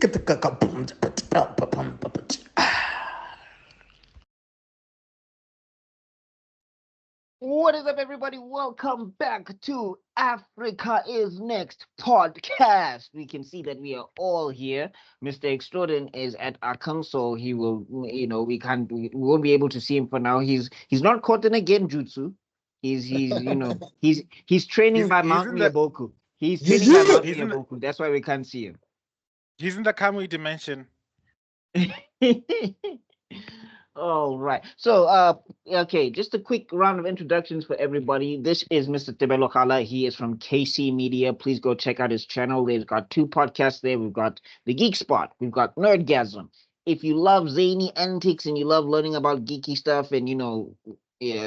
What is up, everybody? Welcome back to Africa is Next podcast. We can see that we are all here. Mr. Extrodin is at our console. He will, we won't be able to see him for now. He's not caught in a genjutsu. He's training by Mount Miyaboku. He's training by Mount Miyaboku. That's why we can't see him. He's in the Kamui dimension. All right. So, okay, just a quick round of introductions for everybody. This is Mr. Tebello Khala. He is from KC Media. Please go check out his channel. They've got 2 podcasts there. We've got The Geek Spot. We've got Nerdgasm. If you love zany antics and you love learning about geeky stuff and,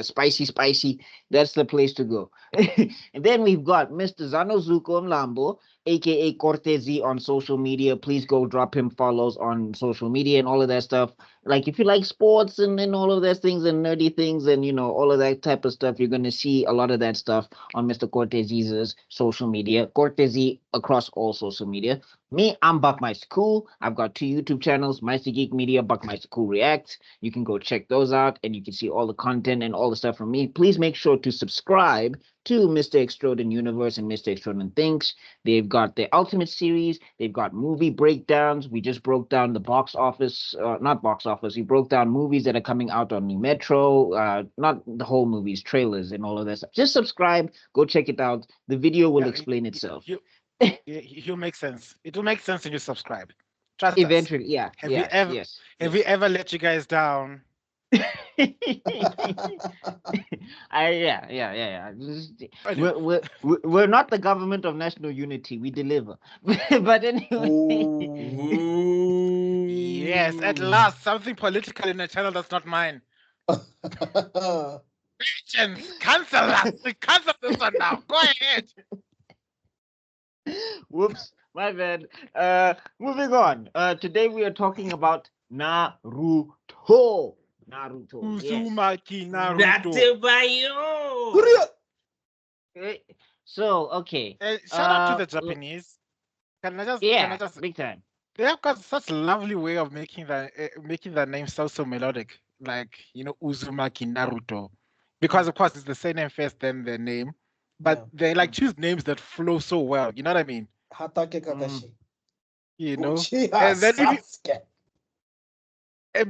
spicy, that's the place to go. And then we've got Mr. Zuko Mlambo, aka Cortezi on social media. Please go drop him follows on social media and all of that stuff. Like if you like sports and all of those things and nerdy things and all of that type of stuff, you're gonna see a lot of that stuff on Mr. Cortezi's social media. Cortezi across all social media. Me, I'm Buckmeister Cul. I've got 2 YouTube channels, Meister Geek Media, Buckmeister Cul Reacts. You can go check those out and you can see all the content and all the stuff from me. Please make sure to subscribe to Mr. Extrodin Universe and Mr. Extrodin Thinks. They've got the Ultimate Series. They've got movie breakdowns. We just broke down the box office, not box office. We broke down movies that are coming out on New Metro, not the whole movies, trailers and all of that stuff. Just subscribe. Go check it out. The video will explain itself. He'll make sense. It will make sense when you subscribe. Trust Eventually, us. yeah. Have we ever let you guys down? Yeah. We're not the government of national unity. We deliver. But anyway. Yes, at last, something political in a channel that's not mine. Patience, cancel us. Cancel this one now. Go ahead. Whoops, my bad. Moving on. Today we are talking about Naruto. Uzumaki Naruto. So, okay. Shout out to the Japanese. Can I just big time. They have got such a lovely way of making the name sound so melodic, like Uzumaki Naruto, because of course it's the same name first, then their name, but they like choose names that flow so well. You know what I mean? Hatake Kakashi. And then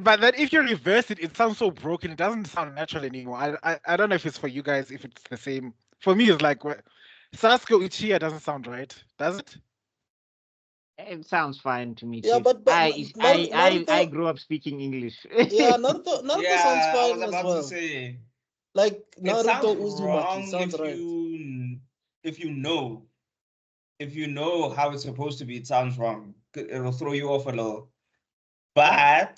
but then if you reverse it, it sounds so broken. It doesn't sound natural anymore. I don't know if it's for you guys, if it's the same. For me, it's like Sasuke Uchiha doesn't sound right, does it? It sounds fine to me. Yeah, too. but I grew up speaking English. Yeah, Naruto Yeah, sounds I fine was as about well. to say, Like it Naruto sounds Uzumaki wrong sounds if right. if you know how it's supposed to be, it sounds wrong. It'll throw you off a little. But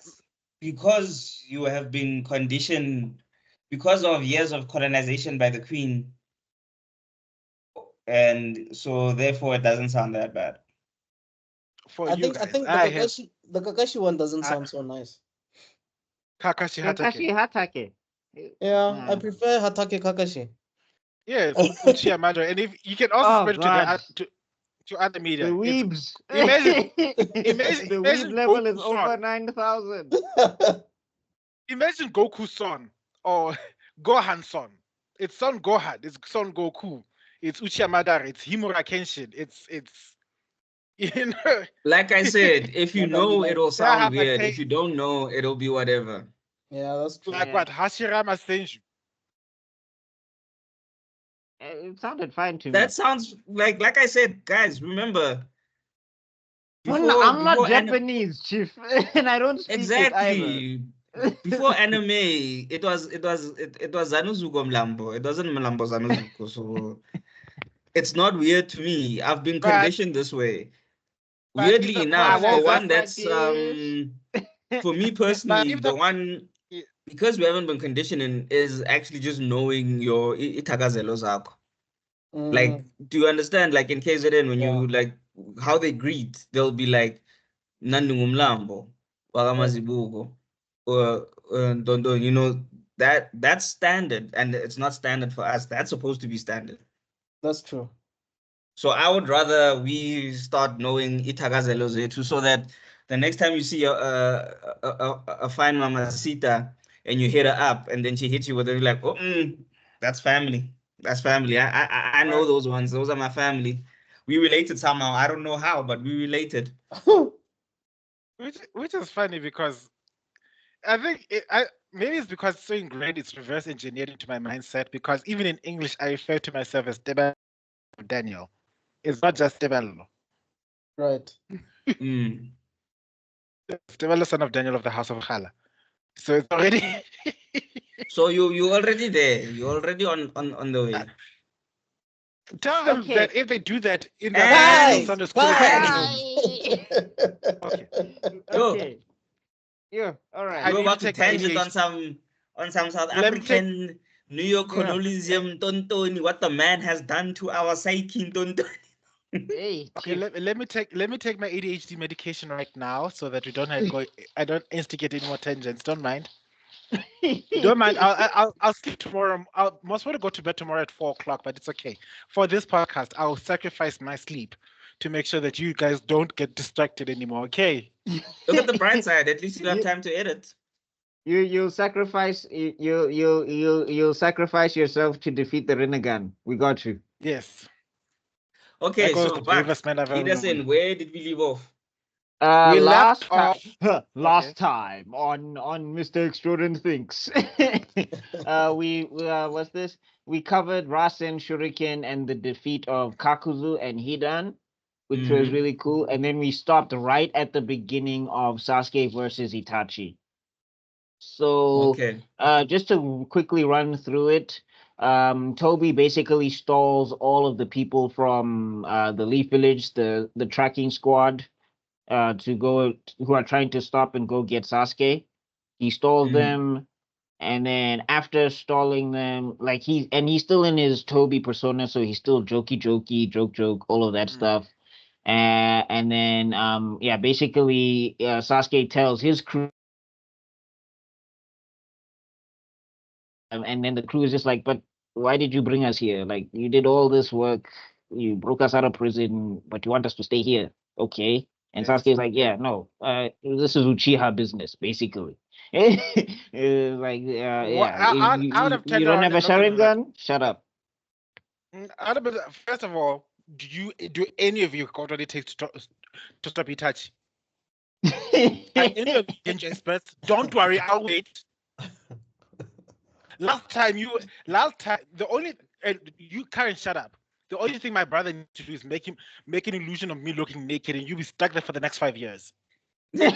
because you have been conditioned, because of years of colonization by the queen, and so therefore it doesn't sound that bad. For I you think guys, the Kakashi one doesn't sound so nice. Kakashi Hatake. Hatake. Yeah, I prefer Hatake Kakashi. Yes, Uchiha Madara. And if you can also spread to other media. The weebs. Imagine the weeb level is over 9,000. Imagine Goku's son or Gohan's son. It's son Gohan. It's son Goku. It's Uchiha Madara. It's Himura Kenshin. It's Like I said, if you know, it'll sound weird. like, If you don't know, it'll be whatever. Yeah, that's true. Like what? Hashirama Senju. It sounded fine to me. That sounds like I said, guys, remember. I'm not Japanese, Chief, and I don't speak exactly. Before anime, it was Zanuzuko Mlambo. It wasn't Mlambo Zanuzuko, so it's not weird to me. I've been conditioned this way. Weirdly enough, the one that's for me personally, the one because we haven't been conditioning is actually just knowing your itagazelo zako. Like, do you understand? Like in KZN, when you like how they greet, they'll be like Nandungumlambo, Wagamazibugo, or Dondo, that's standard, and it's not standard for us. That's supposed to be standard. That's true. So I would rather we start knowing Itakazelo Zethu so that the next time you see a fine mamacita and you hit her up and then she hits you with it, you're like, oh, that's family. That's family. I know those ones. Those are my family. We related somehow. I don't know how, but we related. Which is funny because I think maybe it's because it's so ingrained, it's reverse engineered into my mindset. Because even in English, I refer to myself as Tebello Daniel. It's not just Tebello. Right. Tebello, son of Daniel of the House of Khala. So it's already. So you already there. You're already on the way. Tell them that if they do that in the Guys, Okay. Yeah. All right. You're about to tangent on some South African neocolonialism, Tontoni, what the man has done to our psyche, Tontoni. Hey, okay, let me take my ADHD medication right now so that we don't I don't instigate any more tangents. Don't mind. Don't mind. I'll sleep tomorrow. I'll most want to go to bed tomorrow at 4:00, but it's okay. For this podcast, I'll sacrifice my sleep to make sure that you guys don't get distracted anymore. Okay. Look at the bright side. At least you have time to edit. You'll sacrifice you'll sacrifice yourself to defeat the Rinnegan. We got you. Yes. Okay, so lead us in. Where did we leave off? We last time on Mr. Extrodin Thinks. What's this? We covered Rasen, Shuriken, and the defeat of Kakuzu and Hidan, which was really cool. And then we stopped right at the beginning of Sasuke versus Itachi. So just to quickly run through it, Toby basically stalls all of the people from the Leaf Village, the tracking squad, who are trying to stop and go get Sasuke. He stalls them, and then after stalling them, like he's still in his Toby persona, so he's still jokey, joke, all of that stuff. And then basically Sasuke tells his crew. And then the crew is just like, but why did you bring us here? Like, you did all this work, you broke us out of prison, but you want us to stay here. Okay. And Sasuke is like, yeah, no, this is Uchiha business, basically. You don't have a Sharingan? Shut up. First of all, do any of you got what it takes to stop Itachi? Any of you ninja experts? Don't worry, I'll wait. Last time, the only you can't shut up. The only thing my brother needs to do is make an illusion of me looking naked, and you'll be stuck there for the next 5 years. No,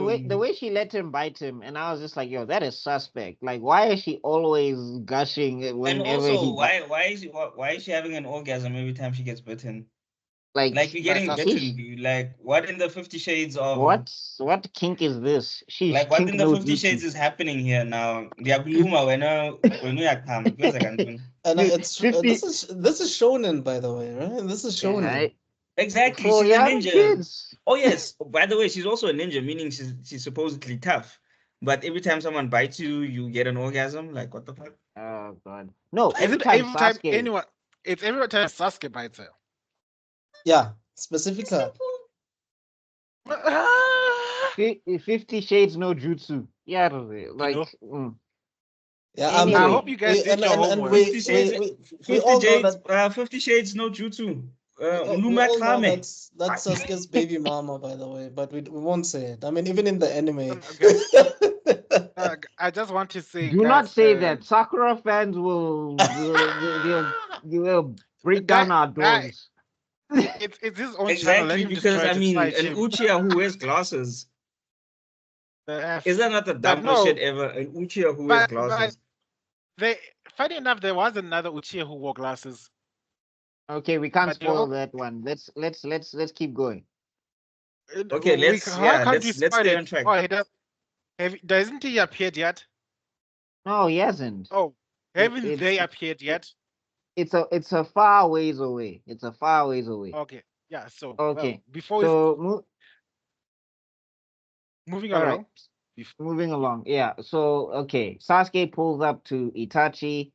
the way she let him bite him, and I was just like, yo, that is suspect. Like, why is she always gushing whenever why is she having an orgasm every time she gets bitten? Like you're getting bitten. Like, what in the 50 Shades of what kink is this? Like, what in the 50 Shades is happening here now? And it's this is shonen, by the way, right? This is shonen. Right? Exactly. For she's a young ninja. Kids. Oh yes. By the way, she's also a ninja, meaning she's supposedly tough. But every time someone bites you, you get an orgasm. Like, what the fuck? Oh god. No, every time Sasuke bites her. Yeah, specifically. 50 Shades no jutsu. Yeah, like. Yeah, I hope you guys did your homework. 50 Shades no jutsu. That's Sasuke's baby mama, by the way, but we won't say it. I mean, even in the anime. I just want to say, do not say that. Sakura fans will break down our doors. It's his own exactly channel. Because I mean, an Uchiha who wears glasses. Is that not the dumbest shit ever? An Uchiha who wears glasses. Funny enough, there was another Uchiha who wore glasses. Okay, we can't spoil that one. Let's keep going. Okay, let's stay on track. Oh, hasn't he appeared yet? No, he hasn't. Oh, haven't they appeared yet? It's a far ways away. It's a far ways away. Okay. Yeah. So okay. Before so moving along. moving along. Yeah. So okay, Sasuke pulls up to Itachi,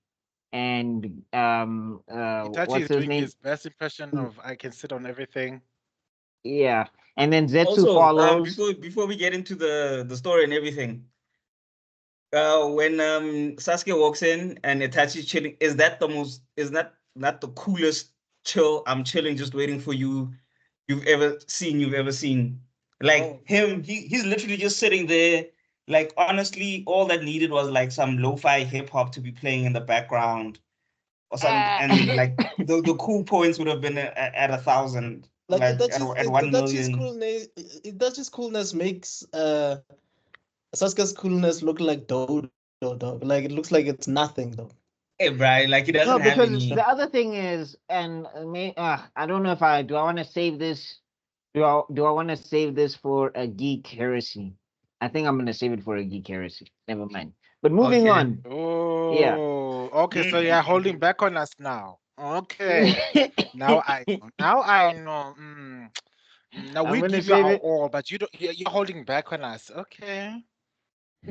and Itachi what's is his doing name? his best impression of I can sit on everything. Yeah, and then Zetsu Also, follows. before we get into the story and everything, when Sasuke walks in and Itachi chilling, is that the most? Is that not the coolest chill? I'm chilling, just waiting for you. You've ever seen. Like him, he's literally just sitting there. Like honestly, all that needed was like some lo-fi hip hop to be playing in the background or something, and like the cool points would have been at 1,000, Like like at 1,000,000. Itachi's coolness makes Sasuke's coolness look like Dodo, dog. Like it looks like it's nothing though. Hey, Brian, like he No, doesn't have because any. the other thing is, and I don't know if I want to save this. Do I want to save this for a geek heresy? I think I'm gonna save it for a geek heresy. Never mind. But moving Okay. on. Yeah. Oh, okay. So you're holding back on us now. Okay. Now I know. Now I know. Now I'm we gonna give you save our it. all, but you don't. You're holding back on us. Okay.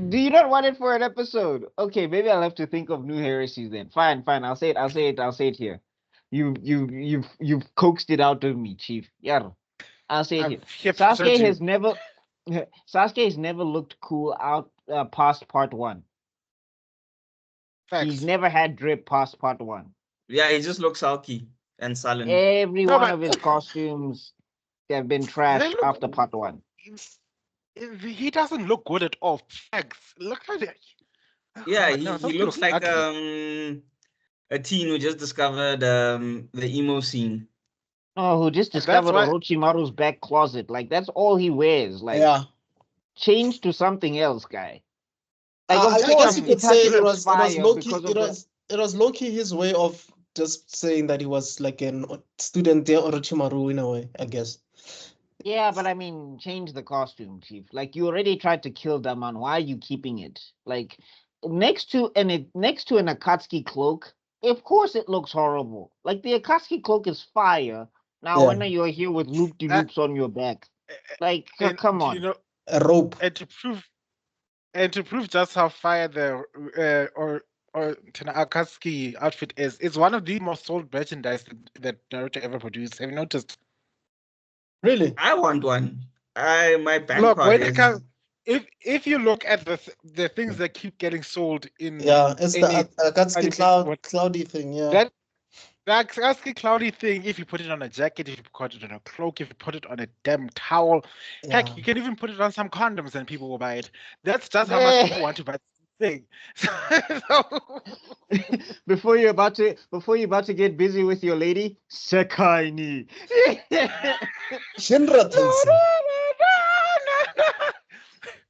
Do you not want it for an episode? Okay, maybe I'll have to think of new heresies then. Fine, fine. I'll say it. I'll say it. I'll say it here. You've coaxed it out of me, Chief. Yeah. I'll say it I've here. hypnotized you. Sasuke has never looked cool out past part one. He's Facts. never had drip past part one. Yeah, he just looks sulky and sullen. Every No, one but of his costumes have been they trashed look. after part one. He doesn't look good at all. Facts. Look at it. Yeah, No, he those looks looks like ugly. a teen who just discovered the emo scene. Oh, who just And that's discovered why. Orochimaru's back closet. Like that's all he wears. Like Yeah. change to something else, guy. Like of I Just guess course you some could say Itachi it looks was fire low key. because of the It was low key his way of just saying that he was like an student there, Orochimaru in a way. I guess. yeah, but I mean change the costume, Chief. Like you already tried to kill that man. Why are you keeping it? Like next to an Akatsuki cloak, of course it looks horrible. Like the Akatsuki cloak is fire. Now when Yeah. you're here with loop de Uh, loops on your back. Like and come you on. know, A rope. and to prove just how fire the or Akatsuki outfit is, it's one of the most sold merchandise that Naruto ever produced. Have you noticed? Really? I want one. My bank Look, card when it is. comes, if you look at the things that keep getting sold in Yeah. It's the any Akatsuki anime, what cloudy thing. Yeah. that that Akatsuki cloudy thing, if you put it on a jacket, if you put it on a cloak, if you put it on a damn towel, heck, Yeah. you can even put it on some condoms and people will buy it. That's just how much people want to buy this thing. So, before you're about to get busy with your lady, Sekai ni. Shinra Tensei.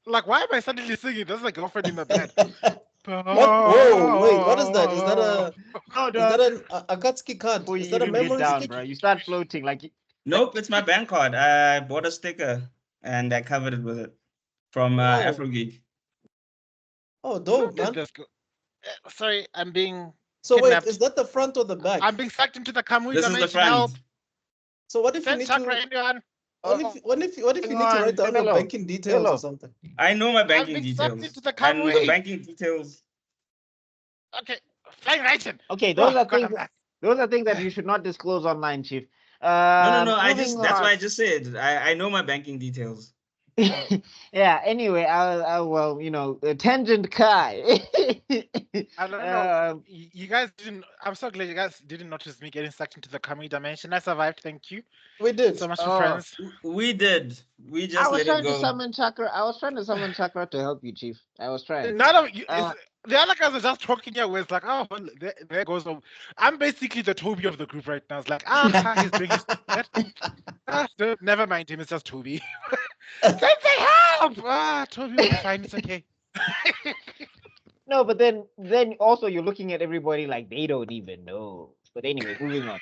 Like, why am I suddenly singing? That's my girlfriend in my bed. What? Whoa! Wait. What is that? No, Is that dog. an Akatsuki card? Before Is you that a even get memory down, stick? bro, you start floating like Nope, it's my bank card. I bought a sticker and I covered it with it from Oh. Afrogeek. Oh, dope, man. Sorry, I'm being So wait, kidnapped. is that the front or the back? I'm being sucked into the Kamui This is the dimension. Help! front. So what if you Send need chakra, to? anyone? What if you need to write down your Tebello. banking details or something? I know my I'm banking being sucked details. into the And the Kamui. banking details. Okay, flying right in. Okay, Oh, those are God, things. I'm back. Those are things that you should not disclose online, Chief. No. Moving That's on. why I just said I know my banking details. Yeah. Anyway, well, tangent Kai. I don't know. You guys didn't. I'm so glad you guys didn't notice me getting sucked into the Kamui dimension. I survived. Thank you We did. so much for Oh. friends. We did. We I just was let it trying to go. summon Chakra. I was trying to summon Chakra to help you, Chief. I was trying. None of you. The other guys are just talking here where it's like, oh, well, there goes. I'm basically the Toby of the group right now. It's like, he's doing his never mind him. It's just Toby. Sensei, help! Toby will be fine. It's okay. No, but then also you're looking at everybody like they don't even know. But anyway, moving on.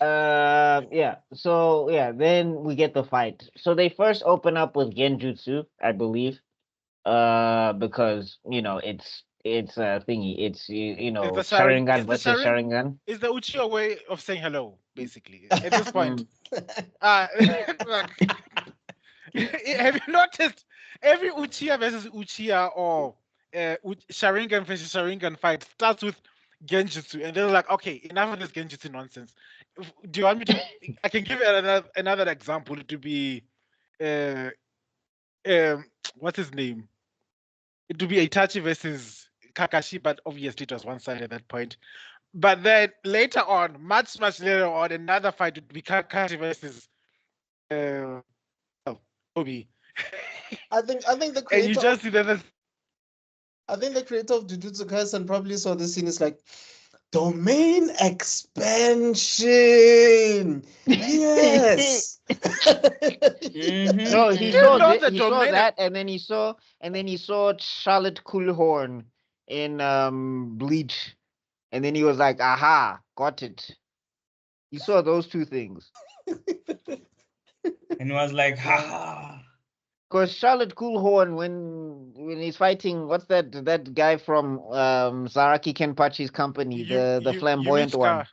Yeah. So yeah, then we get the fight. So they first open up with Genjutsu, I believe. Because it's a thingy. It's It's the Sharingan It's the versus Sharingan. It's the Uchiha way of saying hello, basically. At this point, look, Have you noticed every Uchiha versus Uchiha or Sharingan versus Sharingan fight starts with Genjutsu, and they're like, okay, enough of this Genjutsu nonsense. Do you want me to? I can give you another example. To be, what's his name? It would be Itachi versus Kakashi, but obviously it was one side at that point. But then later on, much later on, another fight would be Kakashi versus Obi. I think the And creator. you just see that. I think the creator of Jujutsu Kaisen probably saw this scene. Is like, domain expansion. Yes. Mhm. No, he You saw know the he saw domain- that, and then he saw Charlotte Coolhorn in Bleach, and then he was like, "Aha, got it." He saw those two things. And was like, ha. Because Charlotte Coolhorn, when he's fighting, what's that guy from Zaraki Kenpachi's company, the flamboyant one?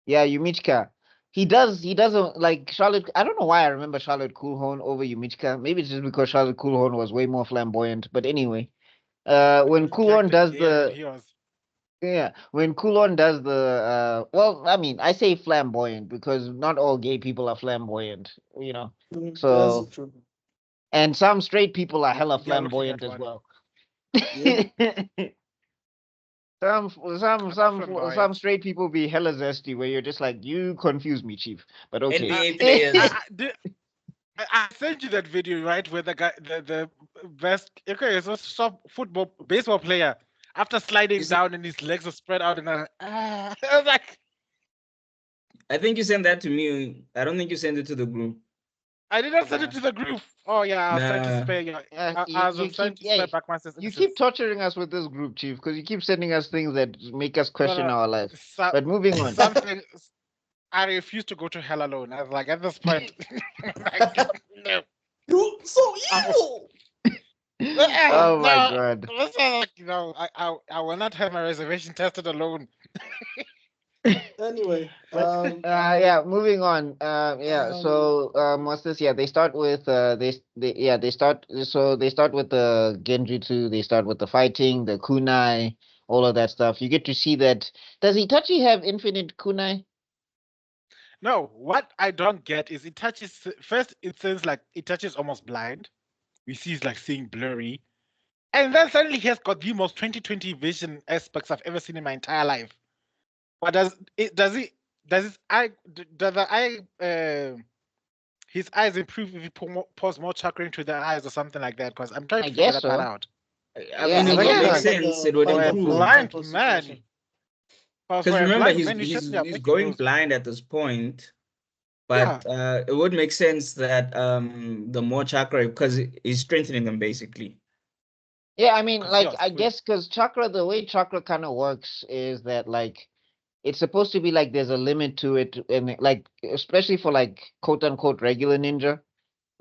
Yeah, Yumichika. He doesn't like Charlotte. I don't know why I remember Charlotte Coolhorn over Yumichika. Maybe it's just because Charlotte Coolhorn was way more flamboyant. But anyway, when Coolhorn does when Coolhorn does the well, I mean, I say flamboyant because not all gay people are flamboyant, you know. So That's true. and some straight people are hella You're looking flamboyant at as one. well. Yeah. Some straight people be hella zesty where you're just like, you confuse me, chief. But okay. NBA players. I sent you that video, right, where the guy, the best, okay, it's a baseball player, after sliding down and his legs are spread out, and I was like, I think you sent that to me. I don't think you sent it to the group. I did not send it to the group. Oh yeah, I was trying to spare you. I was trying to spare Buckmeister's you keep torturing us with this group, chief, because you keep sending us things that make us question our life. But moving on. Something. I refuse to go to hell alone. I was like, at this point, no. You're so evil. Oh my god. No, I will not have my reservation tested alone. Anyway, yeah, moving on. So what's this? Yeah, they start with they start with the Genjutsu, they start with the fighting, the kunai, all of that stuff. You get to see that. Does Itachi have infinite kunai? No, what I don't get is first it seems like Itachi is almost blind. We see he's like seeing blurry. And then suddenly he has got the most 20/20 vision aspects I've ever seen in my entire life. What does his eyes improve if he pours more chakra into the eyes or something like that? Because I'm trying to figure that part out. I mean, it would make sense. It would improve. Blind man. Because remember, he's going blind at this point. But it would make sense that the more chakra, because he's strengthening them basically. Yeah, I mean, like, I guess because chakra, the way chakra kind of works is that, like, it's supposed to be like there's a limit to it, and like, especially for like quote unquote regular ninja,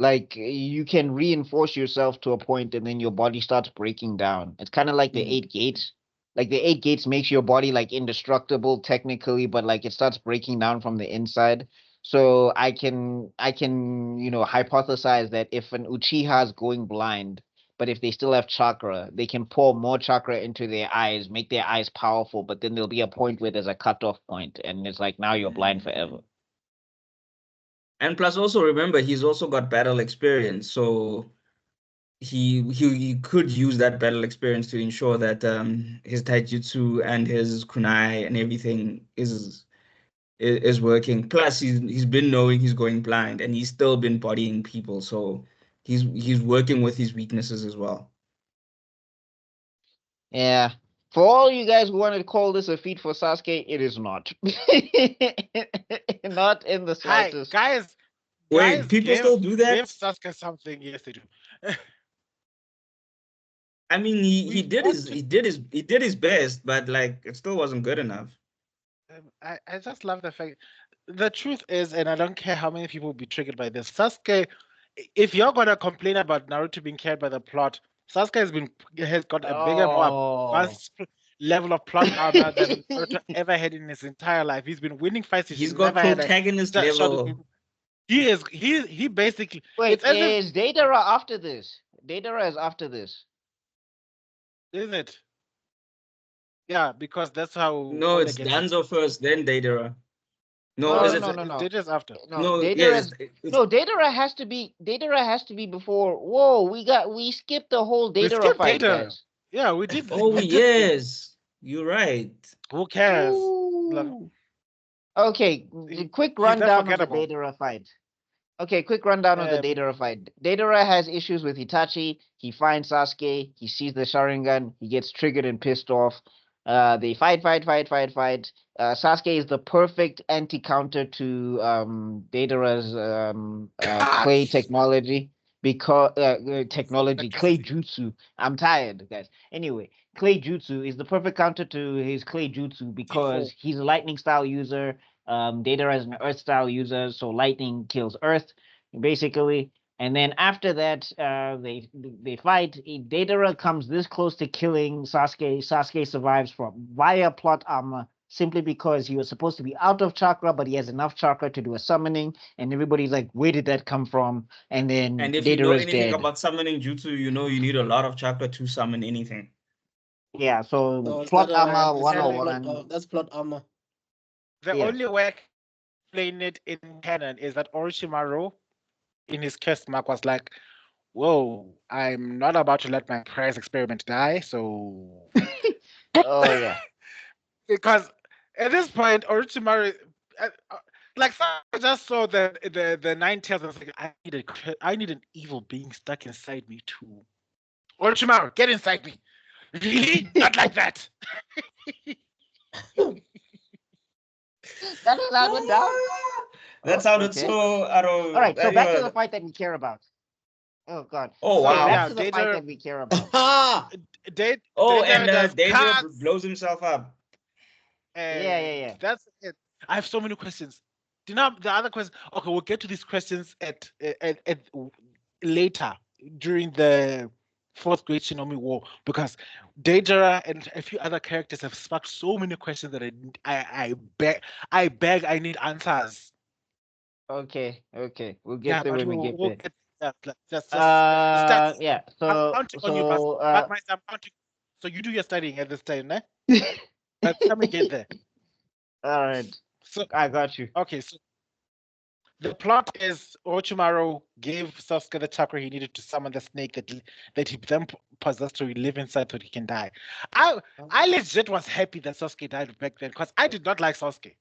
like you can reinforce yourself to a point, and then your body starts breaking down. It's kind of like the 8 gates. Like the 8 gates makes your body like indestructible technically, but like it starts breaking down from the inside. So I can hypothesize that if an Uchiha is going blind, but if they still have chakra, they can pour more chakra into their eyes, make their eyes powerful, but then there'll be a point where there's a cutoff point, and it's like now you're blind forever. And plus, also remember, he's also got battle experience, so he could use that battle experience to ensure that his taijutsu and his kunai and everything is working. Plus, he's been knowing he's going blind, and he's still been bodying people, so he's working with his weaknesses as well. Yeah. For all you guys who want to call this a feat for Sasuke, it is not. Not in the slightest. Guys, wait, people still do that? Give Sasuke something, yes they do. I mean, he did his best, but like it still wasn't good enough. I just love the fact. The truth is, and I don't care how many people will be triggered by this, Sasuke, if you're gonna complain about Naruto being carried by the plot, Sasuke has got a bigger, more advanced level of plot armor than Naruto ever had in his entire life. He's been winning fights. He's got protagonist level. He basically. Wait, It's as if, is Deidara after this? Deidara is after this. isn't it? Yeah, because that's how. No, Omega it's gets Danzo first, then Deidara. No, No, is no, it? no, no, no. Data's after. No, No, yeah, Deidara is no Deidara has to be before. Whoa, we skipped the whole We Deidara skipped fight, Data. guys. Yeah, we did. Oh, We did skip. yes. You're right. Who cares? Like, Ooh. Okay, quick he's not rundown of the forgettable. Deidara fight. Okay, quick rundown of the Um, Deidara fight. Deidara has issues with Itachi. He finds Sasuke. He sees the Sharingan. He gets triggered and pissed off. They fight. Sasuke is the perfect anti-counter to Deidara's clay technology because clay jutsu. I'm tired, guys. Anyway, clay jutsu is the perfect counter to his clay jutsu because he's a lightning style user. Deidara is an earth style user, so lightning kills earth basically. And then after that, they fight. Deidara comes this close to killing Sasuke. Sasuke survives via plot armor simply because he was supposed to be out of chakra, but he has enough chakra to do a summoning. And everybody's like, "Where did that come from?" And then And if you know Deidara's anything dead. about summoning jutsu, you know you need a lot of chakra to summon anything. Yeah. So Oh, plot is armor that 101. that's plot armor. The Yeah. only way I can explain it in canon is that Orochimaru, in his quest mark, was like, "Whoa, I'm not about to let my prize experiment die." So, Oh yeah. because at this point, Orochimaru, like, I just saw the nine tails and was like, I need an evil being stuck inside me too. Orochimaru, get inside me. Really? Not like that. That is how it went down. That sounded Okay. so out of. All right. So back to anyway. the fight that we care about. Oh God. Oh, So wow. back to the fight Deidara- that we care about. Ah, Oh, Deidara and does Deidara cuts, blows himself up. Yeah. That's it. I have so many questions. Do you know the other question? Okay, we'll get to these questions at later during the fourth Great Shinomi War, because Deidara and a few other characters have sparked so many questions that I need answers. Okay. We'll get there But when we get we'll there. get that. Just start. Yeah. I'm counting on you, So Buckmeister, I'm counting. So you do your studying at this time, eh? But let me get there. all right. So I got you. okay, so the plot is Orochimaru gave Sasuke the chakra he needed to summon the snake that he then possessed to live inside so he can die. I legit was happy that Sasuke died back then because I did not like Sasuke.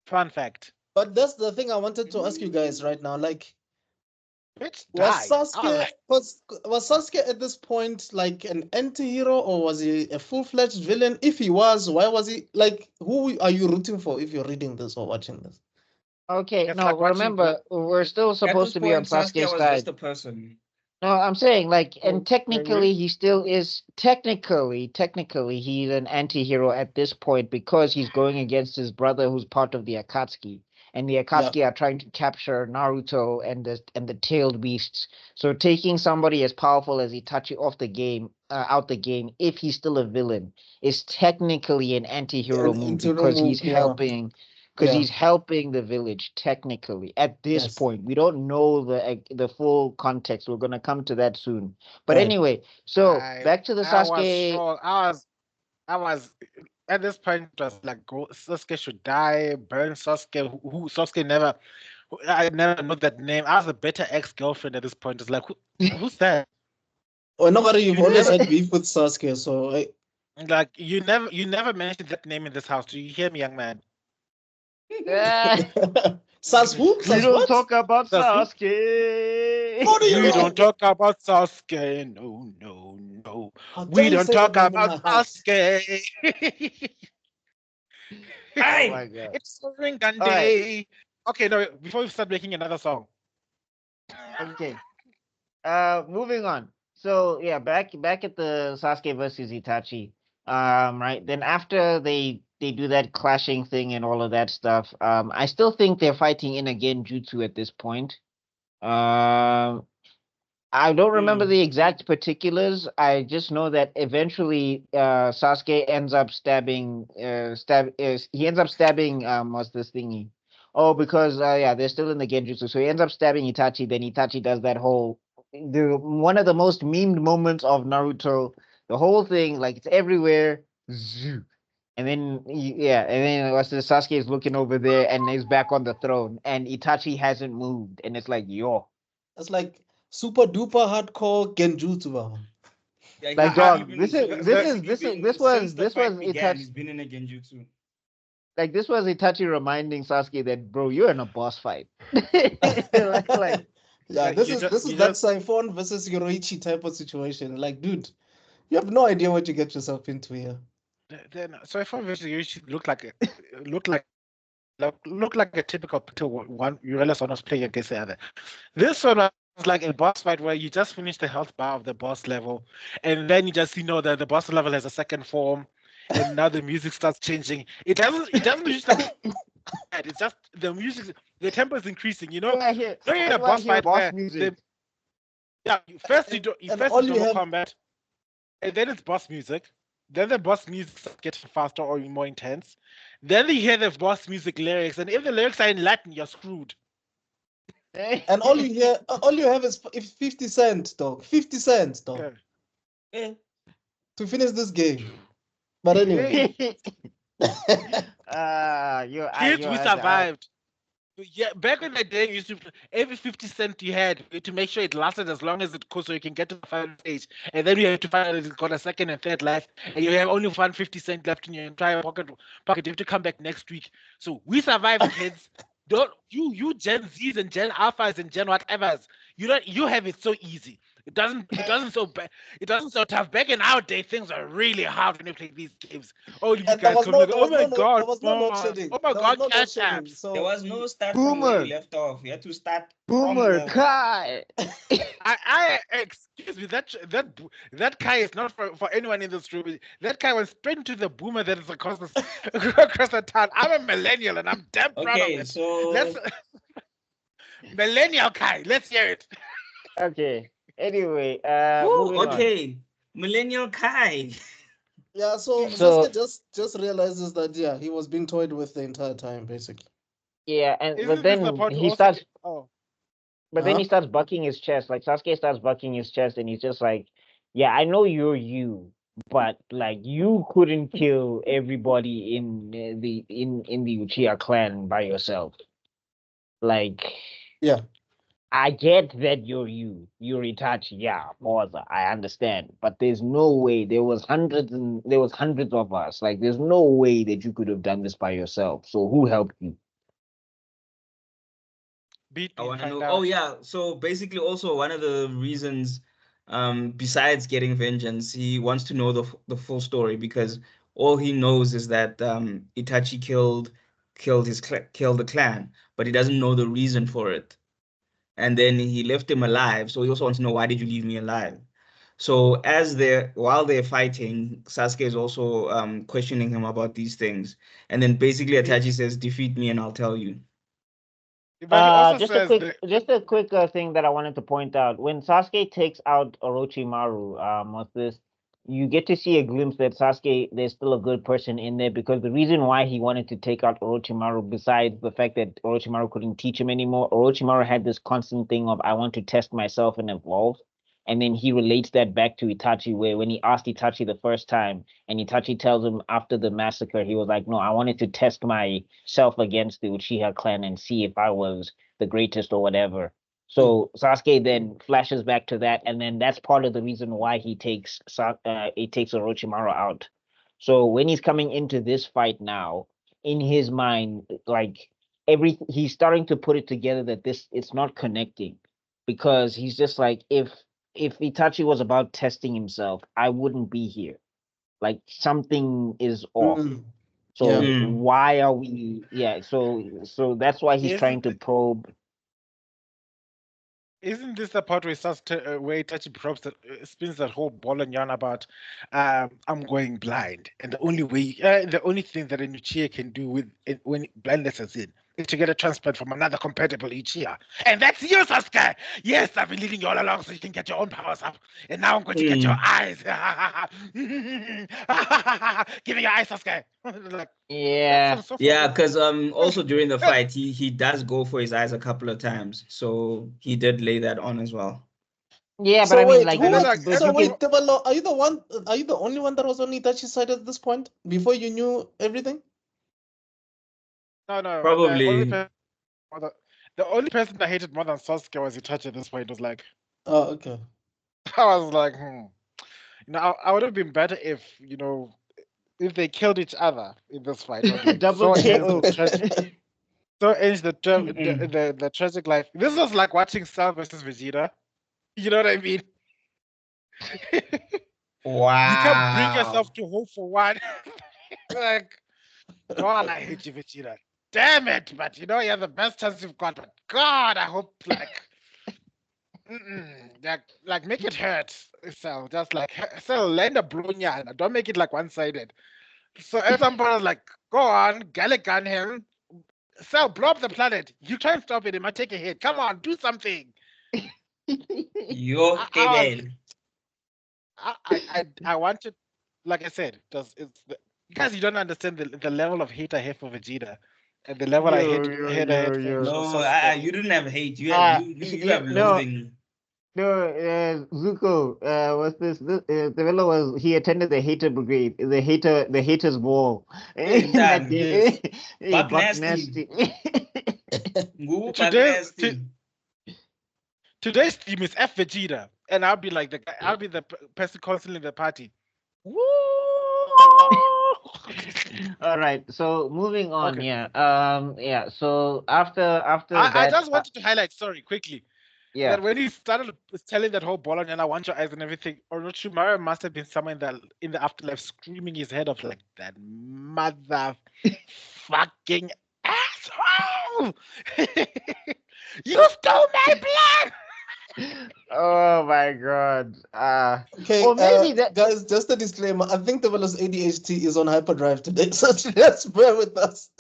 Fun fact. but that's the thing I wanted to ask you guys right now. Like, Bitch was died. I was Sasuke like, was Sasuke at this point like an anti-hero, or was he a full-fledged villain? If he was, why was he like? Who are you rooting for if you're reading this or watching this? Okay. it's No, like watching remember we're still At supposed this to be on point, Sasuke Sasuke's was side. just a person. No, I'm saying like, Oh, and technically he still is technically he's an anti-hero at this point because he's going against his brother who's part of the Akatsuki. And the Akatsuki are trying to capture Naruto and the tailed beasts. So taking somebody as powerful as Itachi off the game, out the game, if he's still a villain, is technically an anti-hero An move anti-hero because move, he's yeah. helping. Because Yeah. he's helping the village technically at this Yes. point. We don't know the full context. We're gonna come to that soon. But Right. anyway, so I back to the Sasuke. I was at this point it was like Sasuke should die, burn Sasuke. Who Sasuke never? I never know that name. I was a better ex-girlfriend at this point. It's like who's that? Well, nobody, you've You always never- had beef with Sasuke, so Like you never mentioned that name in this house. Do you hear me, young man? Sas who? We Sas don't what? talk about Sas who? Sasuke. What do you We mean? don't talk about Sasuke. No. How We dare you don't say talk that name in about my house? Sasuke. Oh Hey! my god. It's a Ringan All right. day. Okay, no, before we start making another song. Okay. Moving on. So yeah, back at the Sasuke versus Itachi. Right. Then after they do that clashing thing and all of that stuff, I still think they're fighting in again jutsu at this point. I don't remember the exact particulars. I just know that eventually Sasuke ends up stabbing what's this thingy? Oh, because yeah, they're still in the Genjutsu. So he ends up stabbing Itachi. Then Itachi does that whole one of the most memed moments of Naruto. The whole thing, like it's everywhere. Zoo. And then yeah, and then Sasuke is looking over there and he's back on the throne, and Itachi hasn't moved, and it's like yo, It's like super duper hardcore genjutsu. Baba. Yeah, like he's dog. been, This he's is this is basically this is been this since was the this was fight began. Itachi. He's been in a genjutsu. Like this was Itachi reminding Sasuke that bro, you're in a boss fight. like Yeah, this is that Siphon versus Yoroichi type of situation. Like, dude, you have no idea what you get yourself into here. Then Siphon versus Yoroichi looked like a typical one. You realize one was playing against the other. This one was like a boss fight where you just finish the health bar of the boss level, and then you just that the boss level has a second form, and now the music starts changing. It doesn't just start. It's just the music, the tempo is increasing. You know, you're in a boss fight boss where music. first you do normal combat, and then it's boss music. Then the boss music starts getting faster or more intense. Then you hear the boss music lyrics, and if the lyrics are in Latin, you're screwed. And all you have is 50 cents, dog. 50 cents, dog. Yeah. To finish this game. But anyway. Kids, we survived. Yeah, back in the day, you used to every 50 cent you had to make sure it lasted as long as it could, so you can get to the final stage. And then you have to find out it's got a second and third life, and you have only 50 cent left in your entire pocket. You have to come back next week. So we survived, kids. Don't you Gen Zs and Gen Alphas and Gen whatevers. You have it so easy. It doesn't so bad. It doesn't so tough. Back in our day, things are really hard when you play these games. Oh, you guys come like, oh my god, oh my god, cash apps. So there was no start from where you left off. You had to start Boomer from Kai. I excuse me. That Kai is not for anyone in this room. That Kai went straight into the boomer that is across the town. I'm a millennial and I'm damn proud of it. So millennial Kai. Let's hear it. Okay. Anyway, okay, Millennial Kai. Yeah, so Sasuke just realizes that he was being toyed with the entire time, basically. Yeah, and Isn't but then he starts. But then he starts bucking his chest. Like Sasuke starts bucking his chest, and he's just like, "Yeah, I know you're you, but like you couldn't kill everybody in the Uchiha clan by yourself. Like, yeah, I get that you're Itachi. Yeah, Forza, I understand, but there's no way. There was hundreds of us. Like, there's no way that you could have done this by yourself. So who helped you?" I want to know. Oh yeah. So basically, also one of the reasons, besides getting vengeance, he wants to know the full story, because all he knows is that Itachi killed the clan, but he doesn't know the reason for it. And then he left him alive. So he also wants to know, why did you leave me alive? So while they're fighting, Sasuke is also questioning him about these things. And then basically Itachi says, defeat me and I'll tell you. But he also just a quick thing that I wanted to point out. When Sasuke takes out Orochimaru, with this, you get to see a glimpse that Sasuke, there's still a good person in there, because the reason why he wanted to take out Orochimaru, besides the fact that Orochimaru couldn't teach him anymore, Orochimaru had this constant thing of, I want to test myself and evolve. And then he relates that back to Itachi, where when he asked Itachi the first time, and Itachi tells him after the massacre, he was like, no, I wanted to test myself against the Uchiha clan and see if I was the greatest or whatever. So Sasuke then flashes back to that, and then that's part of the reason why he takes Orochimaru out. So when he's coming into this fight now, in his mind, like he's starting to put it together that it's not connecting, because he's just like, if Itachi was about testing himself, I wouldn't be here. Like something is off. So why are we? Yeah. So that's why he's trying to probe. Isn't this the part where Itachi spins that whole ball and yarn about, I'm going blind, and the only thing that an Uchiha can do when blindness is in to get a transplant from another compatible each year. And that's you, Sasuke! Yes, I've been leading you all along so you can get your own powers up. And now I'm going to get your eyes. Give me your eyes, Sasuke. Like, Yeah. Yeah, because also during the fight, he does go for his eyes a couple of times. So he did lay that on as well. Yeah, but So I mean, wait, like, who but was? like, but So you wait, can, Tebello, are you the one? Are you the only one that was on Itachi's side at this point before you knew everything? no, Probably. the only person that hated more than Sasuke was Itachi at this point. Was like, Oh, okay. I was like, I would have been better if if they killed each other in this fight. I was like, double so ends KO. the the tragic life. This was like watching Cell versus Vegeta. You know what I mean? Wow. You can't bring yourself to hope for one. Like, God, I hate you, Vegeta. Damn it! But you're the best chance you've got. But God, I hope like make it hurt. So just like land a blonya. Don't make it like one-sided. So at some point I was like, go on, Gallic gun him. So blow up the planet. You try and stop it, it might take a hit. Come on, do something. Yo, Tebello. I wanted, like I said, because you don't understand the level of hate I have for Vegeta and the level I had for No, Sasuke. you didn't have hate. You have you have No, loathing. Zuko, what's this? The fellow he attended the hater brigade, the haters ball. Hey, That done. day, Buck Buck nasty. Buck Today's nasty. today's theme is F Vegeta, and I'll be like I'll be the person constantly in the party. Woo! All right, so moving on. Okay. Yeah. So after I that, just wanted to highlight, sorry, quickly, yeah. that when he started telling that whole ball and I want your eyes and everything, Orochimaru must have been somewhere in the afterlife screaming his head off like that mother fucking asshole! You stole my blood! Oh my God. Okay, Or maybe that. guys, just a disclaimer. I think Tebello's ADHD is on hyperdrive today, so just bear with us.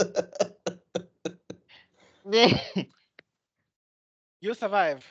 You survive.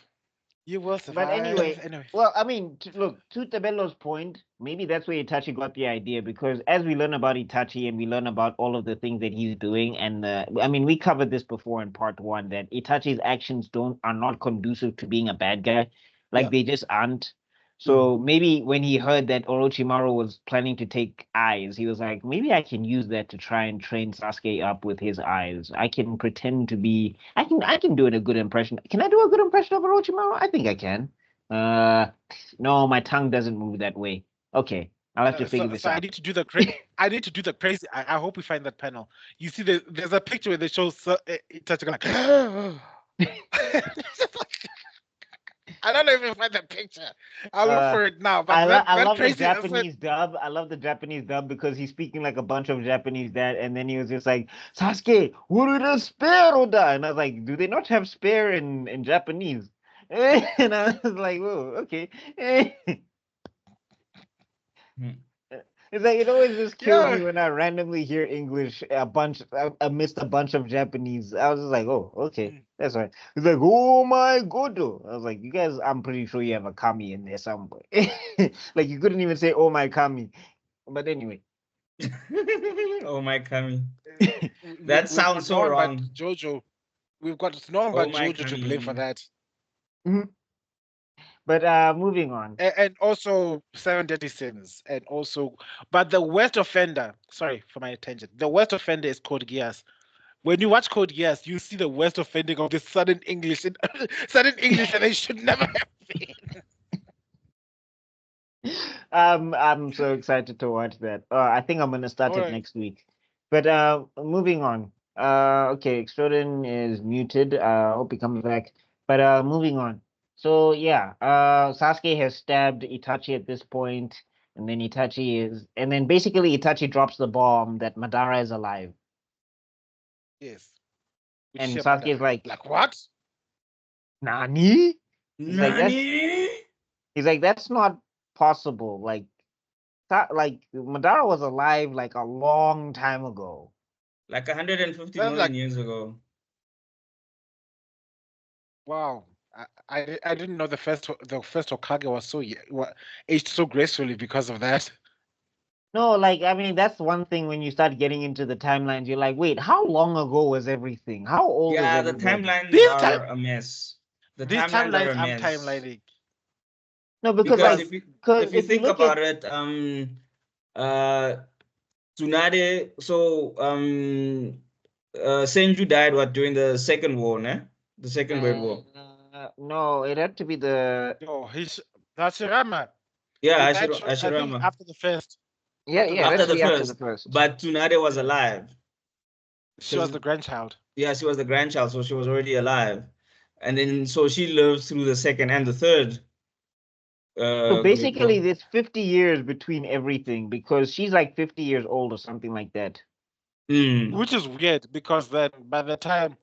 You will survive. But anyway, well, I mean, look, to Tebello's point, maybe that's where Itachi got the idea, because as we learn about Itachi and we learn about all of the things that he's doing, and I mean, we covered this before in part one, that Itachi's actions are not conducive to being a bad guy, like they just aren't. So maybe when he heard that Orochimaru was planning to take eyes, he was like, maybe I can use that to try and train Sasuke up with his eyes. I can pretend to be. I can do it a good impression. Can I do a good impression of Orochimaru? I think I can. No, my tongue doesn't move that way. Okay, I'll have to figure this out. I need to do the I need to do the crazy. I hope we find that panel. You see, there's a picture where they show Itachi like. I don't know if you find the picture. I'll look for it now. But I love the crazy, Japanese dub. I love the Japanese dub because he's speaking like a bunch of Japanese and then he was just like, Sasuke, what spare da? And I was like, do they not have spare in Japanese? And I was like, whoa, okay. It's like it always just kills me when I randomly hear English amidst a bunch of Japanese. I was just like, oh, okay, that's right. It's like, oh my god. I was like, you guys, I'm pretty sure you have a kami in there somewhere. Like you couldn't even say, oh my kami. But anyway. Oh my kami. That sounds so wrong. Jojo. We've got no one but Jojo to blame for that. But moving on. And also 7 Deadly Sins. And also, but the worst offender, sorry for my attention, the worst offender is Code Geass. When you watch Code Geass, you see the worst offending of this sudden English that they should never have been. I'm so excited to watch that. I think I'm gonna start it next week. But moving on. Okay, Extrodin is muted. Hope he comes back. But moving on. So yeah, Sasuke has stabbed Itachi at this point, and then basically Itachi drops the bomb that Madara is alive. Yes. And Sasuke is like what? Nani? Nani? He's like, that's not possible. Like Madara was alive like a long time ago. Like 150 million years ago. Wow. I didn't know the first Hokage was aged so gracefully because of that. No, like I mean, that's one thing when you start getting into the timelines. You're like, wait, how long ago was everything? How old is Yeah, the everybody? timelines These time are a mess. The these timelines are timelines a I'm mess. timelining. No, because Because like, Because because if you if you think look at about it, uh Tsunade, so Senju died what during the second war, ne? The second World War. no, it had to be the he's Hashirama. Yeah, He died I think Ashirama. after the first. yeah, After yeah, the it had After to the be first. after the first. first. But Tsunade was Yeah. alive. She was Because the grandchild. yeah, she was the grandchild, so she was already alive. And then so she lived through the second and the third So Great basically, War. there's 50 years between everything because she's like 50 years old or something like that. Mm. Which is weird because then by the time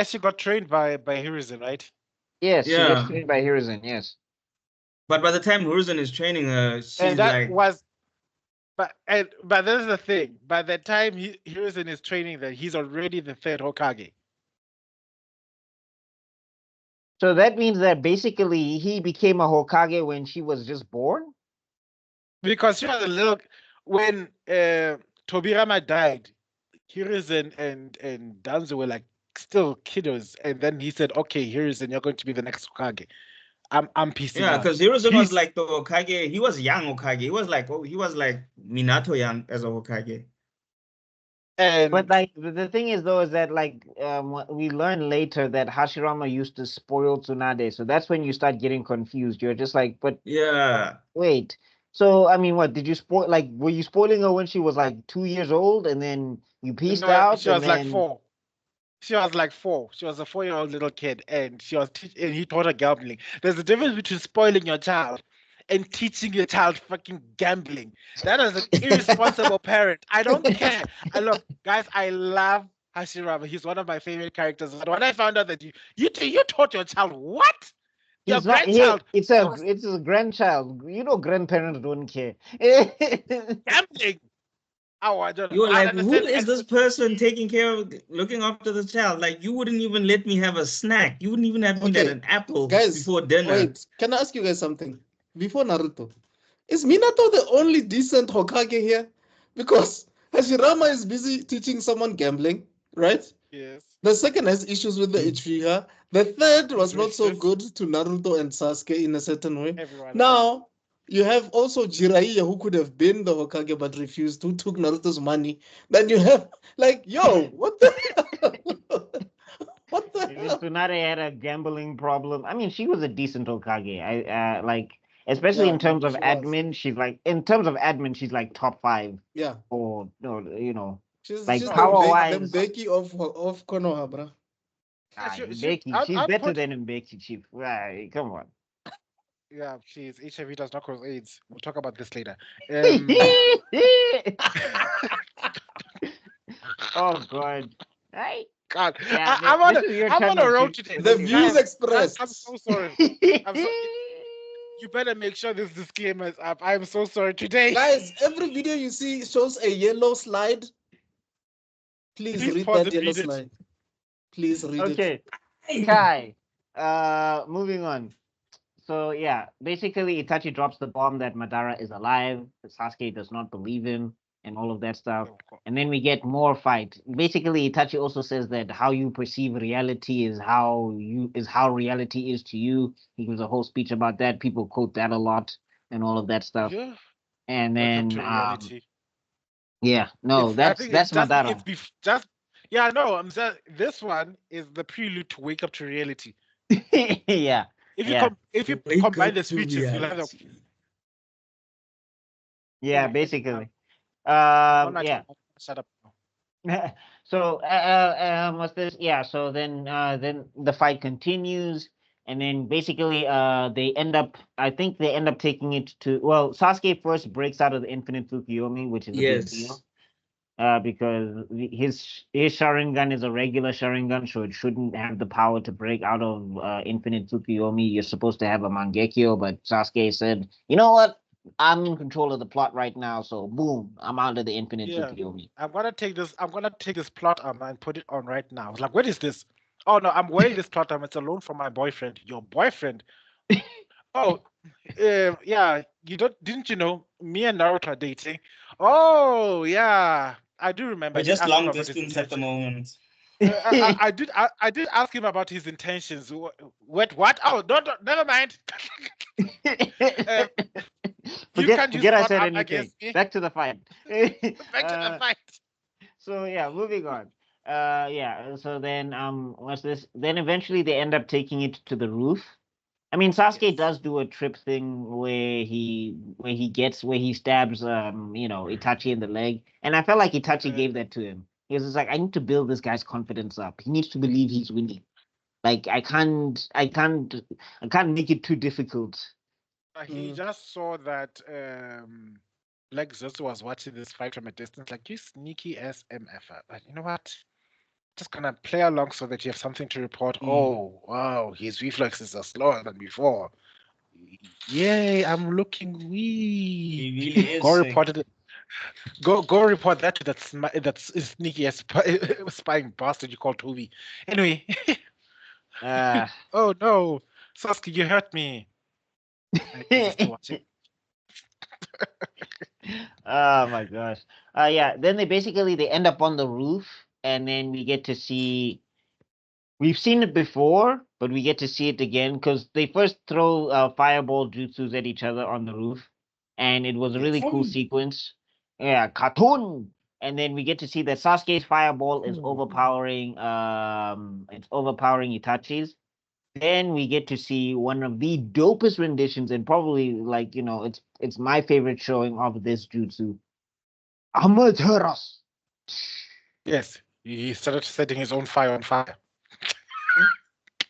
she got trained by Hiruzen, right? Yes, she gets Yeah. trained by Hiruzen. Yes. But by the time Hiruzen is training her, And she's that like, was but this is the thing. By the time Hiruzen is training that he's already the third Hokage. So that means that basically he became a Hokage when she was just born. Because she was a little when Tobirama died, Hiruzen and Danzo were like still kiddos, and then he said, "Okay, Hiruzen, you're going to be the next Hokage." I'm piecing yeah, out. because Hiruzen was like the Hokage. He was young Hokage. He was like Minato young as a Hokage. But And like the thing is though is that like we learn later that Hashirama used to spoil Tsunade, so that's when you start getting confused. You're just like, but Yeah. wait. So I mean, what did you spoil? Like, were you spoiling her when she was like 2 years old, and then you pieced no, out, she and was like then 4. She was like 4. She was a 4-year-old little kid, and and he taught her gambling. There's a difference between spoiling your child and teaching your child fucking gambling. That is an irresponsible parent. I don't care. I look, guys, I love Hashirama. He's one of my favorite characters. But when I found out that you taught your child what? Your he's not here. grandchild It's a grandchild. You know, grandparents don't care. gambling. Oh, I don't know. You were I like, who understand. is this person taking care of looking after the child? Like you wouldn't even let me have a snack. You wouldn't even have me get Okay, an apple guys, before dinner. wait. Can I ask you guys something? Before Naruto, is Minato the only decent Hokage here? Because Hashirama is busy teaching someone gambling, right? Yes. The second has issues with the Uchiha. The third was He's not so racist. good to Naruto and Sasuke in a certain way. Everyone else. Now, you have also Jiraiya, who could have been the Hokage but refused, who took Naruto's money. Then you have, like, yo, what the hell? What the Even hell? Tsunade had a gambling problem. I mean, she was a decent Hokage. I like, especially Yeah, in terms of she was. admin. She's like, in terms of admin, she's like top 5. Yeah. Or no, you know, She's like the power the wise. Becky of Konoha, bro. Mbeki, she's I'd better put, than Mbeki, Chief. Right, come on. yeah, she's HIV does not cause AIDS. We'll talk about this later. Oh God. Right? God, Yeah, I'm this is your on a channel, road Chief. today. The Continue. views Guys, expressed. I'm so sorry. I'm so, you better make sure this disclaimer is up. I'm so sorry today. Guys, every video you see shows a yellow slide. Please read pause that and yellow read it. slide. Please read it. Okay. Kai. Moving on. So yeah, basically Itachi drops the bomb that Madara is alive. Sasuke does not believe him and all of that stuff. And then we get more fight. Basically, Itachi also says that how you perceive reality is how reality is to you. He gives a whole speech about that. People quote that a lot and all of that stuff. Yeah. And Welcome then to reality. yeah, no, I that's think it's Madara. just yeah, no, I'm just this one is the prelude to wake up to reality. Yeah. If you Yeah. if you Wake combine up the to speeches, you'll have a reality. Yeah, basically. Yeah. Shut up. So what's this? Yeah, so then the fight continues, and then basically I think they end up taking it to, well, Sasuke first breaks out of the infinite Tsukuyomi, which is a big deal. Yes. Because his Sharingan is a regular Sharingan, so it shouldn't have the power to break out of infinite Tsukuyomi. You're supposed to have a Mangekyo, but Sasuke said, you know what? I'm in control of the plot right now, so boom, I'm out of the infinite Yeah. Tsukuyomi. I'm gonna take this plot and put it on right now. I was like, what is this? Oh no, I'm wearing this platinum. It's a loan from my boyfriend. Your boyfriend? Oh, yeah. Didn't you know me and Naruto are dating? Oh yeah, I do remember. We're I did just ask him long about his distance at the intentions. moment. I did ask him about his intentions. What? Oh, never mind. Uh, you can't use Forget I not said up anything. against me. Back to the fight. Back to the fight. So yeah, moving on. Yeah. So then what's this? Then eventually they end up taking it to the roof. I mean, Sasuke Yes. does do a trip thing where he stabs Itachi in the leg, and I felt like Itachi gave that to him. He was just like, I need to build this guy's confidence up. He needs to believe he's winning. Like I can't make it too difficult. He just saw that Black Zetsu was watching this fight from a distance, like, you sneaky ass MF. Like, you know what? Just gonna play along so that you have something to report. Oh, wow, his reflexes are slower than before. Yay, I'm looking weak. He really is Go sick. report it. Go report that to that sneaky ass spying bastard you call Toby. Anyway. Oh no, Sasuke, you hurt me. He's still watching. Oh my gosh. Yeah, then they end up on the roof, and then we get to see, we've seen it before, but we get to see it again because they first throw fireball jutsus at each other on the roof, and it was a really cool sequence. Yeah, cartoon. And then we get to see that Sasuke's fireball is overpowering Itachi's. Then we get to see one of the dopest renditions, and probably, like, it's my favorite showing of this jutsu. Amaterasu. Yes, he started setting his own fire on fire.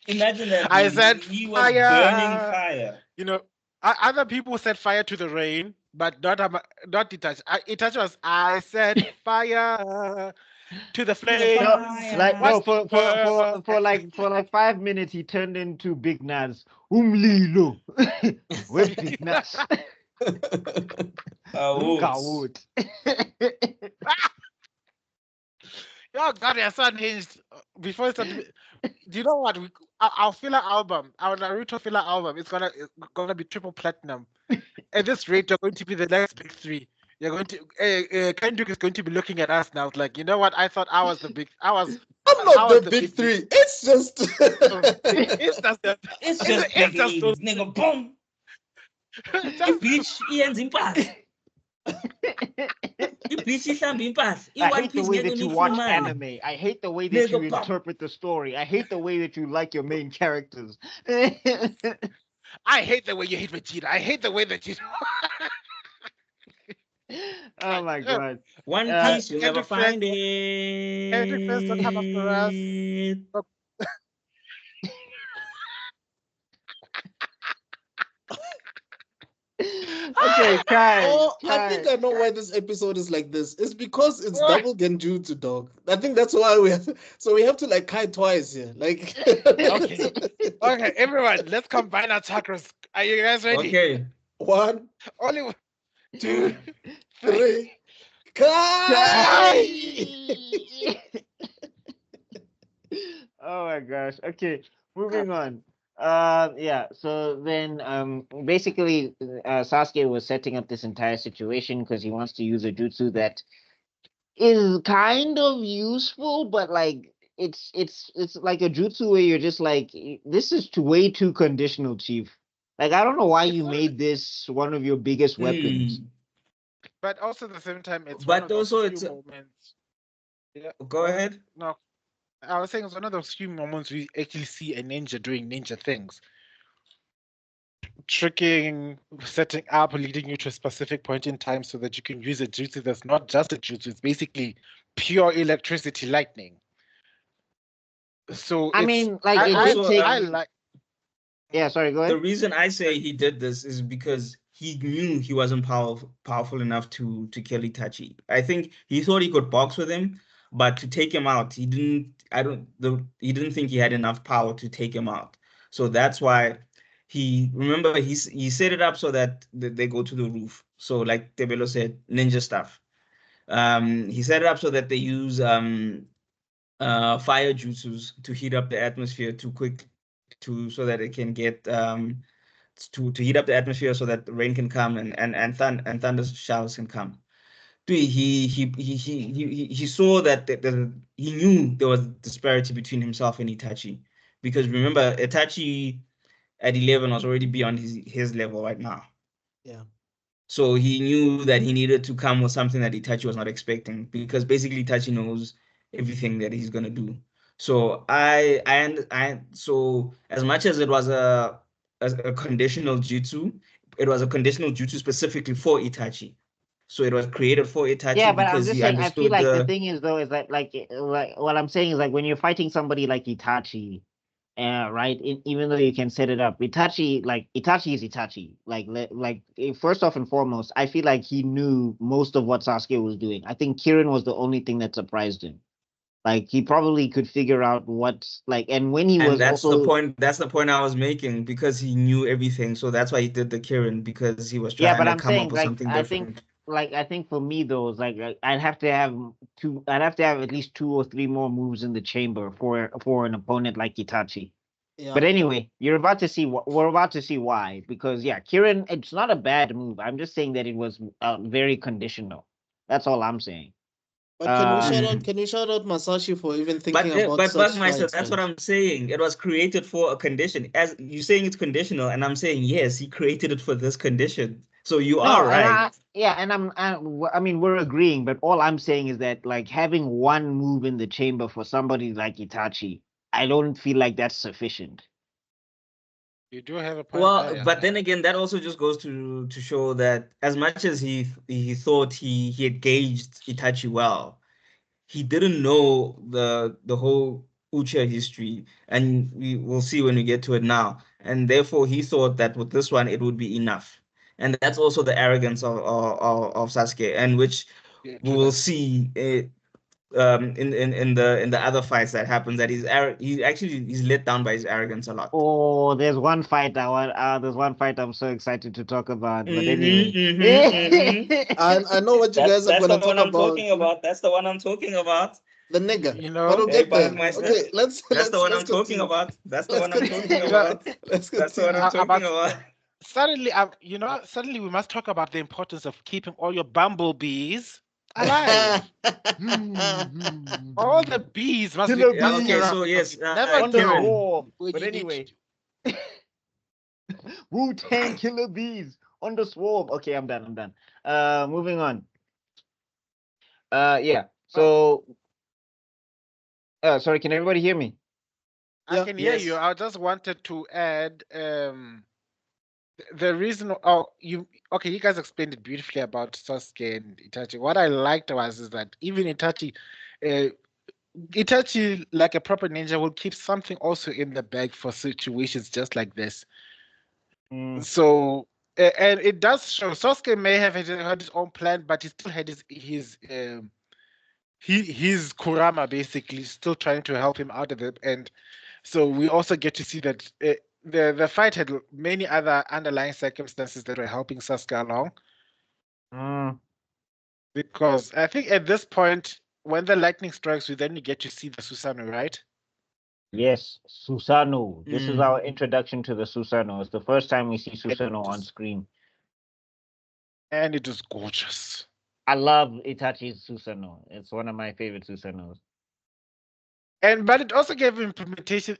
Imagine that. I said he was fire. burning fire. You know, other people set fire to the rain, but not Itachi. Itachi was, I said fire to the flames. For like 5 minutes, he turned into Big Nas. Umlilo. Where's Big Nas? Wood. Oh God, you're so unhinged. Before it started, do you know what? Our filler album, our Naruto filler album, it's gonna be triple platinum. At this rate, you're going to be the next big three. You're going to Kendrick is going to be looking at us now. It's like, you know what? I thought I was the big. I'm not the big three. It's just. It's just those nigga. Boom. The beach ends in pass. I hate the way that you watch anime. I hate the way that you interpret the story. I hate the way that you like your main characters. I hate the way you hate Vegeta. I hate the way that you. Oh my God. One Piece, you'll never find it. Kendrick fans don't come after us. Okay, Kai. I think I know why this episode is like this. It's because it's double genjutsu, dog. I think that's why we have to like Kai twice here. Like Okay, everyone, let's combine our chakras. Are you guys ready? Okay. 1, only 2, 3. Kai! Oh my gosh. Okay, moving on. Yeah, so then basically Sasuke was setting up this entire situation because he wants to use a jutsu that is kind of useful, but like it's like a jutsu where you're just like, this is way too conditional, chief. Like, I don't know why you made this one of your biggest weapons. But also at the same time, it's but one of also those few moments. Yeah. Go ahead. No, I was saying it's one of those few moments we actually see a ninja doing ninja things. Tricking, setting up, leading you to a specific point in time so that you can use a jutsu that's not just a jutsu, it's basically pure electricity lightning. So I mean, like, I like. Yeah, sorry, go ahead. The reason I say he did this is because he knew he wasn't powerful enough to kill Itachi. I think he thought he could box with him, but to take him out, he didn't think he had enough power to take him out. So that's why he set it up so that they go to the roof. So like Tebello said, ninja stuff. He set it up so that they use fire jutsus to heat up the atmosphere too quick, so that it can get to heat up the atmosphere so that the rain can come and thunder showers can come. He saw that he knew there was disparity between himself and Itachi, because remember, Itachi at 11 was already beyond his level right now. Yeah. So he knew that he needed to come with something that Itachi was not expecting, because basically Itachi knows everything that he's gonna do. So so as much as it was a conditional jutsu, it was a conditional jutsu specifically for Itachi. So it was created for Itachi, Yeah, but I'm because just he saying, I feel understood like the thing is though is that like what I'm saying is like when you're fighting somebody like Itachi, right? Even though you can set it up, Itachi is Itachi. First off and foremost, I feel like he knew most of what Sasuke was doing. I think Kirin was the only thing that surprised him. Like he probably could figure out what's like, and when he and was that's also the point. That's the point I was making, because he knew everything. So that's why he did the Kirin, because he was yeah, trying but to I'm come up saying with something different. I think for me though, it's like I'd have to have at least 2 or 3 more moves in the chamber for an opponent like Itachi. Yeah. But anyway, we're about to see why, because yeah, Kirin, it's not a bad move. I'm just saying that it was very conditional. That's all I'm saying. But can you shout out Masashi for even thinking about But such Buckmeister, fights, that's man? what I'm saying. It was created for a condition. As you saying it's conditional, and I'm saying yes, he created it for this condition. So you are No, right. I mean, we're agreeing, but all I'm saying is that like having one move in the chamber for somebody like Itachi, I don't feel like that's sufficient. You do have a point Well, there, yeah. but then again, that also just goes to show that as much as he thought he had gauged Itachi well, he didn't know the whole Uchiha history, and we will see when we get to it now. And therefore, he thought that with this one it would be enough, and that's also the arrogance of Sasuke, and which Yeah, we true will that. see in the other fights that happens, that he's let down by his arrogance a lot. Oh, there's one fight there's one fight I'm so excited to talk about. But anyway. I know what you guys are That's gonna the one talk I'm about. talking about. That's the one I'm talking about. The nigga. You But know, we'll Hey, get there. Buckmeister. Okay, let's That's the one I'm talking continue. about. That's the Let's one I'm continue. talking about. Let's That's the one continue. I'm talking about. suddenly we must talk about the importance of keeping all your bumblebees alive. All the bees must be Killer Yeah, buzzing okay, bees around so because yes, you never on the know Kirin. swarm. when But you need anyway, to. Wu-Tang killer bees on the swarm. Okay, I'm done. Moving on. Yeah. So, sorry, can everybody hear me? I Yeah. can hear you. Yes. I just wanted to add the reason. You guys explained it beautifully about Sasuke and Itachi. What I liked is that even Itachi, like a proper ninja, will keep something also in the bag for situations just like this. So, and it does show Sasuke may have had his own plan, but he still had his Kurama basically still trying to help him out of it. And so we also get to see that the fight had many other underlying circumstances that were helping Sasuke along. Because I think at this point, when the lightning strikes you, then you get to see the Susanoo, right? Yes, Susanoo. This is Mm. our introduction to the Susanoo. It's the first time we see Susanoo on screen. And it is gorgeous. I love Itachi's Susanoo. It's one of my favorite Susanoos. But it also gave implementation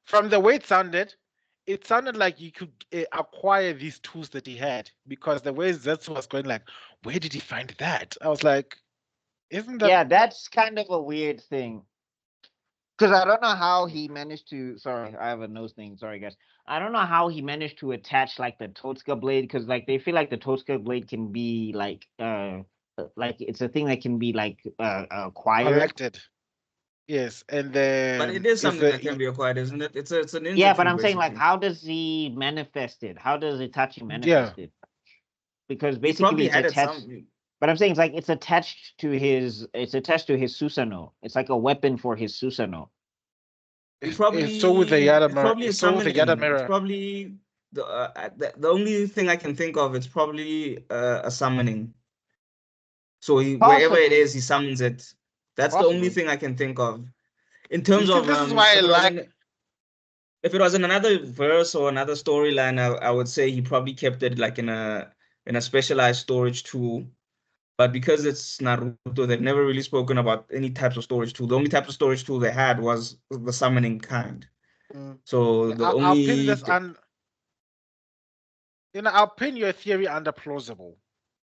from the way it sounded like you could acquire these tools that he had, because the way Zetsu was going, like, where did he find that? I was like, isn't that? Yeah, that's kind of a weird thing. Because I don't know how he managed to. Sorry, I have a nose thing. Sorry, guys. I don't know how he managed to attach like the Totsuka blade, because like they feel like the Totsuka blade can be like it's a thing that can be like acquired. Collected. Yes, and then But it is something that can be acquired, isn't it? It's a ninja Yeah, but tool, I'm saying like, basically. how does he manifest it? How does Itachi Yeah. manifest it? Because He basically probably it's had it attached. But I'm saying it's attached to his Susanoo. It's like a weapon for his Susanoo. He probably so with the Yada it's probably a so with the Yada summoning. It's mirror. probably the only thing I can think of. It's probably a summoning. So wherever it Possibly. is, he summons it. That's the only thing I can think of. In terms You see, of this is why I like. if it was in another verse or another storyline, I would say he probably kept it like in a specialized storage tool. But because it's Naruto, they've never really spoken about any types of storage tool. The only type of storage tool they had was the summoning kind. So the I'll pin only this on. I'll pin your theory under plausible.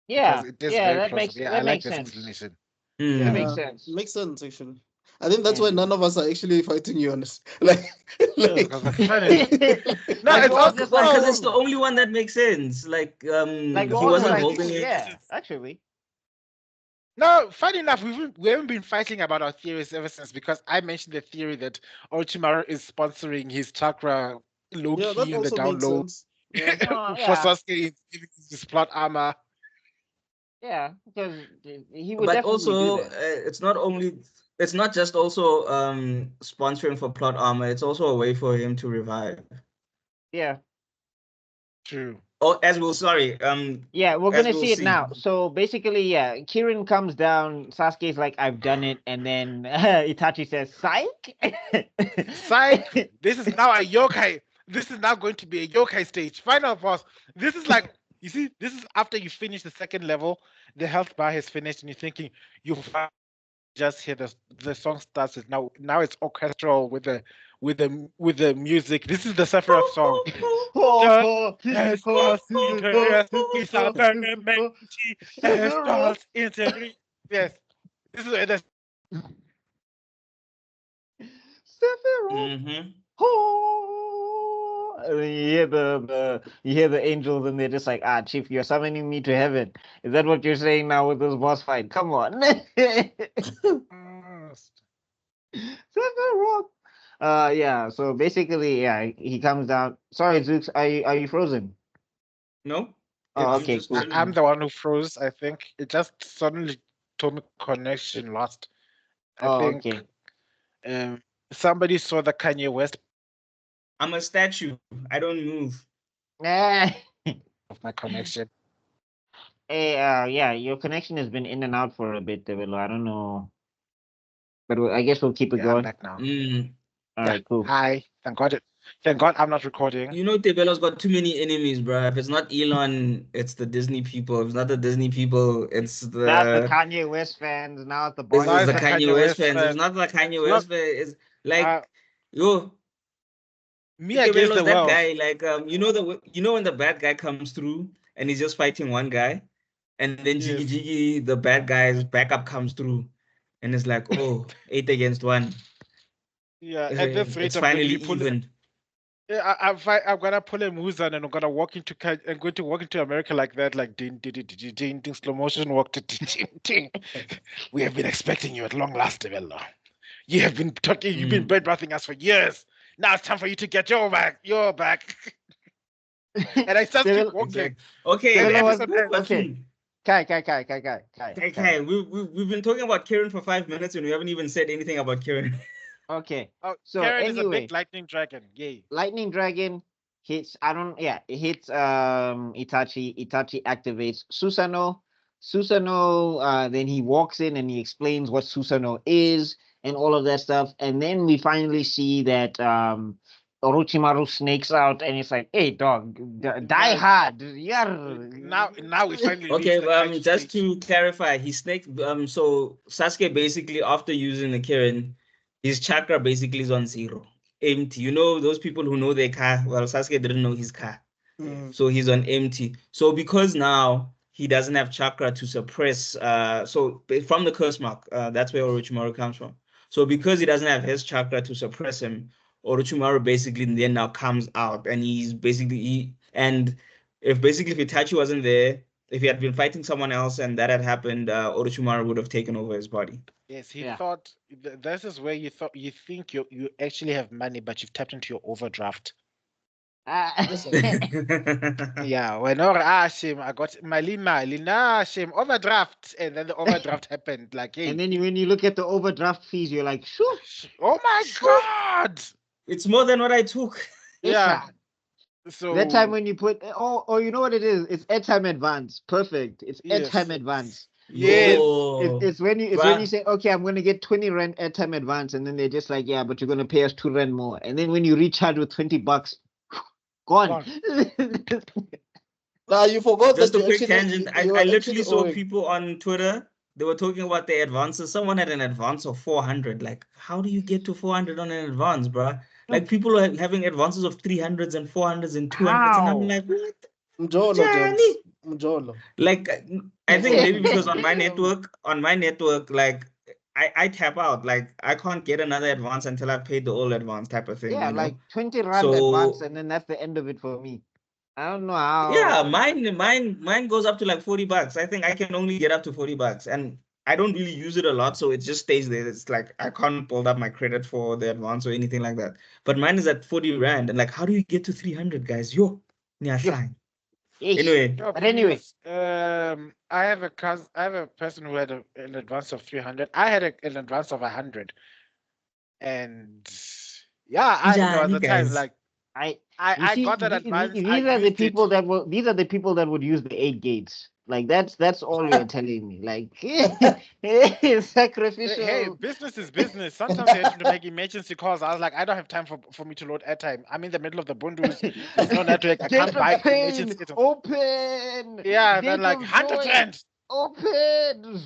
Yeah, Because it is yeah, very that plausible. makes Yeah, I that like makes this sense. explanation. That makes sense. Makes sense, actually. I think that's why Yeah. none of us are actually fighting you on this. Like, Because like, no, Like, it's we're all also just like, because it's the only one that makes sense. Like like we're he all just wasn't like, holding it. yeah, actually. No, funny enough, we haven't been fighting about our theories ever since, because I mentioned the theory that Orochimaru is sponsoring his chakra low yeah, key that in the also down makes low sense. Yeah. for Yeah. Sasuke giving his plot armor. Yeah, because he would But definitely do also, that. it's not just also sponsoring for plot armor. It's also a way for him to revive. Yeah. True. Oh, Yeah, we're as gonna we'll see it see. now. So basically, yeah, Kirin comes down. Sasuke's like, "I've done it," and then Itachi says, "Psych." Psych! This is now a yokai. This is now going to be a yokai stage. Final boss. This is like, you see, this is after you finish the second level, the health bar has finished, and you're thinking, you just hear the song starts. Now it's orchestral with the music. This is the Sephiroth song. Yes. This is the Sephiroth. Mm-hmm. Oh, and then you hear the angels, and they're just like, "Ah, Chief, you're summoning me to heaven." Is that what you're saying now with this boss fight? Come on. Sephiroth. Yeah. So basically, yeah, he comes down. Sorry, Zooks, are you frozen? No. Oh, You okay, just cool. tell I'm me. the one who froze. I think it just suddenly told me connection lost. I Oh, think okay. somebody saw the Kanye West I'm a statue. I don't move. of my connection. Hey, yeah, your connection has been in and out for a bit, Tebello. I don't know, but I guess we'll keep it Yeah, I'm going. back now. All Yeah. right, cool. Hi. Thank God I'm not recording. You know, Tebello's got too many enemies, bro. If it's not Elon, it's the Disney people. If it's not the Disney people, it's Now it's the the Kanye West fans. Now it's the this Now is boys it's the the fans. Kanye Kanye West West fans. If it's fan. not the Kanye Not West fans, it's like yo, me against Tebello's the that world. guy. Like you know when the bad guy comes through and he's just fighting one guy, and then Yes. Jiggy Jiggy, the bad guy's backup comes through, and it's like, oh, 8 against 1. Yeah, at this rate, It's I'm going to finally be pulling. even. Yeah, I'm gonna pull a Muzan, and I'm gonna I'm going to walk into America like that, like ding ding ding ding ding, ding slow motion walk to ding ding ding. We have been expecting you at long last, Tebello. You have been talking, you've been bird bathing us for years. Now it's time for you to get your back. And I just keep walking. Exactly. Okay, And the Tebello was episode ends. okay. Kai. Okay, we've been talking about Kieran for 5 minutes and we haven't even said anything about Kieran. Okay. Oh, So Karen is a anyway, big lightning dragon. Yay. Lightning Dragon hits. It hits Itachi. Itachi activates Susanoo. Susanoo. Then he walks in and he explains what Susanoo is and all of that stuff. And then we finally see that Orochimaru snakes out and it's like, "Hey, dog, die hard." Yeah. Now we finally Okay, reached the Kaiju just stage. to clarify, he snaked so Sasuke basically after using the Kieran, his chakra basically is on 0. Empty. You know those people who know their car. Well, Sasuke didn't know his car. So he's on empty. So because now he doesn't have chakra to suppress, so from the curse mark, that's where Orochimaru comes from. So because he doesn't have his chakra to suppress him, Orochimaru basically then now comes out, and he's basically if Itachi wasn't there, if he had been fighting someone else and that had happened, Orochimaru would have taken over his body. Yes, he thought this is where you think you actually have money, but you've tapped into your overdraft. Yeah, when Ashim, I got my Ashim overdraft, and then the overdraft happened. Like, hey, and then when you look at the overdraft fees, you're like, "Shoo! Oh my God! It's more than what I took." Yeah. So that time when you put you know what it is? It's airtime advance. Perfect. It's airtime advance. Yes. It's when you say, okay, I'm gonna get 20 rand airtime advance, and then they're just like, yeah, but you're gonna pay us 2 rand more. And then when you recharge with 20 bucks, gone. Nah, you forgot Just that a you quick actually tangent. you I are literally actually saw owing. people on Twitter. They were talking about their advances. Someone had an advance of 400. Like, how do you get to 400 on an advance, bruh? Like, people are having advances of 300s and 400s and 200s, and I'm How? like, what? Mjolo, Johnny? James. Mjolo. Like, I think maybe because on my network, like, I tap out. Like, I can't get another advance until I've paid the old advance type of thing, Yeah, you know? like 20 rand advance, So and then that's the end of it for me. I don't know yeah, how. mine goes up to like 40 bucks. I think I can only get up to 40 bucks. And I don't really use it a lot, so it just stays there. It's like I can't build up my credit for the advance or anything like that. But mine is at 40 rand. And like, how do you get to 300, guys? Yo, Yeah. fine. Ish. Anyway, Yeah, But anyway, I have a person who had an advance of 300. I had an advance of 100, and yeah, there was Njani, a time guys. like you I see, got that advance. these I are the used people it. that would use the 8 gates. Like that's all you're telling me. Like sacrificial. Hey, business is business. Sometimes you have to make emergency calls. I was like, I don't have time for me to load airtime. I'm in the middle of the bundles. There's no network. I can't Gate buy of pain, emergency. open. Yeah, and then Gate like of 100 joy, rand. open.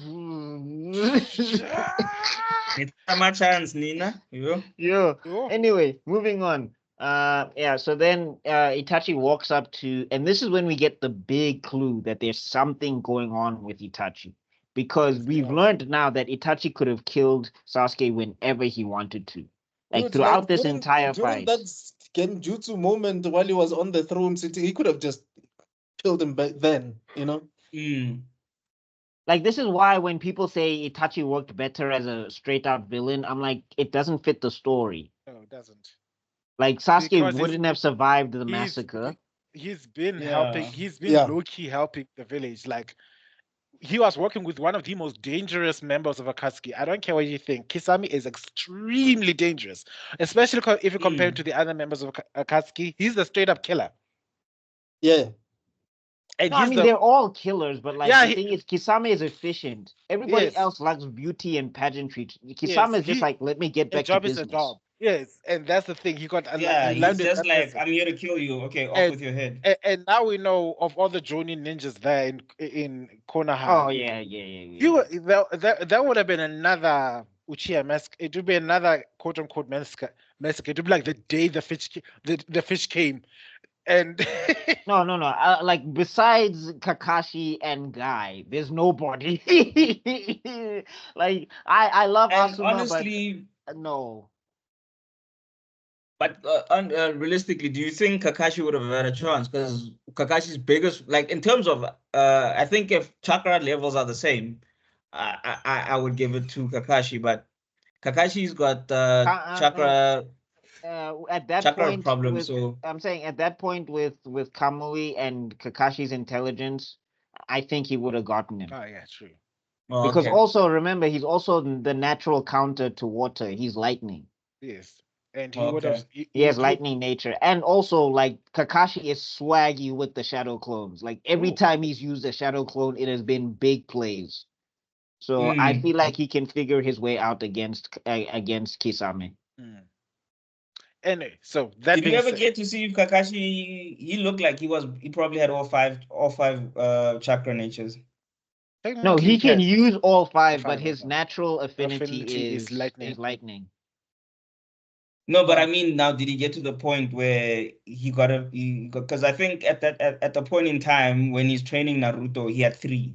It's my chance, Nina. Yo. Yo. Yo. Anyway, moving on. Yeah. So then, Itachi walks up to, and this is when we get the big clue that there's something going on with Itachi, because we've learned now that Itachi could have killed Sasuke whenever he wanted to, like Dude, throughout like this entire during fight. that Genjutsu moment while he was on the throne sitting, he could have just killed him back then, you know? Mm. Like, this is why when people say Itachi worked better as a straight out villain, I'm like, it doesn't fit the story. No, it doesn't. Like, Sasuke Because wouldn't have survived the he's massacre. he's been Yeah. helping. He's been Yeah. low-key helping the village. Like he was working with one of the most dangerous members of Akatsuki. I don't care what you think. Kisame is extremely dangerous, especially if you compare it to the other members of Akatsuki. He's the straight-up killer. Yeah. And No, I he's mean, they're all killers, but like Yeah, the thing is, Kisame is efficient. Everybody Yes. else likes beauty and pageantry. Kisame Yes, is just like, let me get a back to job is a business. job. Yes, and that's the thing. He got Yeah, he he's learned just that like, lesson. I'm here to kill you. Okay, off And- with your head. And now we know of all the Jonin ninjas there in Konoha. Oh yeah. That would have been another Uchiha massacre. It would be another quote unquote massacre. It would be like the day the fish came, and No. Like besides Kakashi and Guy, there's nobody. Like I love And Asuma, honestly, but no. but realistically, do you think Kakashi would have had a chance? Because Kakashi's biggest, like in terms of, I think if chakra levels are the same, I would give it to Kakashi. But Kakashi's got chakra At that chakra point, problem. So I'm saying at that point with Kamui and Kakashi's intelligence, I think he would have gotten him. oh yeah, true. Because okay. also remember, he's also the natural counter to water. He's lightning. Yes, and he would have. Okay. He has lightning nature, and also like Kakashi is swaggy with the shadow clones. Like every Ooh. time he's used a shadow clone, it has been big plays. So I feel like he can figure his way out against Kisame. Anyway, so that Did you being ever said, get to see if Kakashi? He looked like he probably had all five chakra natures. No, he can use all five, but five his of them. natural affinity Affinity is is lightning. lightning. No, but I mean, now did he get to the point where he got because I think at the point in time when he's training Naruto, he had 3.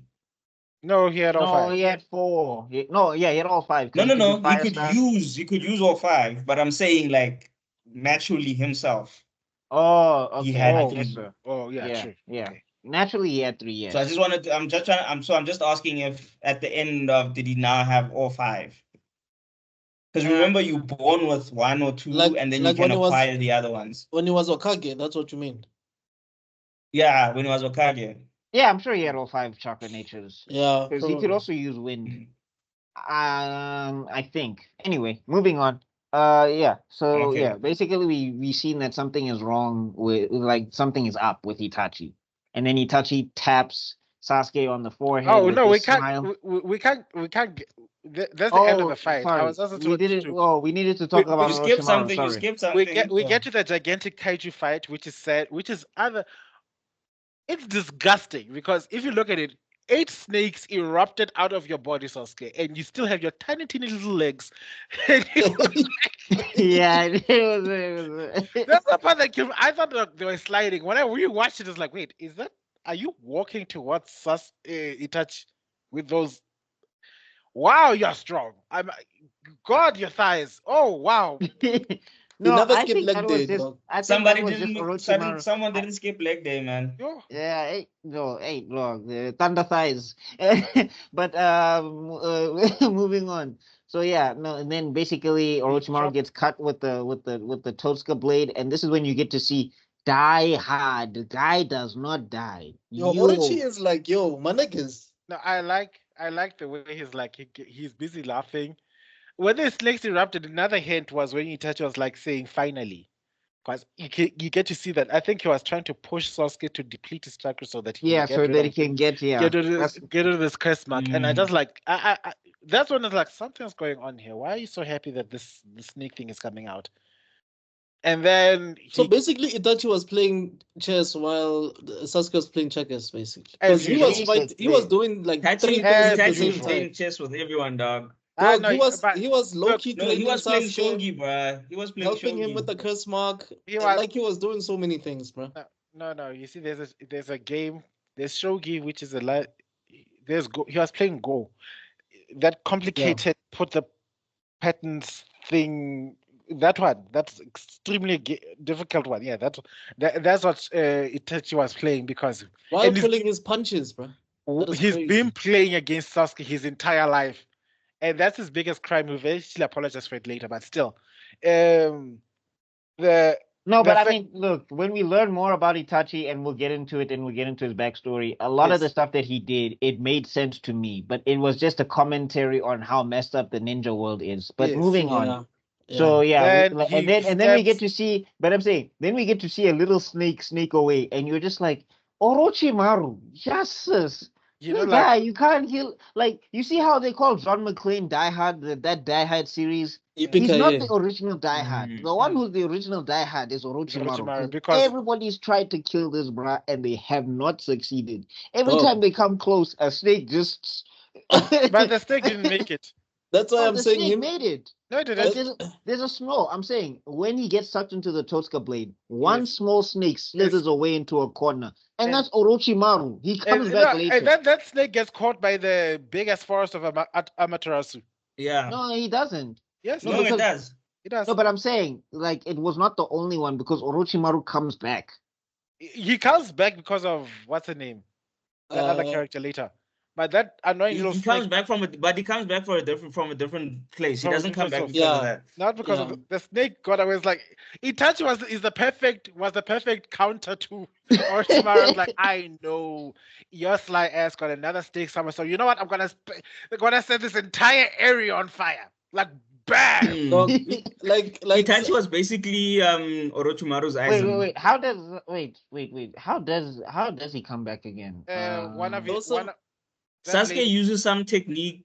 No, he had all No, five. he had 4. He had all 5. 'cause No, he could do He fire could stuff. use all 5, but I'm saying like naturally himself. Oh, okay. He had I 3. guess so. Oh yeah, Yeah, true. yeah. Okay. Naturally, he had 3. Yes. So I just wanted to, I'm just asking if at the end of did he now have all 5? Because remember, you born with 1 or 2, and then you like can when he was acquire the other ones. when he was Okage, that's what you mean. Yeah, when he was Okage. Yeah, I'm sure he had all 5 chakra natures. Yeah, Because he could probably. also use wind. I think. Anyway, moving on. Yeah. So Okay. yeah, basically we seen that something is wrong with like something is up with Itachi, and then Itachi taps Sasuke on the forehead. Oh with no, we his can't. smile. We can't. We can't. That's the end of the Oh, fight. I sorry. was also We told did it. to. Oh, we needed to talk about You skipped Orochimaru. something. You Sorry. skipped We something. get to the gigantic kaiju fight, which is sad, which is other. It's disgusting because if you look at it, 8 snakes erupted out of your body, Sasuke, and you still have your tiny, teeny little legs. And Yeah, it was. that's the part that killed me. I thought that they were sliding. When I rewatched it, it's like, wait, is that? Are you walking towards Itachi with those? Wow, you're strong. God, your thighs. Oh wow. He No, never I skipped think leg that was day, just. dog. I think Somebody that was just didn't. Orochimaru. Someone didn't skip leg day, man. Yo. Yeah, hey, no, hey, look, thunder thighs. But moving on. So yeah, no, and then basically Orochimaru dropped- gets cut with the Totsuka blade, and this is when you get to see die hard. The guy does not die. Yo, You Orochi is like, yo, my niggas. No, I like the way he's like he's busy laughing. When the snakes erupted, another hint was when Itachi was like saying finally. Because you get to see that. I think he was trying to push Sasuke to deplete his chakra so that he yeah, can so get rid that he of can get get rid that's of, get rid of this curse mark. And I Mm. just like that's when it's like something's going on here. Why are you so happy that this snake thing is coming out? And then So basically, Itachi was playing chess while Sasuke was playing checkers, basically. As Because he was usual. he was doing like three Itachi, things at the As same Itachi was time. playing chess with everyone, dog. I Dog, know, but he was low key No, he claiming was playing Sasuke, shogi, bruh. He was playing helping him shogi. with the curse mark. he was Like he was doing so many things, bro. no. You see, there's a game. There's shogi, which is a lot. There's go. He was playing Go. That complicated put the patterns thing. That one. That's extremely difficult one. Yeah, that's what Itachi was playing because While and pulling his punches, bro. That is he's crazy. been playing against Sasuke his entire life, and that's his biggest crime. We'll actually apologize for it later, but still, the No, the but I fact- mean, look, when we learn more about Itachi and we'll get into it and we'll get into his backstory, a lot of the Yes. stuff that he did, it made sense to me, but it was just a commentary on how messed up the ninja world is. But Yes. moving on. Yeah. So yeah, Then and then we get stabs- to see, but I'm saying, then we get to see a little snake sneak away, and you're just like, Orochimaru, Jesus. you know, This like guy, you can't kill. Like, you see how they call John McClane Die Hard, that Die Hard series? He's Yippee-ki-yay. not the original Die Hard. Mm. The one who's the original Die Hard is Orochimaru. Orochimaru, 'Cause because- everybody's tried to kill this bruh and they have not succeeded. Every Oh. time they come close, a snake just. but the snake didn't make it. That's why No, I'm the saying snake him. made it. No, it Like didn't. there's a small. I'm saying when he gets sucked into the Totsuka blade, one Yes. small snake slithers away into a corner, and And- that's Orochimaru. He comes And, back no, later. and that snake gets caught by the biggest forest of Amaterasu. Yeah. No, he doesn't. Yes, No, No, because- it does. it does. No, but I'm saying like it was not the only one because Orochimaru comes back. He comes back because of what's the name? The other character later. But that annoying little He snake, comes back from a different place. He From a doesn't come back different because source. of that. not because Yeah. of the snake got away. It's like Itachi was the perfect counter to Orochimaru. I was like, I know your sly ass got another snake somewhere. So you know what? I'm gonna set this entire area on fire. Like bam. Dog, like Itachi was basically Orochimaru's eyes. Wait. How does wait? How does he come back again? One of you also- one that Sasuke lady- uses some technique.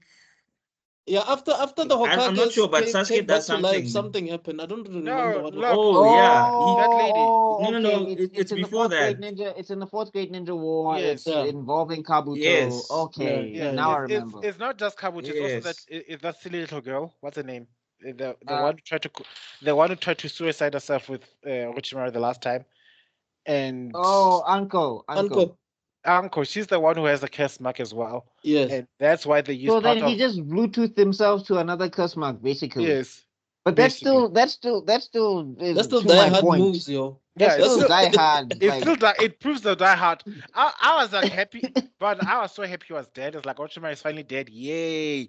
yeah. After the Hokage I'm not sure, but came Sasuke back does to life, something. something happened. I don't remember what. look. Oh, yeah. That lady. Oh, No, okay. it's in the before fourth grade that. ninja. It's in the fourth grade ninja war. Yes. It's Yeah. involving Kabuto. Yes. Okay, Yeah, now I It's- remember. It's not just Kabuto. It's also that Yes. that silly little girl. What's her name? The Uh, one who tried to the one who tried to suicide herself with Orochimaru the last time. And Oh, Uncle. Uncle, she's the one who has the curse mark as well, Yes. and that's why they use So part then he of just Bluetoothed himself to another curse mark, basically. yes. But that's still is That's still to die my hard point. moves, yo. Yeah, That's still die hard. It's Like, still like it proves the die hard. I was like happy, but I was so happy he was dead. It's like Orochimaru is finally dead. Yay!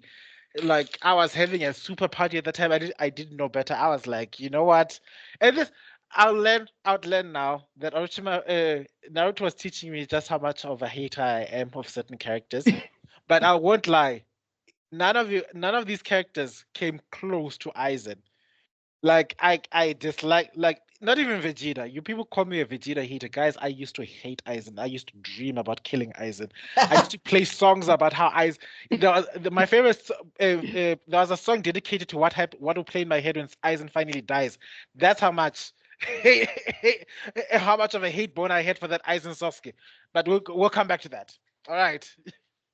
Like I was having a super party at the time. I didn't know better. I was like, you know what? And this I'll learn now that Naruto was teaching me just how much of a hater I am of certain characters. But I won't lie. None of these characters came close to Aizen. Like I dislike like not even Vegeta. You people call me a Vegeta hater. Guys, I used to hate Aizen. I used to dream about killing Aizen. I used to play songs about how Aizen. My favorite. There was a song dedicated to what will play in my head when Aizen finally dies. That's how much. How much of a hate bone I had for that Aizen Sasuke. But we'll come back to that. All right.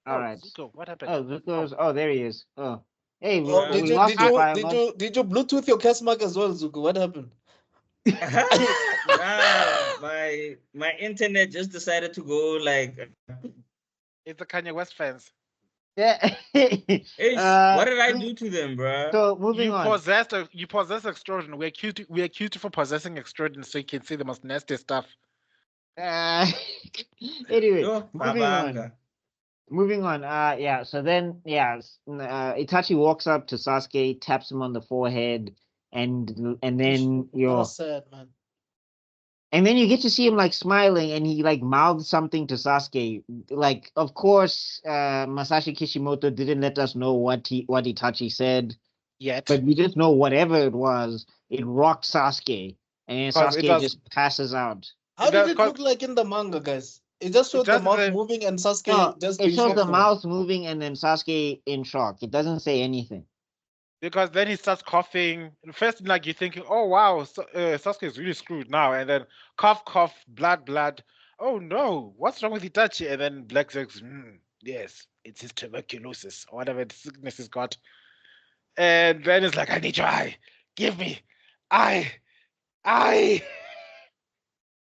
All right. Zuko, what happened? Oh, Zuko's. Oh, there he is. Oh, hey, Oh, we lost him by a lot. did you Bluetooth your cast mark as well, Zuko? What happened? My internet just decided to go like. It's the Kanye West fans. Yeah. Hey, what did I do to them, bro? So moving on. You possess Extrodin. We accused you for possessing Extrodin, so you can say the most nasty stuff. Anyway, Yo, moving on. Mabanga. Moving on. Yeah. So then, yeah, Itachi walks up to Sasuke, taps him on the forehead, and then That you're. was sad, man. And then you get to see him like smiling, and he like mouths something to Sasuke. Like, of course, Masashi Kishimoto didn't let us know what Itachi said, Yet. but we just know whatever it was, it rocked Sasuke, and Sasuke just passes out. How did it look like in the manga, guys? It just showed the mouth moving and Sasuke just. It shows the mouth moving and then Sasuke in shock. It doesn't say anything. Because then he starts coughing. First, like you're thinking, oh wow, Sasuke is really screwed now. And then cough, blood. Oh no, what's wrong with Itachi? And then Black says, yes, it's his tuberculosis or whatever the sickness he's got. And then it's like, I need your eye. Give me. Eye.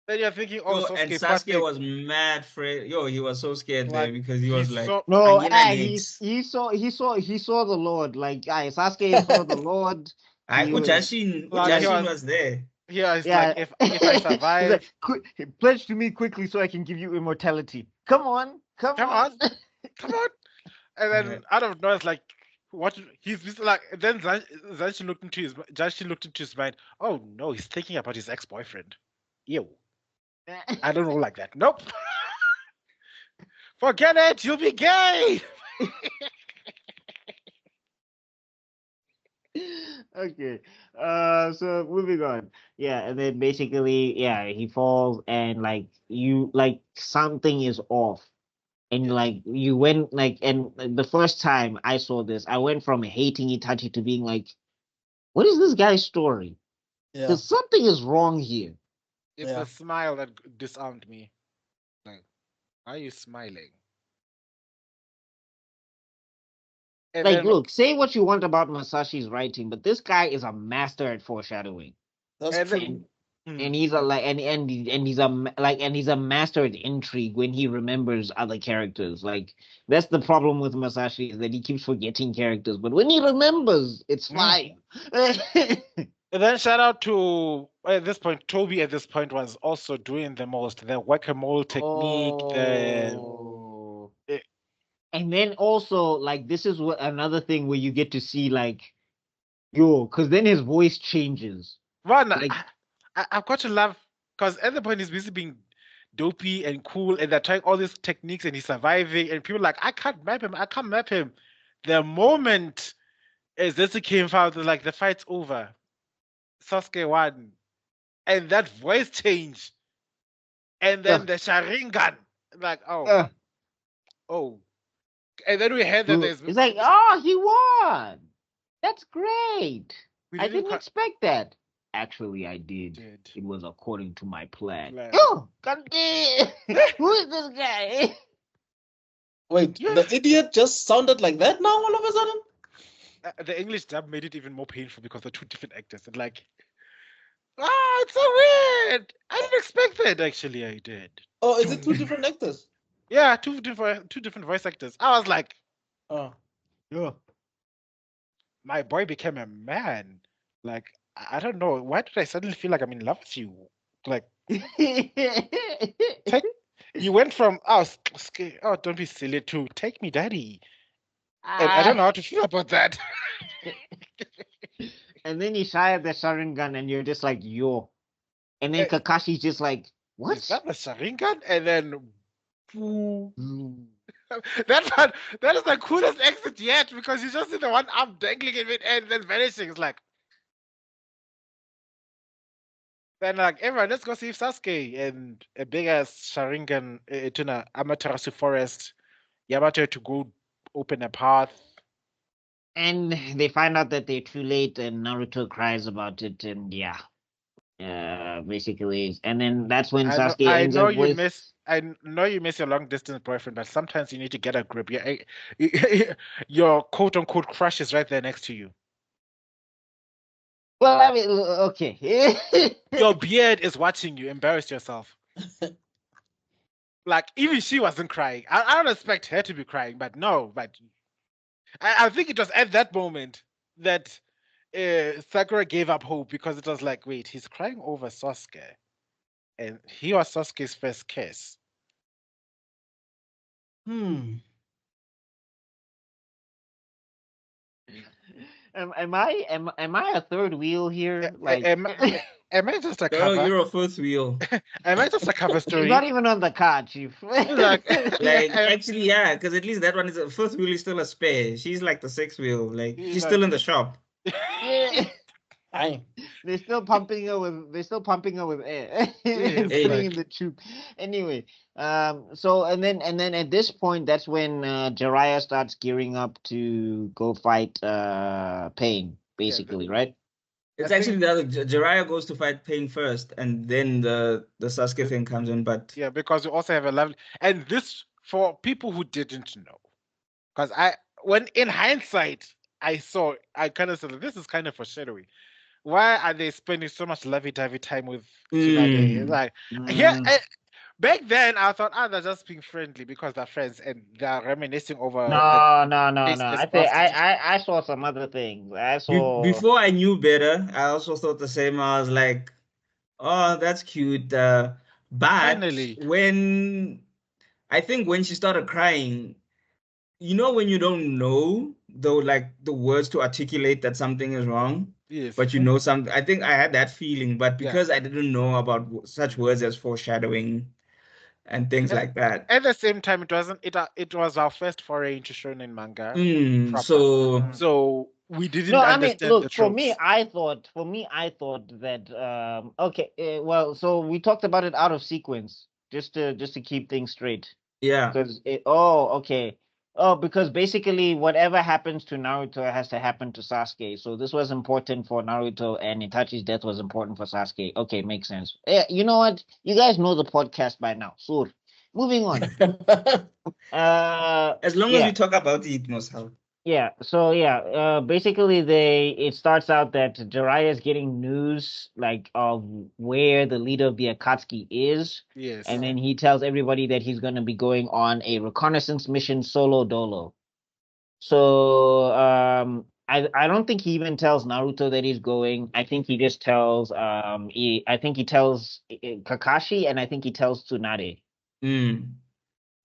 Then you're thinking, oh, Yo, and Sasuke was mad afraid. Yo, he was so scared there because he was like, no, he saw the Lord. Like, Sasuke saw the Lord. Ujashin was there. Yeah, it's like if I survive, like, pledge to me quickly so I can give you immortality. Come on. And then out of nowhere, it's like, what? He's like. Then Zanshin looked into his mind. Oh no, he's thinking about his ex-boyfriend. Ew. I don't know like that. Nope. Forget it. You'll be gay. Okay. So moving on. Yeah, and then basically, yeah, he falls and like something is off. And like you went like, and the first time I saw this, I went from hating Itachi to being like, what is this guy's story? Yeah. Because something is wrong here. It's a smile that disarmed me. Like, why are you smiling? And like, look, say what you want about Masashi's writing, but this guy is a master at foreshadowing. That's true. And he's a like, and he's a master at intrigue when he remembers other characters. Like, that's the problem with Masashi, is that he keeps forgetting characters, but when he remembers, it's fine. And then shout out to at this point, Toby at this point was also doing the whack-a-mole technique. And then also, like, this is what another thing where you get to see, like, because then his voice changes. Right, like, I've got to laugh because at the point he's busy being dopey and cool, and they're trying all these techniques, and he's surviving, and people are like, I can't map him. The moment Zetsu came out, like, the fight's over. Sasuke won, and that voice change, and then the Sharingan, like, oh, and then we heard that there's. It's like, oh, he won. That's great. I didn't expect that. Actually, I did. It was according to my plan. Oh, who is this guy? Wait, the idiot just sounded like that now all of a sudden? The English dub made it even more painful because they're two different actors. And like, it's so weird. I didn't expect that. Actually, I did. Oh, is it two different actors? Yeah, two different voice actors. I was like, oh, yeah. My boy became a man. Like, I don't know. Why did I suddenly feel like I'm in love with you? Like, you went from don't be silly to take me, daddy. And I don't know how to feel about that. And then you fire the Sharingan and you're just like, yo. And then Kakashi's just like, what? Is that the Sharingan? And then that is the coolest exit yet, because you just see the one arm dangling in it and then vanishing. It's like, Then like everyone, let's go see Sasuke and a big ass Sharingan to Amaterasu forest. Yamato to go open a path. And they find out that they're too late, and Naruto cries about it, and yeah, basically, and then that's when Sasuke I ends know up you with. miss. I know you miss your long distance boyfriend, but sometimes you need to get a grip. Your quote unquote crush is right there next to you. Well, I mean, okay. Your beard is watching you. Embarrass yourself. Like even she wasn't crying. I don't expect her to be crying, but no. But I think it was at that moment that Sakura gave up hope because it was like, wait, he's crying over Sasuke, and he was Sasuke's first kiss. Am I a third wheel here? Like, Am I just a Girl, cover? you're a fourth wheel. Am I just a cover he's story? not even on the card, chief. Like, Actually, yeah, because at least that one is a fourth wheel is still a spare. She's like the sixth wheel. Like she's still in the shop. They're still pumping her with air and Yes, putting in the tube. Anyway, so and then at this point, that's when Jiraiya starts gearing up to go fight Pain, basically, right? It's actually the other. Jiraiya goes to fight Pain first, and then the Sasuke thing comes in. But yeah, because we also have a lovely, and this for people who didn't know, because when in hindsight I kind of said this is kind of foreshadowing. Why are they spending so much lovey-dovey time with Tsunade? Like, yeah, back then I thought, they're just being friendly because they're friends and they're reminiscing over No. I saw some other things. I saw before I knew better, I also thought the same. I was like, "Oh, that's cute." But Finally. I think when she started crying, you know, when you don't know the words to articulate that something is wrong. Yes. But you know something. I think I had that feeling, but because I didn't know about such words as foreshadowing and things like that. At the same time, it was our first foray into shonen manga. So we didn't No, I mean, understand the look, tropes. for me, I thought that okay, well, so we talked about it out of sequence, just to keep things straight. Yeah. Because okay. Oh, because basically whatever happens to Naruto has to happen to Sasuke. So this was important for Naruto, and Itachi's death was important for Sasuke. Okay, makes sense. Yeah, you know what? You guys know the podcast by now. So moving on. As long as we talk about it, it must help. Yeah, so basically it starts out that Jiraiya is getting news like of where the leader of the Akatsuki is. Yes. And then he tells everybody that he's gonna be going on a reconnaissance mission solo dolo. So I don't think he even tells Naruto that he's going. I think he just tells I think he tells Kakashi, and I think he tells Tsunade.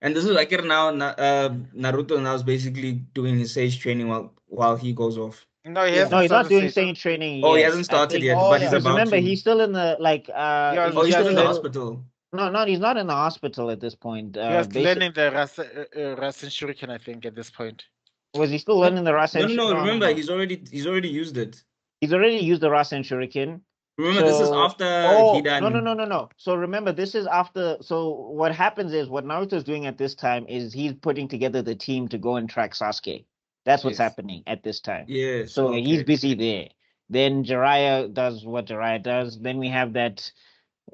And this is like now Naruto now is basically doing his sage training while he goes off. No, he No, hasn't he's not doing sage sage training Oh, he yet. hasn't started yet, Oh, but he's yeah. about remember, to. he's still in the Oh, he's still in the hospital. No, he's not in the hospital at this point. he was learning the Rasen Shuriken, I think, at this point. Was he still learning the Rasen? No, remember, he's already used it. He's already used the Rasen Shuriken. Remember, this is after Hidan. No. So remember, this is after. So what happens is what Naruto's doing at this time is he's putting together the team to go and track Sasuke. That's what's happening at this time. Yes. So he's busy there. Then Jiraiya does what Jiraiya does. Then we have that.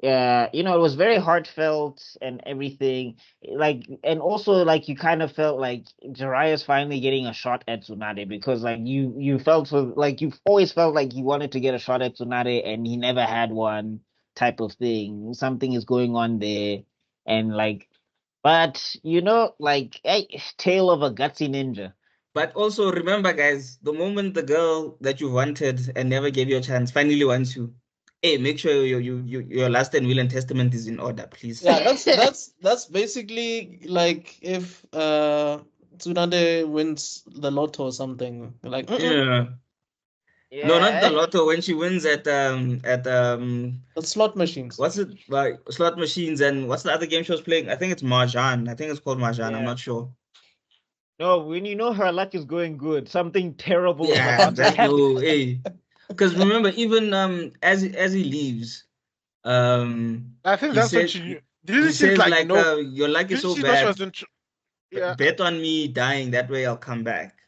It was very heartfelt and everything. Like, and also like you kind of felt like Jiraiya's finally getting a shot at Tsunade, because like you felt like you've always felt like he wanted to get a shot at Tsunade and he never had one, type of thing. Something is going on there, and like, but like, hey, tale of a gutsy ninja. But also remember, guys, the moment the girl that you wanted and never gave you a chance finally wants you, hey, make sure your last and will and testament is in order, please. Yeah, that's basically like if Tsunade wins the lotto or something. Like Yeah. No, not the lotto. When she wins at the slot machines. What's it like? Slot machines, and what's the other game she was playing? I think it's Mahjong. I think it's called Mahjong. I'm not sure. No, when you know her luck is going good, something terrible. Yeah, hey. Because remember, even as he leaves, I think he that's when says she knew. he Didn't she says like like no? your luck is Didn't so she know she bad. was in? Yeah. Bet on me dying, that way I'll come back,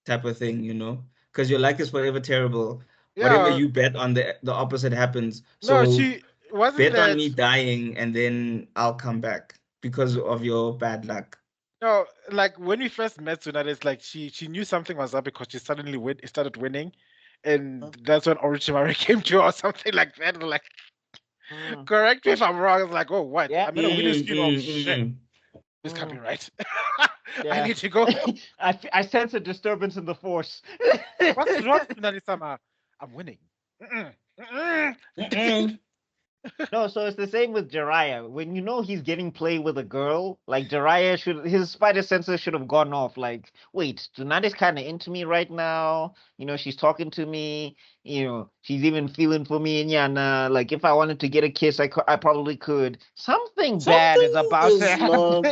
type of thing, because your luck is forever terrible. Whatever Yeah. you bet on, the opposite happens. No, So she wasn't bet on that. me dying, and then I'll come back because of your bad luck. No, like when we first met Tsunade, it's like she knew something was up because she suddenly started winning, and that's when Orochimaru came to her or something like that. Like, correct me if I'm wrong. It's like, oh, what? Yeah. I'm in a winning streak. Oh shit, this can't be right. I Yeah. need to go. I sense a disturbance in the force. What's wrong, Tsunade-sama? I'm winning. No, so it's the same with Jiraiya. When you know he's getting play with a girl, like Jiraiya his spider senses should have gone off. Like, wait, Tsunade's kind of into me right now. She's talking to me. She's even feeling for me and Yana. Like, if I wanted to get a kiss, I probably could. Something bad is about to happen.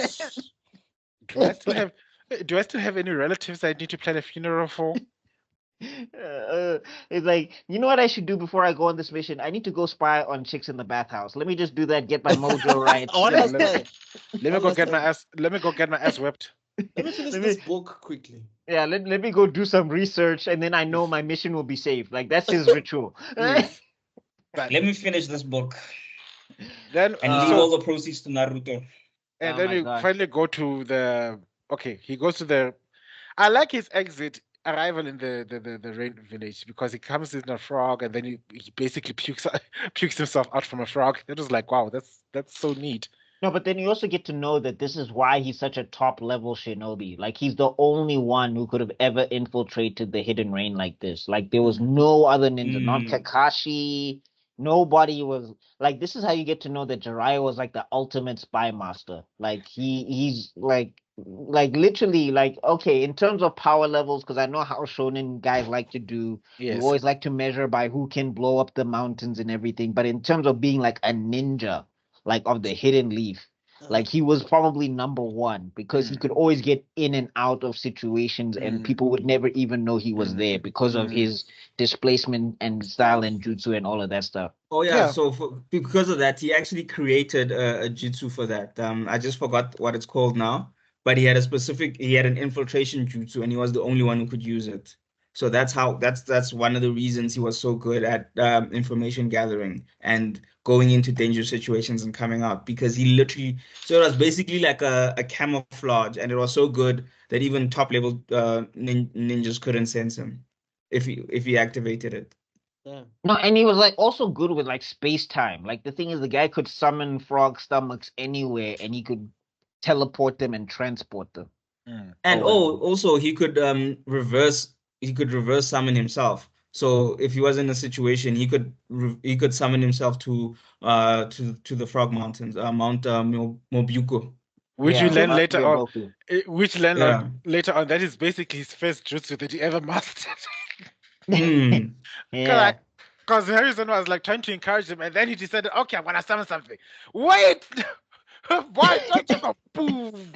Do I still have any relatives I need to plan a funeral for? It's like, you know what I should do before I go on this mission? I need to go spy on chicks in the bathhouse. Let me just do that, get my mojo right. Let me go get my ass. Let me go get my ass whipped. Let me finish this book quickly. Yeah, let me go do some research, and then I know my mission will be safe. Like, that's his ritual. Let me finish this book. Then and leave all the proceeds to Naruto. And then we finally go to the. Okay, he goes to the. I like his arrival in the rain village because he comes in a frog and then he basically pukes himself out from a frog. It was like, wow, that's so neat. No, but then you also get to know that this is why he's such a top level shinobi. Like, he's the only one who could have ever infiltrated the hidden rain like this. Like, there was no other ninja, not Kakashi. Nobody was like, this is how you get to know that Jiraiya was like the ultimate spy master. Like, he's like literally, like, okay, in terms of power levels, because I know how shonen guys like to do. Yes. You always like to measure by who can blow up the mountains and everything. But in terms of being like a ninja, like of the hidden leaf, like he was probably number one because he could always get in and out of situations and people would never even know he was there because of his displacement and style and jutsu and all of that stuff. Oh yeah, so because of that, he actually created a jutsu for that. I just forgot what it's called now, but he had an infiltration jutsu and he was the only one who could use it. So that's one of the reasons he was so good at information gathering and going into dangerous situations and coming out, because he literally, so it was basically like a camouflage, and it was so good that even top level ninjas couldn't sense him if he activated it. Yeah. No, and he was like also good with like space time. Like, the thing is, the guy could summon frog stomachs anywhere and he could teleport them and transport them. And also he could reverse summon himself. So if he was in a situation, he could summon himself to the Frog Mountains, Mount Mobuko. Which we learn later on. Later on, that is basically his first jutsu that he ever mastered. Yeah. Because Harrison was like trying to encourage him, and then he decided, okay, I'm gonna summon something. Wait! Why don't you go boom?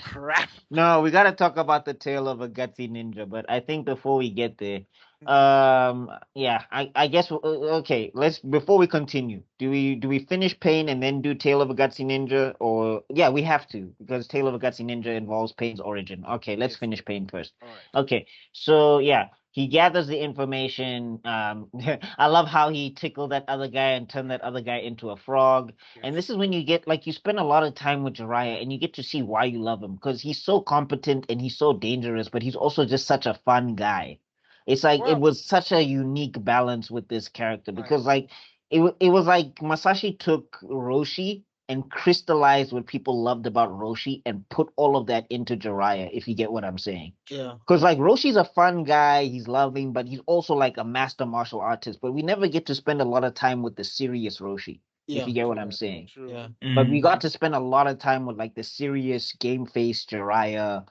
Crap. No, we gotta talk about the tale of a gutsy ninja, but I think before we get there, yeah, I guess okay. Before we continue, do we finish Pain and then do Tale of a Gutsy Ninja, or yeah, we have to, because Tale of a Gutsy Ninja involves Pain's origin. Okay, let's finish Pain first. All right. Okay, so yeah, he gathers the information. I love how he tickled that other guy and turned that other guy into a frog. Yes. And this is when you get, like, you spend a lot of time with Jiraiya and you get to see why you love him, because he's so competent and he's so dangerous, but he's also just such a fun guy. It's like, it was such a unique balance with this character, because like it was like Masashi took Roshi and crystallized what people loved about Roshi and put all of that into Jiraiya, if you get what I'm saying. Yeah. Because like Roshi's a fun guy, he's loving, but he's also like a master martial artist. But we never get to spend a lot of time with the serious Roshi. If you get what I'm saying. True. Yeah. But we got to spend a lot of time with like the serious game face Jiraiya.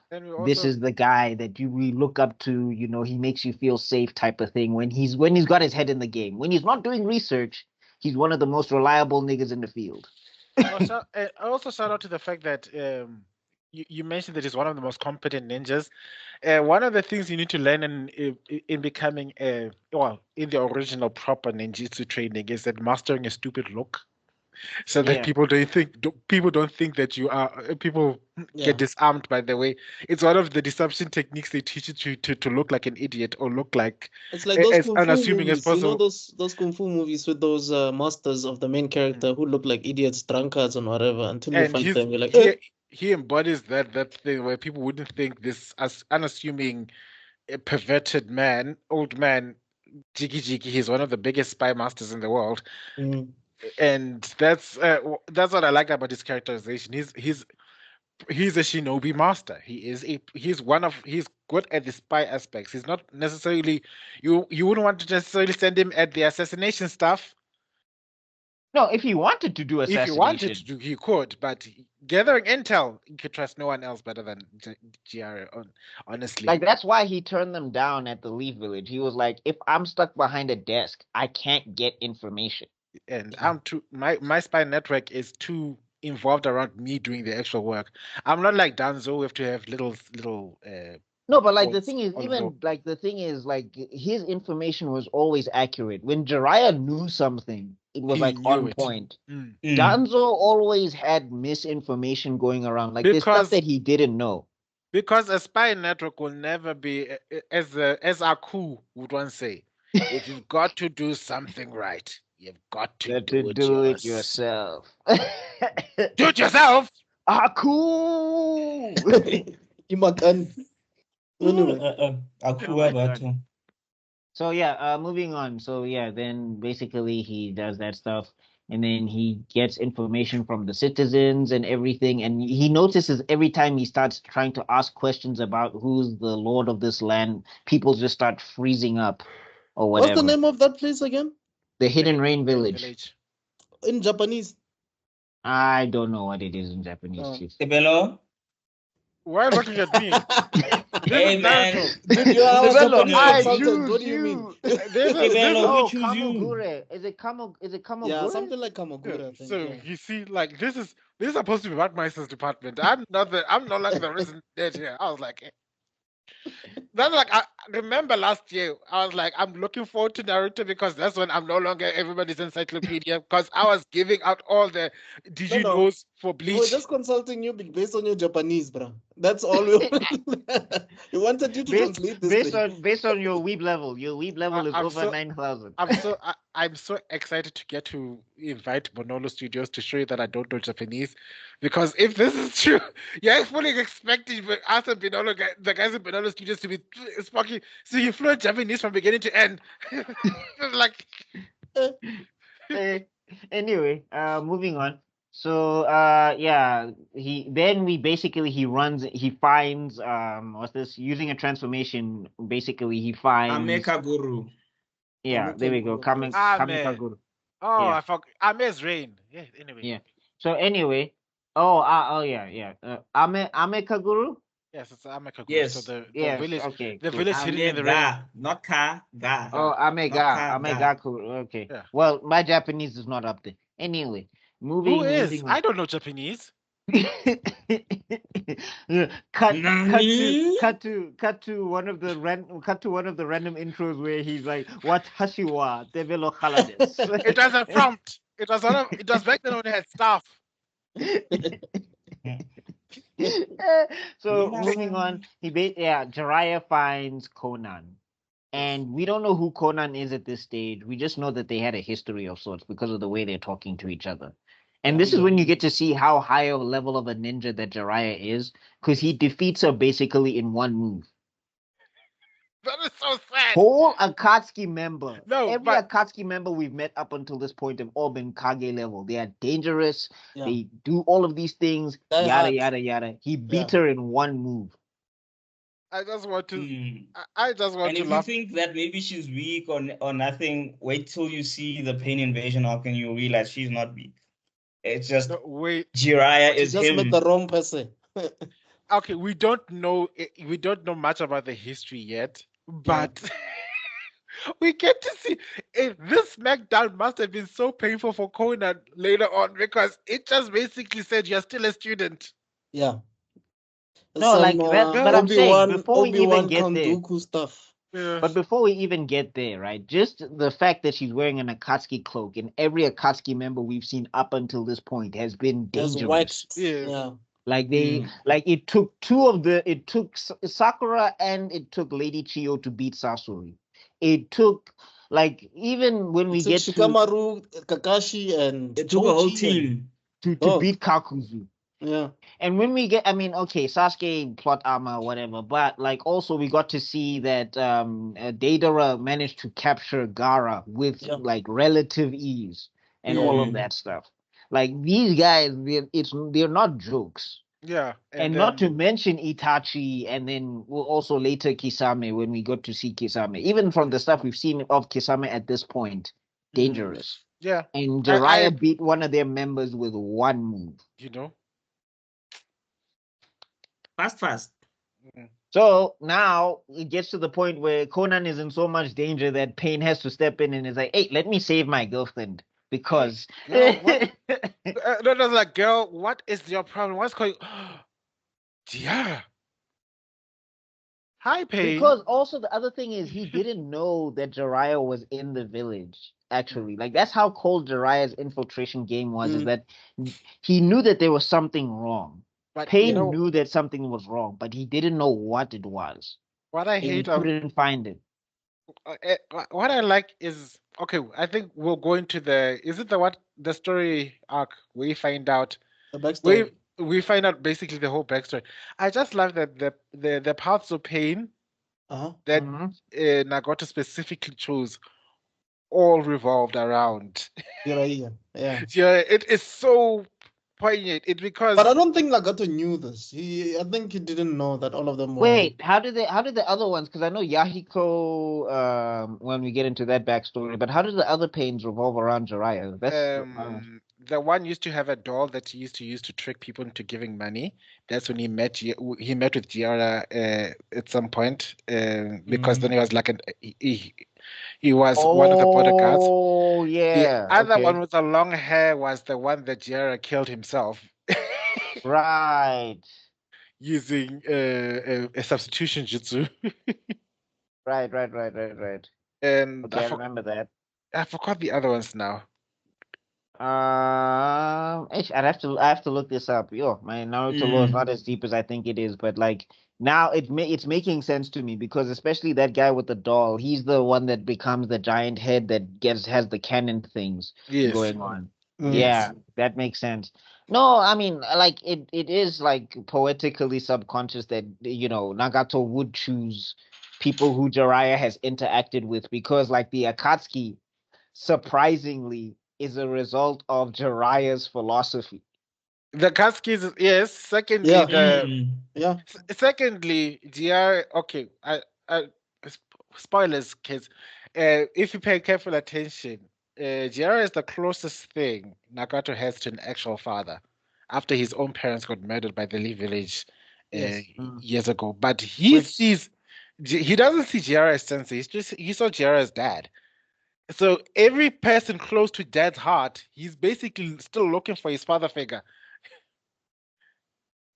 This is the guy that we look up to, he makes you feel safe type of thing when he's got his head in the game. When he's not doing research, he's one of the most reliable niggas in the field. I also shout out to the fact that you mentioned that he's one of the most competent ninjas. One of the things you need to learn in becoming in the original proper ninjutsu training is that mastering a stupid look. So that Yeah. people don't think that you are people Yeah. get disarmed by the way. It's one of the deception techniques they teach you to look like an idiot or look like It's like those as kung fu unassuming as movies, you know, possible. those kung fu movies with those masters of the main character who look like idiots, drunkards, and whatever. Until you And find them, you're like, he embodies that thing where people wouldn't think this as unassuming perverted man, old man, Jiggy Jiggy. He's one of the biggest spy masters in the world, and that's what I like about his characterization. He's a shinobi master. He's good at the spy aspects. He's not necessarily you wouldn't want to necessarily send him at the assassination stuff. No, if he wanted to do If assassination, you wanted to, he could, but gathering intel, you could trust no one else better than GR, honestly. like that's why he turned them down at the Leaf Village. He was like, if I'm stuck behind a desk, I can't get information. And I'm too my spy network is too involved around me doing the actual work. I'm not like Danzo. We have to have little No, but like the points thing is, on even board. like the thing is, like his information was always accurate. When Jiraiya knew something, it was He like knew on it. point. Mm. Danzo always had misinformation going around. Like there's Because- stuff that he didn't know. Because a spy network will never be as Aku would once say. If you've got to do something right, you've got to do it yourself. Do it yourself. Cool. Imakan. Anyway, Akuwa Batu. So yeah, moving on. So yeah, then basically he does that stuff, and then he gets information from the citizens and everything, and he notices every time he starts trying to ask questions about who's the lord of this land, people just start freezing up or whatever. what's the name of that place again? The Hidden Rain Village. In Japanese. I don't know what it is in Japanese. Oh. Chief. Tebello. Why are you looking at me? Hey, man. Dude, you are a Tebello, Japanese I consultant. What choose do you mean? Tebello, Oh, we choose you. Kamogure. Is it Kamogure? Yeah, something like Kamagura, I think. So yeah. you see, like this is supposed to be Buckmeister's department. I'm not like the reason dead here. I was like, that's like I remember last year. I was like, I'm looking forward to Naruto because that's when I'm no longer everybody's encyclopedia because I was giving out all the did you No. knows for We were Bleach. just consulting you based on your Japanese, bro. That's all we We wanted you to translate this thing. based on your weeb level. Your weeb level is I'm over so- 9,000. I'm so excited to get to invite Bonolo Studios to show you that I don't know Japanese, because if this is true, you're fully expecting us and Bonolo, the guys at Bonolo Studios to be speaking fluent Japanese from beginning to end. Like, Anyway, moving on. So yeah, he finds what's this, using a transformation, basically he finds Ameka Guru. yeah, there we go. Kamikaguru, yes. Kamikaguru. oh, Yeah. I forgot. Ame's rain. Yeah. Anyway. Yeah. So anyway, Amekaguru? Yes, it's Ameka Guru. Yes. So the Yes, village, okay. the cool. village hidden in the rain. Amega, not Ka, Ga. Oh, Ka, Amegaku. Okay. Yeah. Well, my Japanese is not up there. Anyway, Who is? moving I on. don't know Japanese. Nani? cut to one of the random intros where he's like, "What Hashiwa Tebello Khala desu." It was a prompt. It was back then when they had staff. So moving on, Jiraiya finds Conan, and we don't know who Conan is at this stage. We just know that they had a history of sorts because of the way they're talking to each other. And this is when you get to see how high a level of a ninja that Jiraiya is, because he defeats her basically in one move. That is so sad. Whole Akatsuki member. No, Every but- Akatsuki member we've met up until this point have all been Kage level. They are dangerous. Yeah. They do all of these things. Die Yada hard. yada yada. He beat her in one move. I just want to. Hmm. I just want And to if you laugh. think that maybe she's weak or nothing, wait till you see the Pain Invasion arc and you realize she's not weak. It's just No, wait. Jiraiya You is just him. met the wrong person. Okay, we don't know much about the history yet, but we get to see this SmackDown must have been so painful for Conan later on, because it just basically said you're still a student. Yeah. No, like, but I'm saying, before we even Obi-Wan get Count there- Dooku stuff. Yeah. But before we even get there, right? Just the fact that she's wearing an Akatsuki cloak, and every Akatsuki member we've seen up until this point has been That's dangerous. white. Yeah. Yeah. Like they, Mm. like it took Sakura and it took Lady Chiyo to beat Sasori. It took, like, even when we It took get to Shikamaru, Kakashi, and It took a whole Choji and- team. to Oh. beat Kakuzu. Yeah. And when we get, I mean, okay, Sasuke plot armor, whatever, but like also we got to see that Deidara managed to capture Gaara with Yeah. like relative ease and all of Mm. that stuff. Like these guys, they're not jokes. Yeah. And not to mention Itachi, and then we'll also later Kisame when we got to see Kisame. Even from the stuff we've seen of Kisame at this point, dangerous. Yeah. And I- Jiraiya beat one of their members with one move. You know. Fast. So now it gets to the point where Conan is in so much danger that Pain has to step in and is like, "Hey, let me save my girlfriend because." Girl, what? No, like, girl, what is your problem? What's going? Yeah. Hi, Pain. Because also the other thing is he didn't know that Jiraiya was in the village. Actually, like that's how cold Jiraiya's infiltration game was. Is that he knew that there was something wrong. But Pain you know knew that something was wrong, but he didn't know what it was. what I And he hate of couldn't find it. what I like is okay. I think we'll go into is it the story arc where we find out The backstory. we find out basically the whole backstory. I just love that the paths of Pain Uh-huh. that Mhm. Nagato specifically chose all revolved around. Jiraiya. Yeah. Yeah, it is so poignant. It because But I don't think Nagato knew this. I think he didn't know that all of them were. Wait, how did the other ones? Because I know Yahiko. When we get into that backstory, but how did the other pains revolve around Jiraiya? That's the one used to have a doll that he used to use to trick people into giving money. That's when he met with Giara at some point because then he was like he was one of the bodyguards. Oh yeah. The other Okay. one with the long hair was the one that Giara killed himself Right. using a substitution jutsu. Right. And Okay, I remember that. I forgot the other ones now. I have to look this up. Yo, my Naruto lore is not as deep as I think it is, but like now it's making sense to me because especially that guy with the doll, he's the one that becomes the giant head that has the cannon things going on. Yeah, that makes sense. No, I mean, like it is like poetically subconscious that Nagato would choose people who Jiraiya has interacted with because like the Akatsuki surprisingly is a result of Jiraiya's philosophy. The Kaskis, yes. Secondly, secondly, Jiraiya. Okay, spoilers, kids. If you pay careful attention, Jiraiya is the closest thing Nagato has to an actual father, after his own parents got murdered by the Lee village years ago. But he doesn't see Jiraiya as sensei. He saw Jiraiya as dad. So every person close to dad's heart, he's basically still looking for his father figure.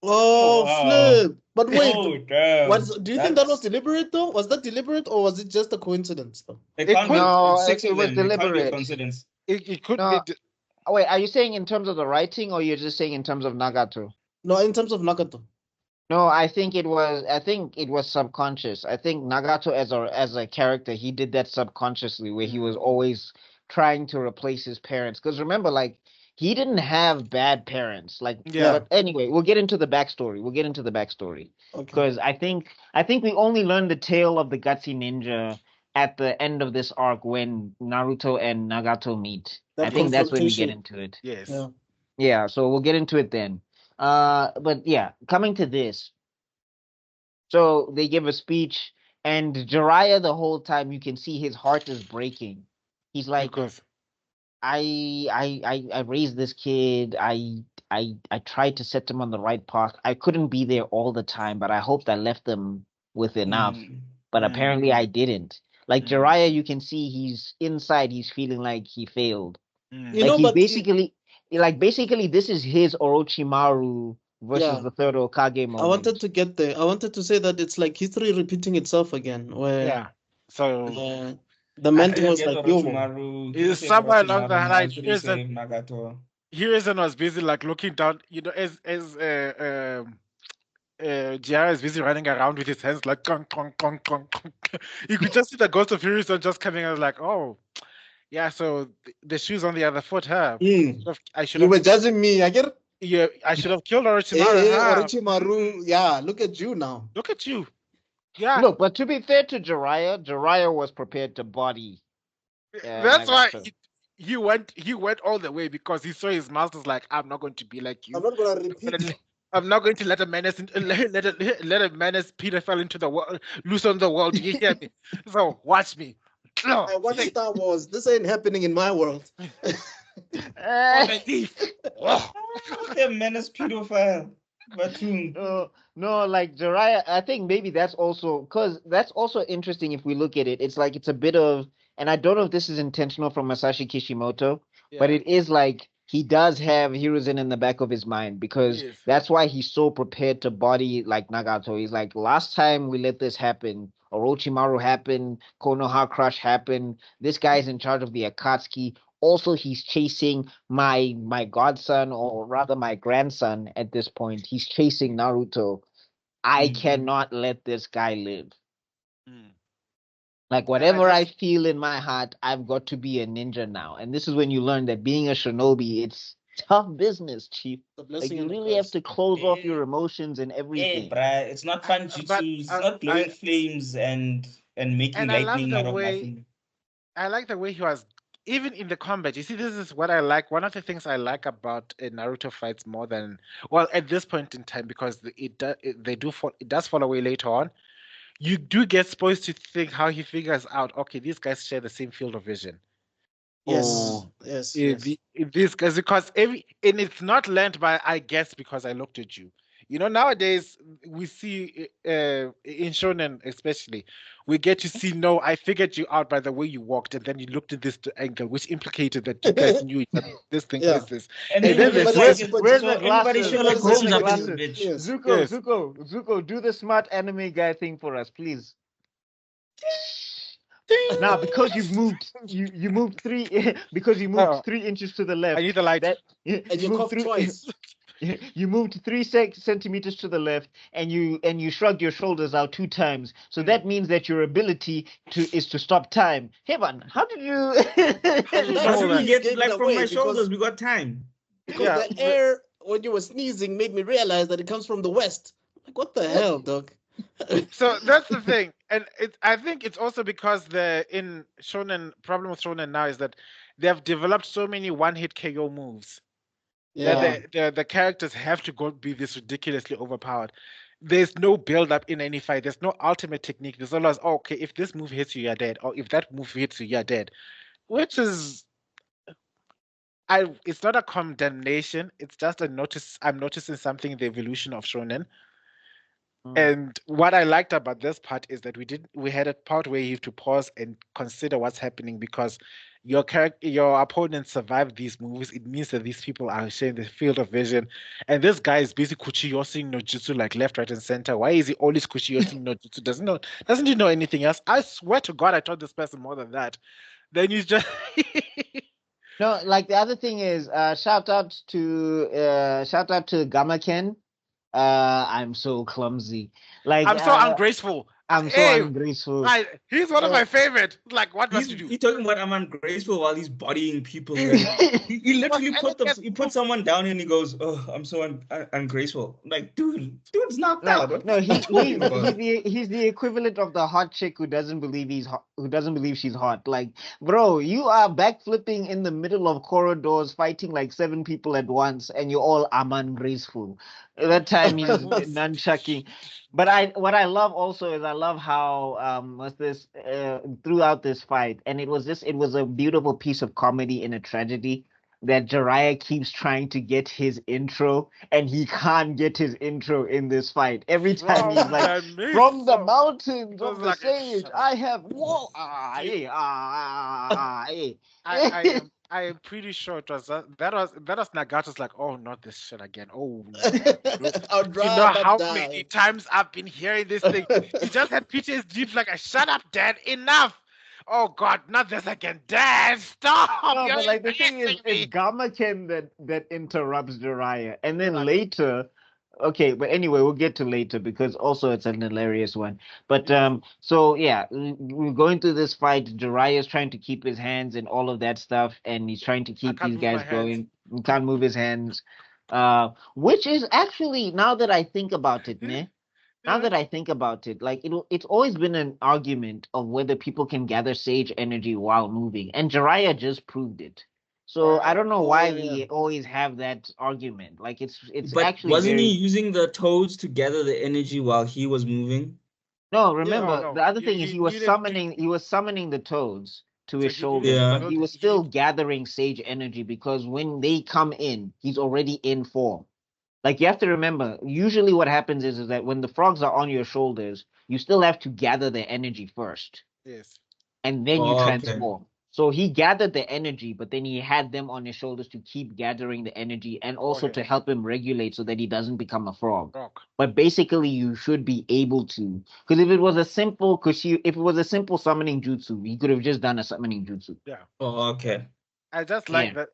Oh, flip! But wait, do you think that was That's- deliberate though? Was that deliberate or was it just a coincidence though? It It can't could- be. No, It's six it of was them. It can't be a deliberate. coincidence. It could No. be. Oh, wait, are you saying in terms of the writing or you're just saying in terms of Nagato? No, in terms of Nagato. No, I think it was subconscious. I think Nagato as a character, he did that subconsciously where he was always trying to replace his parents. Because remember, like he didn't have bad parents. Like but anyway, we'll get into the backstory. Okay. Because I think we only learned the tale of the Gutsy Ninja at the end of this arc when Naruto and Nagato meet. That I think that's when we get confrontation. into it. Yes. Yeah. Yeah, so we'll get into it then. But yeah, coming to this. So they give a speech, and Jiraiya the whole time you can see his heart is breaking. He's like, Because I raised this kid. I tried to set him on the right path. I couldn't be there all the time, but I hoped I left them with enough. But apparently I didn't. Like Jiraiya, you can see he's inside. He's feeling like he failed. You Like know, he's but basically this is his Orochimaru versus the third Okage moment. I wanted to get there. I wanted to say that it's like history repeating itself again, where So the mentor was like, yo, is somewhere along the line. Save Nagato. Hiruzen was busy like looking down, as Jiraiya is busy running around with his hands like clunk, clunk, clunk, clunk, clunk. You could just see the ghost of Hiruzen just coming out like, oh, yeah, so the shoe's on the other foot, huh? I should you have. were judging me, I get. Yeah, I should have killed Orochimaru. Orochimaru, yeah, look at you now. Look at you. Yeah. Look, but to be fair to Jiraiya was prepared to body. That's why he went all the way because he saw his master's like, I'm not going to be like you. I'm not gonna repeat. I'm not going to let a menace let a menace Peter fell into the world, loose on the world. You hear me? So watch me. I watch Star Wars. This ain't happening in my world. A menace pedophile. No, like Jiraiya, I think maybe that's also interesting if we look at it. It's like it's a bit of, and I don't know if this is intentional from Masashi Kishimoto, but it is like he does have Hiruzen in the back of his mind because that's why he's so prepared to body like Nagato. He's like, last time we let this happen, Orochimaru happened, Konoha Crush happened. This guy's in charge of the Akatsuki. Also, he's chasing my godson, or rather my grandson at this point. He's chasing Naruto. I cannot let this guy live. Like, whatever I feel in my heart, I've got to be a ninja now. And this is when you learn that being a shinobi, it's tough business, Chief. Like, you really have to close off your emotions and everything. Yeah, bruh. It's not fun jutsu. It's not blowing flames and making lightning out of nothing. I like the way he was, even in the combat. You see, this is what I like. One of the things I like about Naruto fights more than, well, at this point in time, because it does fall away later on. You do get supposed to think how he figures out, okay, these guys share the same field of vision. Yes. These guys, because and it's not learned by, I guess, because I looked at you. Nowadays we see in shonen especially, we get to see, no, I figured you out by the way you walked, and then you looked at this angle, which implicated that you guys knew that this thing is this. And then where's the glasses? Zuko, Zuko, do the smart anime guy thing for us, please. Now, because you moved 3 inches to the left. I need the light. And you moved twice. You moved 3 centimeters to the left, and you shrugged your shoulders out 2 times. So that means that your ability is to stop time. Heaven, how did you? We get like from my shoulders. We got time. Because the air when you were sneezing made me realize that it comes from the west. Like, what the hell, dog? So that's the thing, and I think it's also because in shonen, problem with shonen now is that they have developed so many one-hit KO moves. That the characters have to go be this ridiculously overpowered. There's no build-up in any fight. There's no ultimate technique. There's always, okay, if this move hits you, you're dead, or if that move hits you, you're dead. Which is, it's not a condemnation. It's just a notice. I'm noticing something in the evolution of shonen. And what I liked about this part is that we had a part where you have to pause and consider what's happening, because your opponent survived these moves. It means that these people are sharing the field of vision, and this guy is busy kuchiyosing no jutsu like left, right, and center. Why is he always kuchiyosing no jutsu? Doesn't he know anything else? I swear to God, I taught this person more than that. Then you just no. Like, the other thing is, shout out to Gamaken. I'm so clumsy. Like, I'm so ungraceful. I'm so ungraceful. He's one of my favorite. Like, what must you do? He's talking about I'm ungraceful while he's bodying people. he literally put someone down and he goes, "Oh, I'm so ungraceful." Like, dude's not that. No, he's the equivalent of the hot chick who doesn't believe she's hot. Like, bro, you are backflipping in the middle of corridors, fighting like 7 people at once, and you're all I'm ungraceful. That time he's nunchucking. But what I love also is I love how throughout this fight, and it was a beautiful piece of comedy in a tragedy, that Jiraiya keeps trying to get his intro, and he can't get his intro in this fight. Every time he's like, from the mountains of the sage, I have I am pretty sure it was that was Nagato's like, oh, not this shit again. Oh, I'd you know rather how die. many times I've been hearing this thing. He just had PTSD. Like, shut up, Dad. Enough. Oh God, not this again, Dad. Stop. No, You're but like the thing is, embarrassing it's me. Gamaken that interrupts Jiraiya, and then Like- later, okay, but anyway, we'll get to later because also it's an hilarious one. But so yeah, we're going through this fight. Jiraiya's trying to keep his hands and all of that stuff, and he's trying to keep can't these move my guys hands. going. He can't move his hands, which is actually now that I think about it, ne? Now that I think about it, like it's always been an argument of whether people can gather sage energy while moving, and Jiraiya just proved it. So I don't know why we always have that argument. Like it's But actually wasn't he very using the toads to gather the energy while he was moving? no. Remember no. the other thing is You he was needed summoning the toads to his he shoulders, needed Yeah. but he was he still need- gathering sage energy because when they come in, he's already in form. Like you have to remember, usually what happens is that when the frogs are on your shoulders, you still have to gather their energy first, Yes. and then you Oh, okay. transform. So he gathered the energy, but then he had them on his shoulders to keep gathering the energy and also Okay. to help him regulate so that he doesn't become a frog. Rock. But basically, you should be able to, because if it was a simple, summoning jutsu, he could have just done a summoning jutsu. Yeah. Oh, okay. I just like Yeah. that.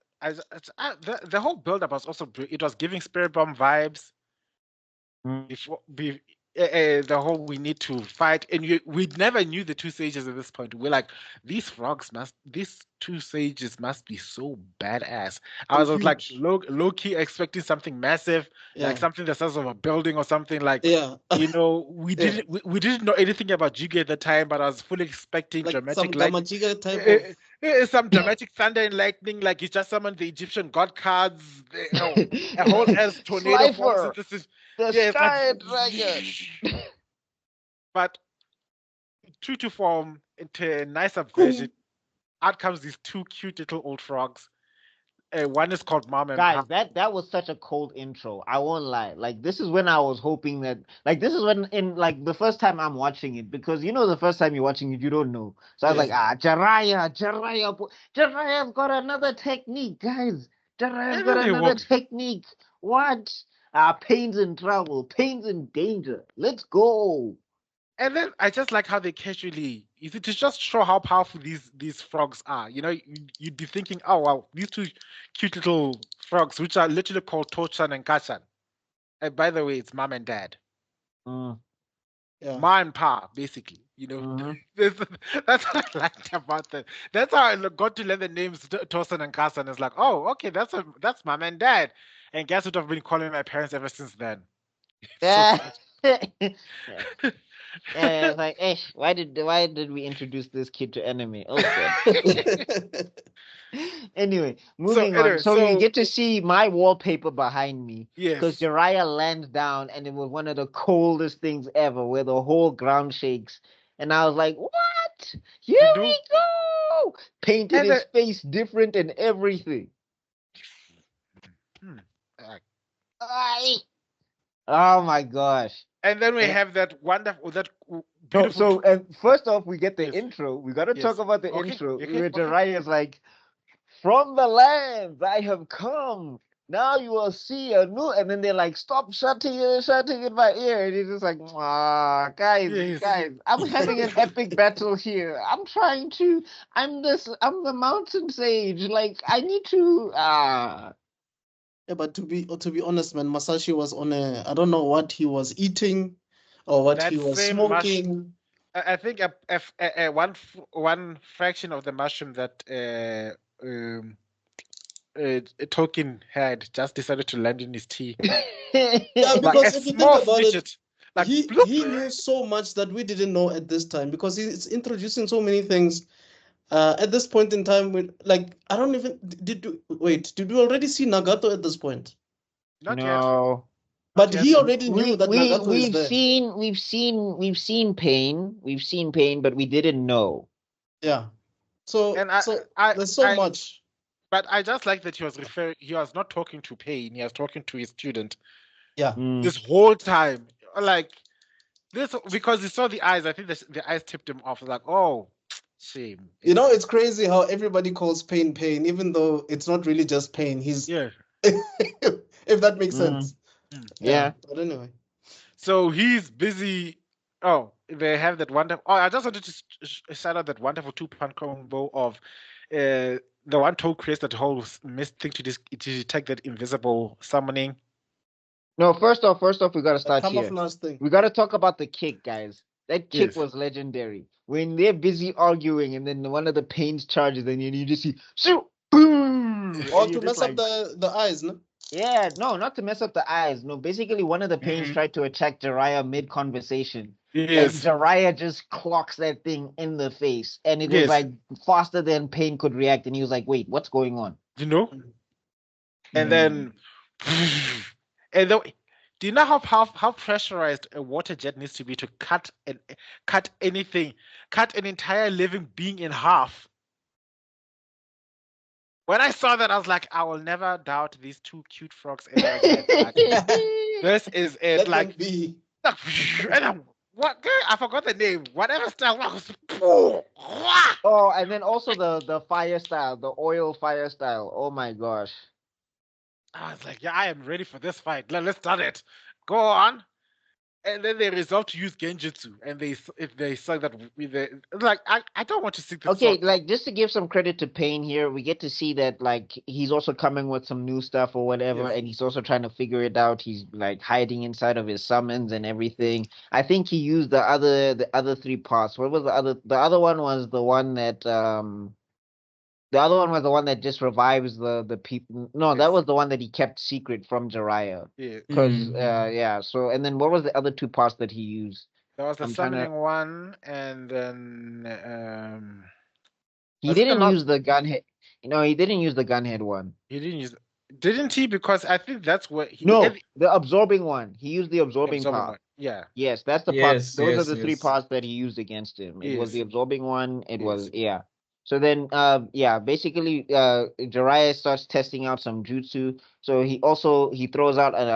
The whole build up was also it was giving Spirit Bomb vibes. Mm. Before the whole we need to fight, and we never knew the two sages at this point. We're like, these two sages must be so badass. I was like low key expecting something massive, like something the size of a building or something. Like we didn't know anything about Jiga at the time, but I was fully expecting like dramatic some like Gamajiga type of some dramatic thunder and lightning, like he just summoned the Egyptian god cards, a whole ass tornado falls Slifer, into the it's Sky like, Dragon. but true to form, into a nicer version, out comes these two cute little old frogs. One is called Mom and Guys, Pop. that was such a cold intro. I won't lie. Like this is when I was hoping that this is when in like the first time I'm watching it because the first time you're watching it you don't know. So I was like, Jiraiya's got another technique, guys. Jiraiya's got another technique. What? Pain's in trouble. Pain's in danger. Let's go. And then I just like how they casually, to just show how powerful these frogs are. You'd be thinking, oh wow, these two cute little frogs, which are literally called Tochan and Kachan. And by the way, it's mom and dad. Ma and pa, basically. That's what I liked about them. That's how I got to learn the names Tosan and Kasan. It's like, oh, okay, that's mom and dad. And guess what I've been calling my parents ever since then. Yeah. Yeah, it's like, why did we introduce this kid to anime? Oh god. Anyway, moving on. So you get to see my wallpaper behind me. Yes. Because Jiraiya lands down and it was one of the coldest things ever where the whole ground shakes. And I was like, what? Here we go! Painted his face different and everything. Oh my gosh. And then we have that wonderful, beautiful. So first off, we get the intro. We got to talk about the intro. Where Jiraiya is like, from the lands I have come. Now you will see a new. And then they're like, stop shouting in my ear. And he's just like, guys, I'm having an epic battle here. I'm the mountain sage. Like, I need to. Yeah, but to be honest, man, Masashi was on I don't know what he was eating or what he was smoking. I think one fraction of the mushroom that Tolkien had just decided to land in his tea. Yeah, because if you think about it, he knew so much that we didn't know at this time because he's introducing so many things. At this point in time, I don't even did we already see Nagato at this point? Not no. Yet. But he already knew that Nagato is there. We've seen Pain. We've seen Pain, but we didn't know. Yeah. So there's so much. But I just like that he was not talking to Pain, he was talking to his student. Yeah. This whole time. Like this because he saw the eyes. I think the eyes tipped him off. Like, oh, Shame. You know, it's crazy how everybody calls pain, even though it's not really just pain. He's Yeah. if that makes sense. Yeah. But anyway. So he's busy. Oh, they have that wonderful. Oh, I just wanted to shout out that wonderful two-point combo of the one toe creates that whole mist thing to detect that invisible summoning. No, first off, we gotta The start here. camouflage thing. We gotta talk about the kick, guys. That kick Yes. was legendary. When they're busy arguing, and then one of the pains charges, and you just see, shoot, boom. Or and to you're mess just up the eyes, no? Yeah, no, not to mess up the eyes. No, basically, one of the pains tried to attack Jiraiya mid-conversation. And Yes. Jiraiya just clocks that thing in the face. And it was Yes. like faster than Pain could react. And he was like, wait, what's going on? You know? And then, and then, do you know how pressurized a water jet needs to be to cut anything, cut an entire living being in half? When I saw that, I was like, I will never doubt these two cute frogs ever again. Like, this is it. Let Like, them be. and then, what? Girl, I forgot the name. Whatever style. Oh, and then also the fire style, the oil fire style. Oh my gosh. I was like, yeah, I am ready for this fight. Let's start it. Go on. And then they resolve to use Genjutsu, and they saw that like I don't want to see this. Okay, like just to give some credit to Pain here, we get to see that like he's also coming with some new stuff or whatever, Yes. and he's also trying to figure it out. He's like hiding inside of his summons and everything. I think he used the other three parts. What was the other? The other one was the one that The other one was the one that just revives the people. No, that Yes. was the one that he kept secret from Jiraiya. Yeah. Because yeah. So and then what was the other two parts that he used? There was the I'm trying to- summoning one, and then He was it didn't not- use the gunhead. No, he didn't use the gunhead one. he didn't use. Didn't he? Because I think that's what he. No, and the absorbing one. He used the the absorbing absorbing part. one. Yeah. Yes, that's the part. Yes, Those are yes, the three yes. parts that he used against him. It was Yes. the absorbing one. It was Yes. yeah. So then yeah, basically Jiraiya starts testing out some jutsu. So he throws out an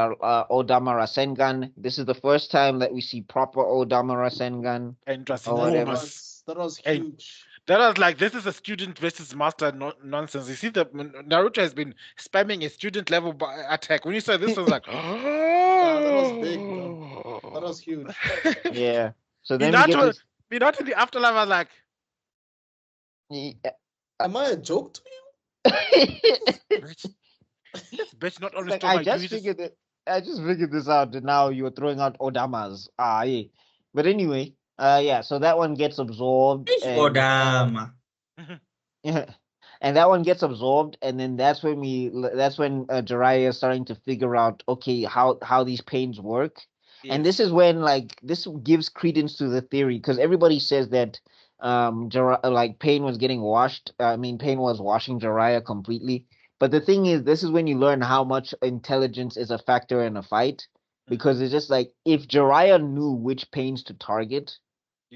Odama Rasengan. This is the first time that we see proper Odama Rasengan. And it was Or whatever. enormous. That was And- huge. That was like, this is a student versus master nonsense. You see, Naruto has been spamming a student level attack. When you saw this, was like, that was big, bro. That was huge. Yeah. So then we get Minato, this. Minato in the afterlife was like, Am I a joke to you? this bitch not only Like, stole I my just juices. figured this out, and now you're throwing out Odamas. Yeah. But anyway, yeah, so that one gets absorbed. And, Odama. and that one gets absorbed, and then that's when Jiraiya is starting to figure out, okay, how these pains work. And this is when this gives credence to the theory, because everybody says that Pain was getting washed. Pain was washing Jiraiya completely. But the thing is, this is when you learn how much intelligence is a factor in a fight, because it's just like if Jiraiya knew which pains to target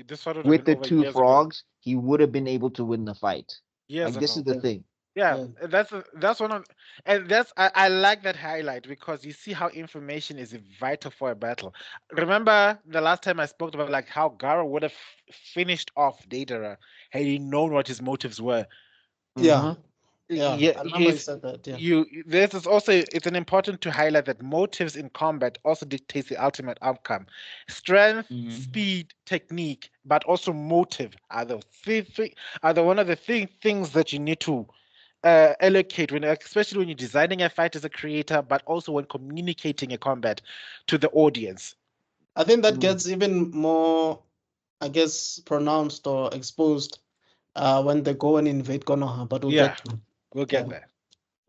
This one would have with been the over two years ago. frogs, he would have been able to win the fight. Years This is ago. the thing. Yeah, that's one of, and I like that highlight, because you see how information is vital for a battle. Remember the last time I spoke about like how Garo would have finished off Deidara had he known what his motives were. Yeah. Yeah, I remember you said that. Yeah. This is also, it's an important to highlight that motives in combat also dictates the ultimate outcome. Strength, speed, technique, but also motive are the one of the things that you need to allocate especially when you're designing a fight as a creator, but also when communicating a combat to the audience. I think that gets even more, I guess, pronounced or exposed when they go and invade Konoha, but we'll get to it. We'll get there.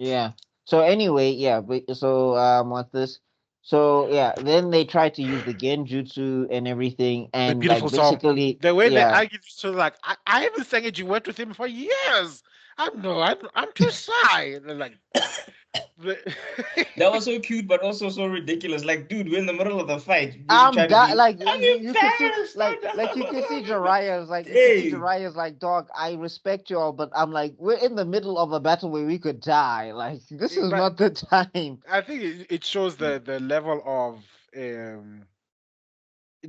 Yeah. So anyway, yeah. What's this? So yeah, then they try to use the Genjutsu and everything, and beautiful song. basically The way they yeah. argue, so like I haven't sang it. You worked with him for years. I'm too shy. And they're like, That was so cute, but also so ridiculous. Like, dude, we're in the middle of the fight. You I'm can see like you can see Jiraiya's like dog, I respect you all, but I'm like, we're in the middle of a battle where we could die. Like this is not the time. I think it shows the level of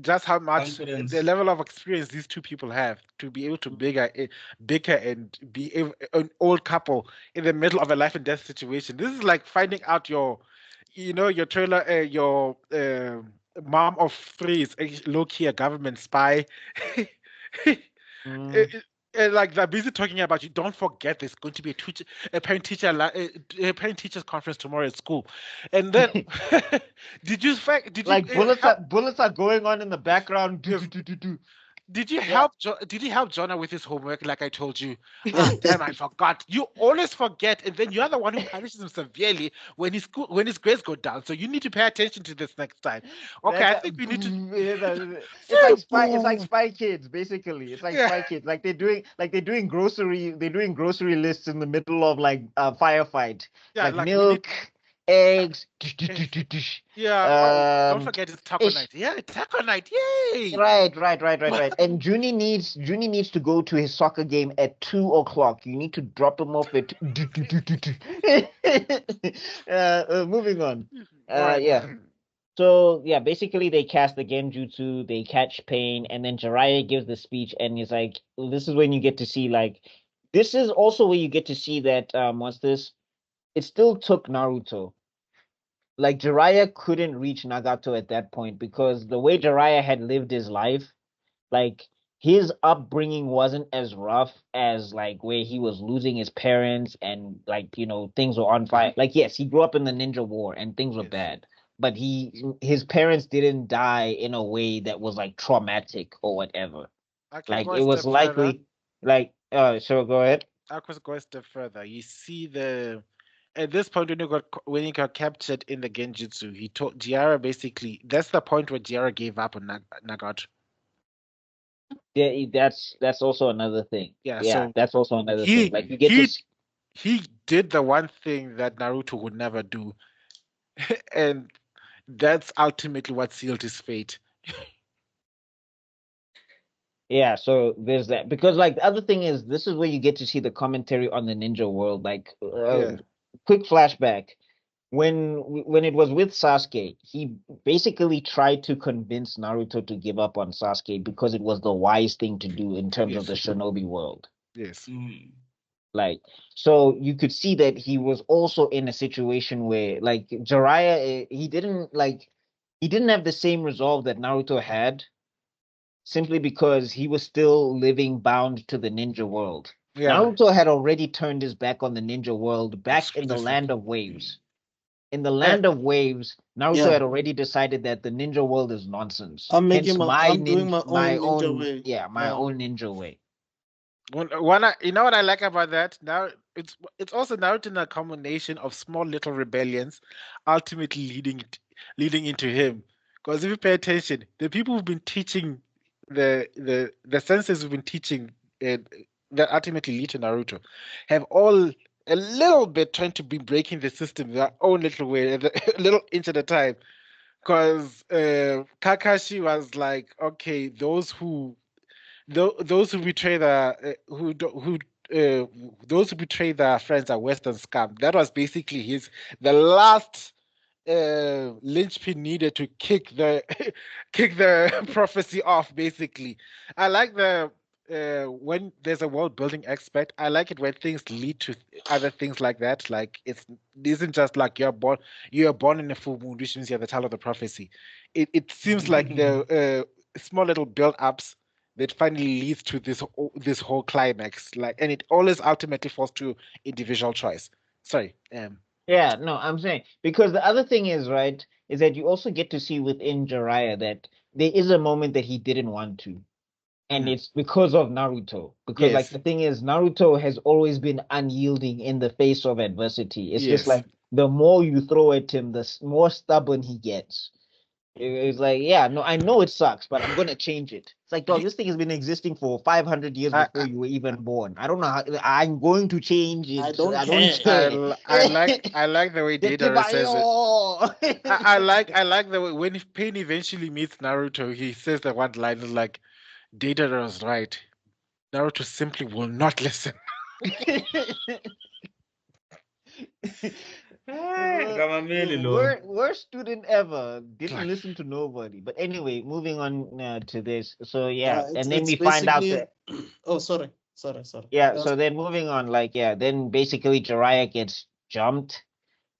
just how much Confidence. the level of experience these two people have to be able to bicker and be an old couple in the middle of a life and death situation. This is like finding out your trailer, your mom of three is low key a government spy. And like they're busy talking about you. Don't forget, there's going to be a parent teachers conference tomorrow at school, and then did you like bullets are going on in the background. Did you help? Did you help Jonah with his homework? Like I told you. Ah, damn, I forgot. You always forget, and then you're the one who punishes him severely when his grades go down. So you need to pay attention to this next time. Okay, I think we need to. It's like Spy Kids, basically. It's like Spy Kids. Like they're doing grocery lists in the middle of like a firefight. Yeah, like milk. Eggs. Yeah. Don't forget it's taco night. Yeah, taco night. Yay! Right. And Junie needs to go to his soccer game at 2:00. You need to drop him off at. Moving on. Yeah. So yeah, basically they cast the Genjutsu, they catch Pain, and then Jiraiya gives the speech, and he's like, this is when you get to see this is also where you get to see that what's this? It still took Naruto. Like Jiraiya couldn't reach Nagato at that point because the way Jiraiya had lived his life, like his upbringing wasn't as rough as like where he was losing his parents and like things were on fire. Like yes, he grew up in the ninja war and things were bad, but his parents didn't die in a way that was like traumatic or whatever. Like it was likely so go ahead. I could go a step further. You see at this point when he got captured in the Genjutsu, he told Jiraiya basically that's the point where Jiraiya gave up on Nagato. Yeah, that's also another thing. Yeah, so that's also another thing. Like you get he did the one thing that Naruto would never do, and that's ultimately what sealed his fate. Yeah, so there's that because like the other thing is this is where you get to see the commentary on the ninja world. Like quick flashback when it was with Sasuke, he basically tried to convince Naruto to give up on Sasuke because it was the wise thing to do in terms of the shinobi world. Yes. Like so you could see that he was also in a situation where like Jiraiya he didn't have the same resolve that Naruto had simply because he was still living bound to the ninja world. Yeah. Naruto had already turned his back on the ninja world back in the Land of Waves. In the Land of Waves, Naruto had already decided that the ninja world is nonsense. I'm doing my own ninja way. Yeah, my own ninja way. You know what I like about that? Now it's also Naruto in a combination of small little rebellions, ultimately leading into him. Because if you pay attention, the people who've been teaching the senses who've been teaching that ultimately lead to Naruto have all a little bit trying to be breaking the system their own little way, a little inch at a time. Because Kakashi was like, okay, those who betray those who betray their friends are Western scum. That was basically the last linchpin needed to kick the prophecy off. Basically, I like when there's a world building aspect. I like it when things lead to other things like that. Like it isn't just like you're born in a full moon, which means you're the child of the prophecy. It seems like the small little build ups that finally leads to this whole climax. Like, and it always ultimately falls to individual choice. Sorry. Yeah, no, I'm saying because the other thing is that you also get to see within Jiraiya that there is a moment that he didn't want to. And it's because of Naruto. Because like the thing is, Naruto has always been unyielding in the face of adversity. It's just like the more you throw at him, the more stubborn he gets. It's like, yeah, no, I know it sucks, but I'm gonna change it. It's like, dog, this thing has been existing for 500 years before you were even born. I don't know how. I'm going to change it. I don't care. I like the way Deidara says it. I like the way when Pain eventually meets Naruto, he says the one line is like, Deidara was right. Naruto simply will not listen. Worst student ever. Didn't listen to nobody. But anyway, moving on to this. So yeah, and then we find out that. Oh, sorry. Yeah. So then moving on, then basically Jiraiya gets jumped,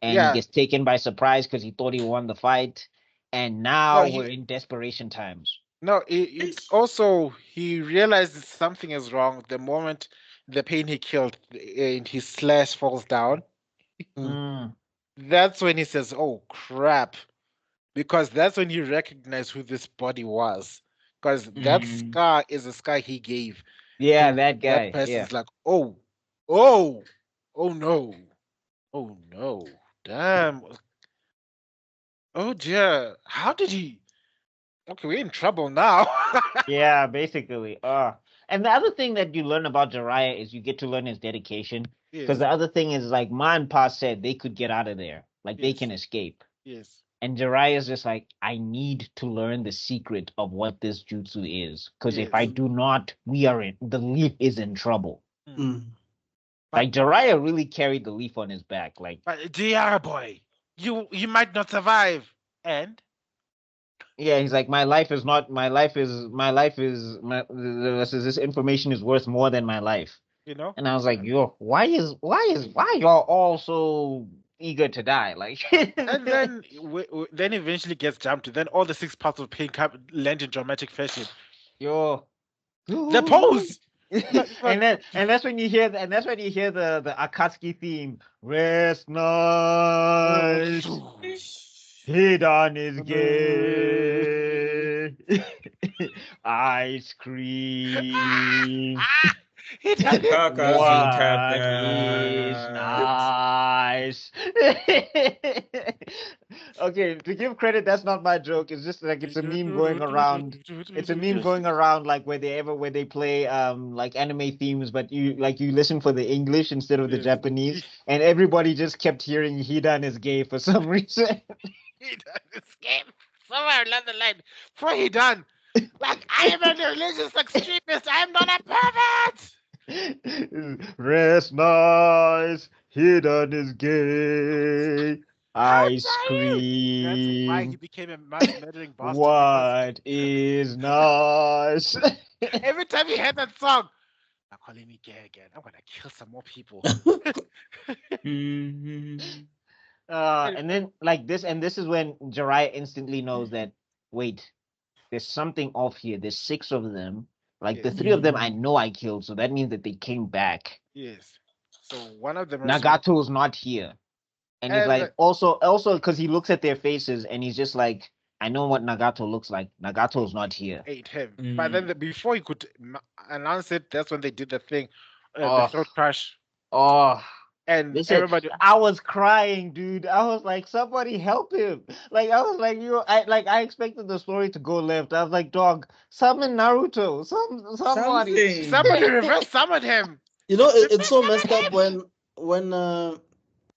and he gets taken by surprise because he thought he won the fight, and now we're in desperation times. No, it's also he realizes something is wrong the moment the pain he killed and his slash falls down. That's when he says, "Oh crap," because that's when he recognized who this body was. Because that scar is a scar he gave. Yeah, that guy. That person's yeah. like, oh no, damn, oh dear, how did he? Okay, we're in trouble now. Yeah, basically. And the other thing that you learn about Jiraiya is you get to learn his dedication. Because the other thing is, like Ma and Pa said, they could get out of there. Like they can escape. Yes. And Jiraiya's just like, I need to learn the secret of what this jutsu is. Because if I do not, the leaf is in trouble. Like Jiraiya really carried the leaf on his back. Like, dear boy, you might not survive. And yeah, he's like, this information is worth more than my life. You know? And I was like, why y'all all so eager to die? Like, and then eventually gets jumped. Then all the 6 parts of pain land in dramatic fashion. The pose. and that's when you hear the Akatsuki theme. Rest nice. Hidan is gay. Ice cream. What is nice? Okay, to give credit, that's not my joke. It's just like it's a meme going around. It's a meme going around like where they play like anime themes, but you listen for the English instead of the Japanese, and everybody just kept hearing Hidan is gay for some reason. Hidan is gay somewhere along the line. For Hidan, like I am a religious extremist. I am not a pervert. Rest nice. Hidan is gay. Ice cream. That's why he became a murdering bastard. What is nice? Every time he heard that song, I'm calling me gay again. I'm gonna kill some more people. And then this is when Jiraiya instantly knows that wait, there's something off here. There's 6 of them. Like the 3 of them I know I killed, so that means that they came back. Yes. So one of them Nagato's not here. And he's like also because he looks at their faces and he's just like, I know what Nagato looks like. Nagato's not here. Ate him. But then before he could announce it, that's when they did the thing. The throat crash. And listen, everybody, I was crying, dude. I was like, somebody help him. Like, I was like, I expected the story to go left. I was like, dog, summon Naruto. Somebody reverse summoned him. You know, it's so messed up when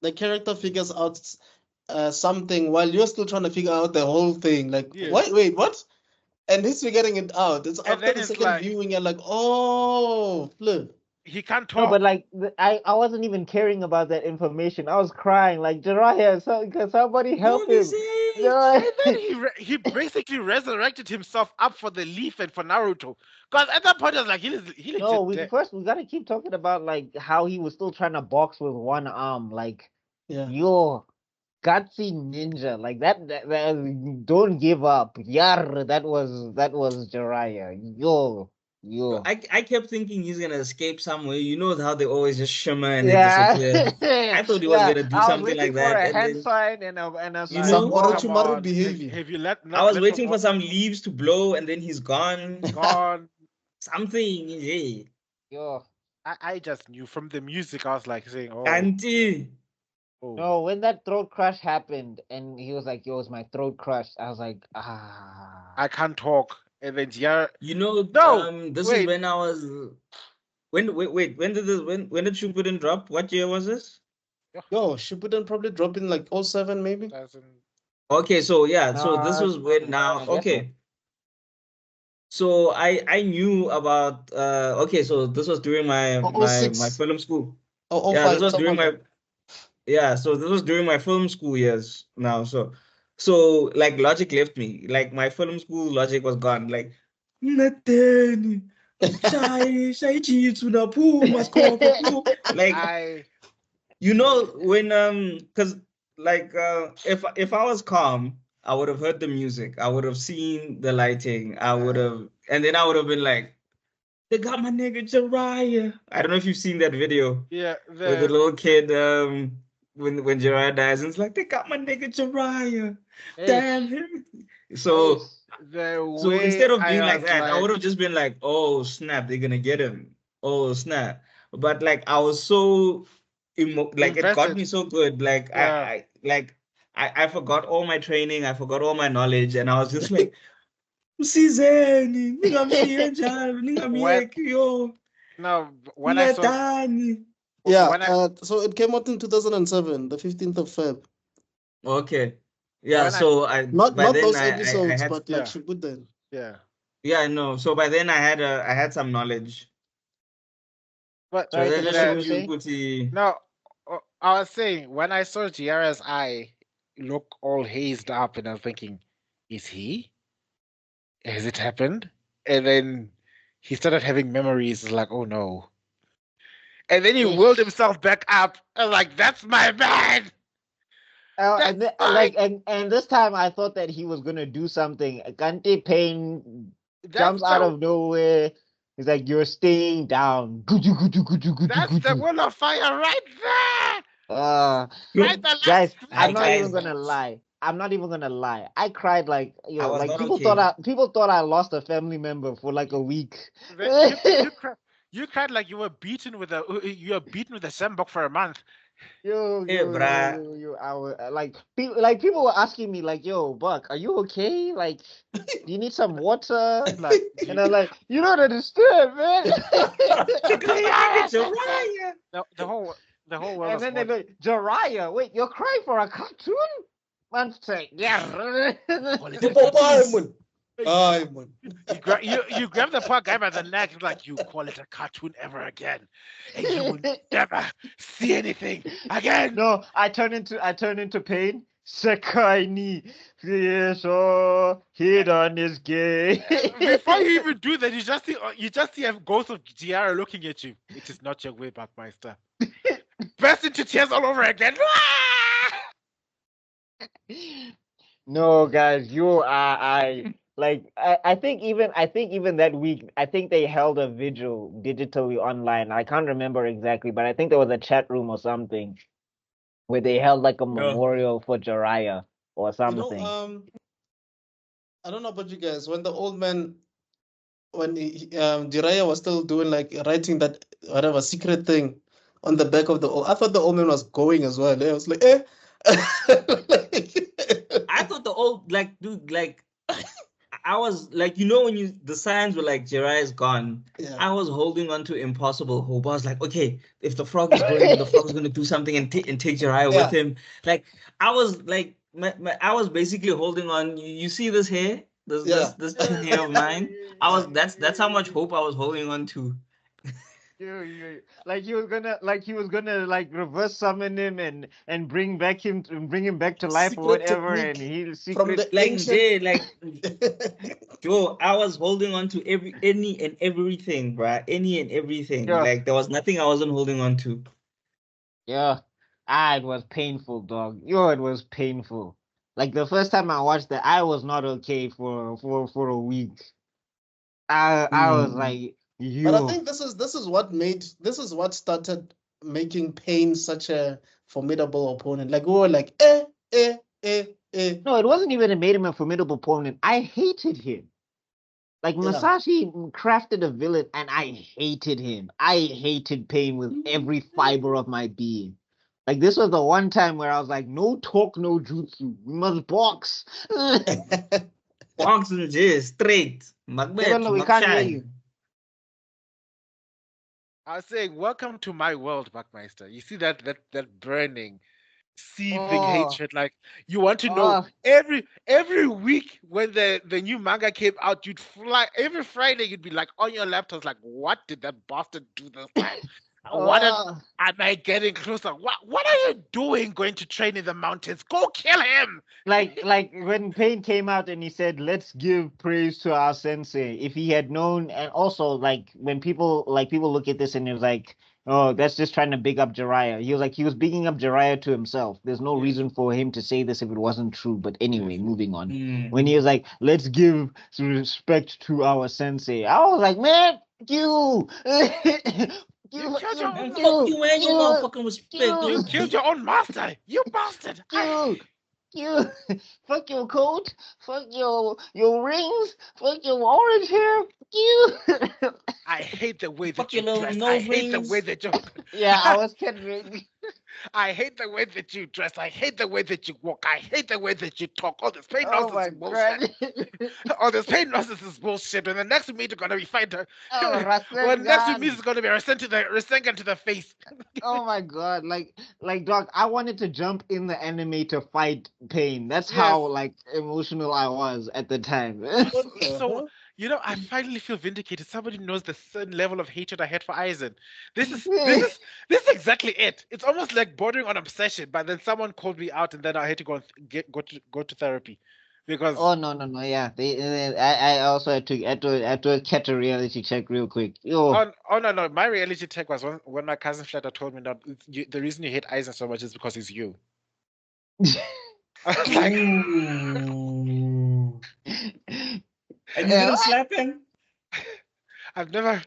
the character figures out something while you're still trying to figure out the whole thing. Like, wait, what? And he's figuring it out. It's after the second viewing, you're like, oh, flip. He can't talk. No, but like I wasn't even caring about that information. I was crying like Jiraiya, somebody help him. And then he basically resurrected himself up for the leaf and for Naruto. Because at that point, I was like, he we gotta keep talking about like how he was still trying to box with one arm. Like, yo, gutsy ninja, like that don't give up. Yar, that was Jiraiya. Yo. I kept thinking he's gonna escape somewhere. You know how they always just shimmer and disappear. I thought he was gonna do something like that. For a hand sign and a some Orochimaru behavior. I was waiting for some leaves to blow and then he's gone. Something. Yeah. Yo, I just knew from the music. I was like saying, "Oh, Auntie." No, when that throat crush happened and he was like, "Yo, it's my throat crush," I was like, I can't talk. And then this is when I was when did Shippuden drop? What year was this? Yo, Shippuden probably dropped in like 07 maybe. Okay, so so this was when so I knew about so this was during my film school. This was Yeah, so this was during my film school years now. So like logic left me. Like my film school logic was gone. Like nothing. Shy chitsu na puma skoko puma. Like you know when because like if I was calm, I would have heard the music. I would have seen the lighting. I would have, and then I would have been like, they got my nigga Jiraiya. I don't know if you've seen that video. Yeah, With the little kid, when Jiraiya dies, and it's like they got my nigga Jiraiya. Damn him. So the instead way of being I like was that, I like, would have just been like, oh snap, they're gonna get him. Oh snap. But like I was so like it got invested. me so good. Like Yeah. I forgot all my training, I forgot all my knowledge, and I was just like, Msizeni, ningamshiya njalo, When ningamyeki yo. no, when I saw Ngadani. Yeah, when I so it came out in 2007, the 15th of Feb. Okay. Yeah, when I so Not by then those I episodes, had but like Shibuden. yeah. yeah, I know. So by then I had some knowledge. But So Sorry, that just Tebello, you shows were you saying? Kuti. no, I was saying when I saw Giara's eye look all hazed up, and I was thinking, is he? Has it happened? And then he started having memories. It's like, oh no. And then he willed himself back up. I was like, that's my man. And That's like mine. and this time I thought that he was gonna do something. Kante Pain That's jumps out the of nowhere. He's like, "You're staying down." Guju, guju, guju, guju, that's the guju. wall of fire right there. Right the Guys, last I'm not second. even gonna lie. I'm not even gonna lie. I cried like I was like not okay. people thought I lost a family member for like a week. You cried like you were beaten with a sandbag for a month. Hey, bruh. I was people were asking me like, "Yo, Buck, are you okay? Like, do you need some water?" Like And I'm like, "You don't understand, man." They got my nigga Jiraiya. the whole world And was then they watching. go, "Jiraiya, wait, you're crying for a cartoon?" Man, say, yeah. Popeye, Aye, man. You grab the poor guy by the neck and like, you call it a cartoon ever again, and you will never see anything again. No, I turn into pain. Sekai ni Fieso Hidon is gay. Before you even do that, you just see a ghost of Giara looking at you. It is not your way, Buckmeister. Burst into tears all over again. No, guys, I think even that week, I think they held a vigil digitally online. I can't remember exactly, but I think there was a chat room or something where they held like a memorial for Jiraiya or something. I don't know about you guys. When the old man, when Jiraiya was still doing like writing that whatever secret thing on the back of the old, I thought the old man was going as well. I was like, eh. I thought the old dude I was like, you know, when the signs were like Jiraiya is gone, I was holding on to impossible hope. I was like, okay, if the frog is going, then the frog is going to do something and take Jiraiya with him. Like I was like, I was basically holding on. You see this hair, this chin hair of mine. That's how much hope I was holding on to. Like he was gonna like reverse summon him and bring him back to life or whatever, and he'll from the Yo, I was holding on to any and everything, bruh. Any and everything. Yeah. Like there was nothing I wasn't holding on to. Yeah. It was painful, dog. It was painful. Like the first time I watched that, I was not okay for a week. I was like, But I think this is what started making Pain such a formidable opponent. Like we were like, eh. No, it wasn't even made him a formidable opponent. I hated him. Like Masashi crafted a villain, and I hated him. I hated Pain with every fiber of my being. Like this was the one time where I was like, no talk, no jutsu. We must box. Box and just straight. Tebello, we can't hear you. I was saying, welcome to my world, Buckmeister. You see that burning, seething hatred. Like you want to know every week when the new manga came out, you'd fly every Friday. You'd be like on your laptops, like, what did that bastard do this time? What Ah. am I getting closer? What are you doing going to train in the mountains? Go kill him! like when Pain came out and he said, "Let's give praise to our sensei." If he had known, and also like when people look at this and it was like, "Oh, that's just trying to big up Jiraiya." He was bigging up Jiraiya to himself. There's no reason for him to say this if it wasn't true. But anyway, moving on. When he was like, "Let's give some respect to our sensei," I was like, "Man, you." You killed your Man, own fuck you, man. You got fucking respect, You dude. killed your own master. You bastard. You fuck your coat, fuck your rings, fuck your orange hair. You. I hate the way that Fuck you your little dress. I nose hate the rings. way that you. Yeah, I was kidding. I hate the way that you dress. I hate the way that you walk. I hate the way that you talk. All this pain Oh my nonsense is bullshit. god. All this pain nonsense is bullshit. And the next meet is gonna be fighter. Oh, Well, next meet Rasengan. is gonna be Rasengan to the face. Oh my god. Like dog, I wanted to jump in the anime to fight Pain. That's how like emotional I was at the time. So I finally feel vindicated. Somebody knows the certain level of hatred I had for Aizen. This is exactly it. It's almost like bordering on obsession. But then someone called me out, and then I had to go and go to therapy, because Oh no, yeah. I also had to catch a reality check real quick. Yo. no. My reality check was when my cousin Flatter told me that the reason you hate Aizen so much is because he's you. I was like, Ooh. And you didn't slap him? I've never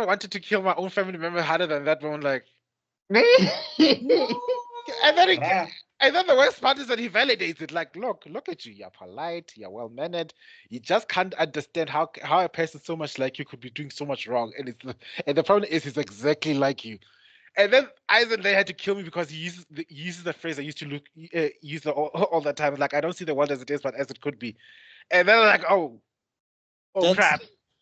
wanted to kill my own family member harder than that one. Like, and then the worst part is that he validates it. Like, look at you. You're polite. You're well mannered. You just can't understand how a person so much like you could be doing so much wrong. And the problem is he's exactly like you. And then Aizen they had to kill me because he uses the phrase I used to use all the time. Like, I don't see the world as it is, but as it could be. And then like, oh crap.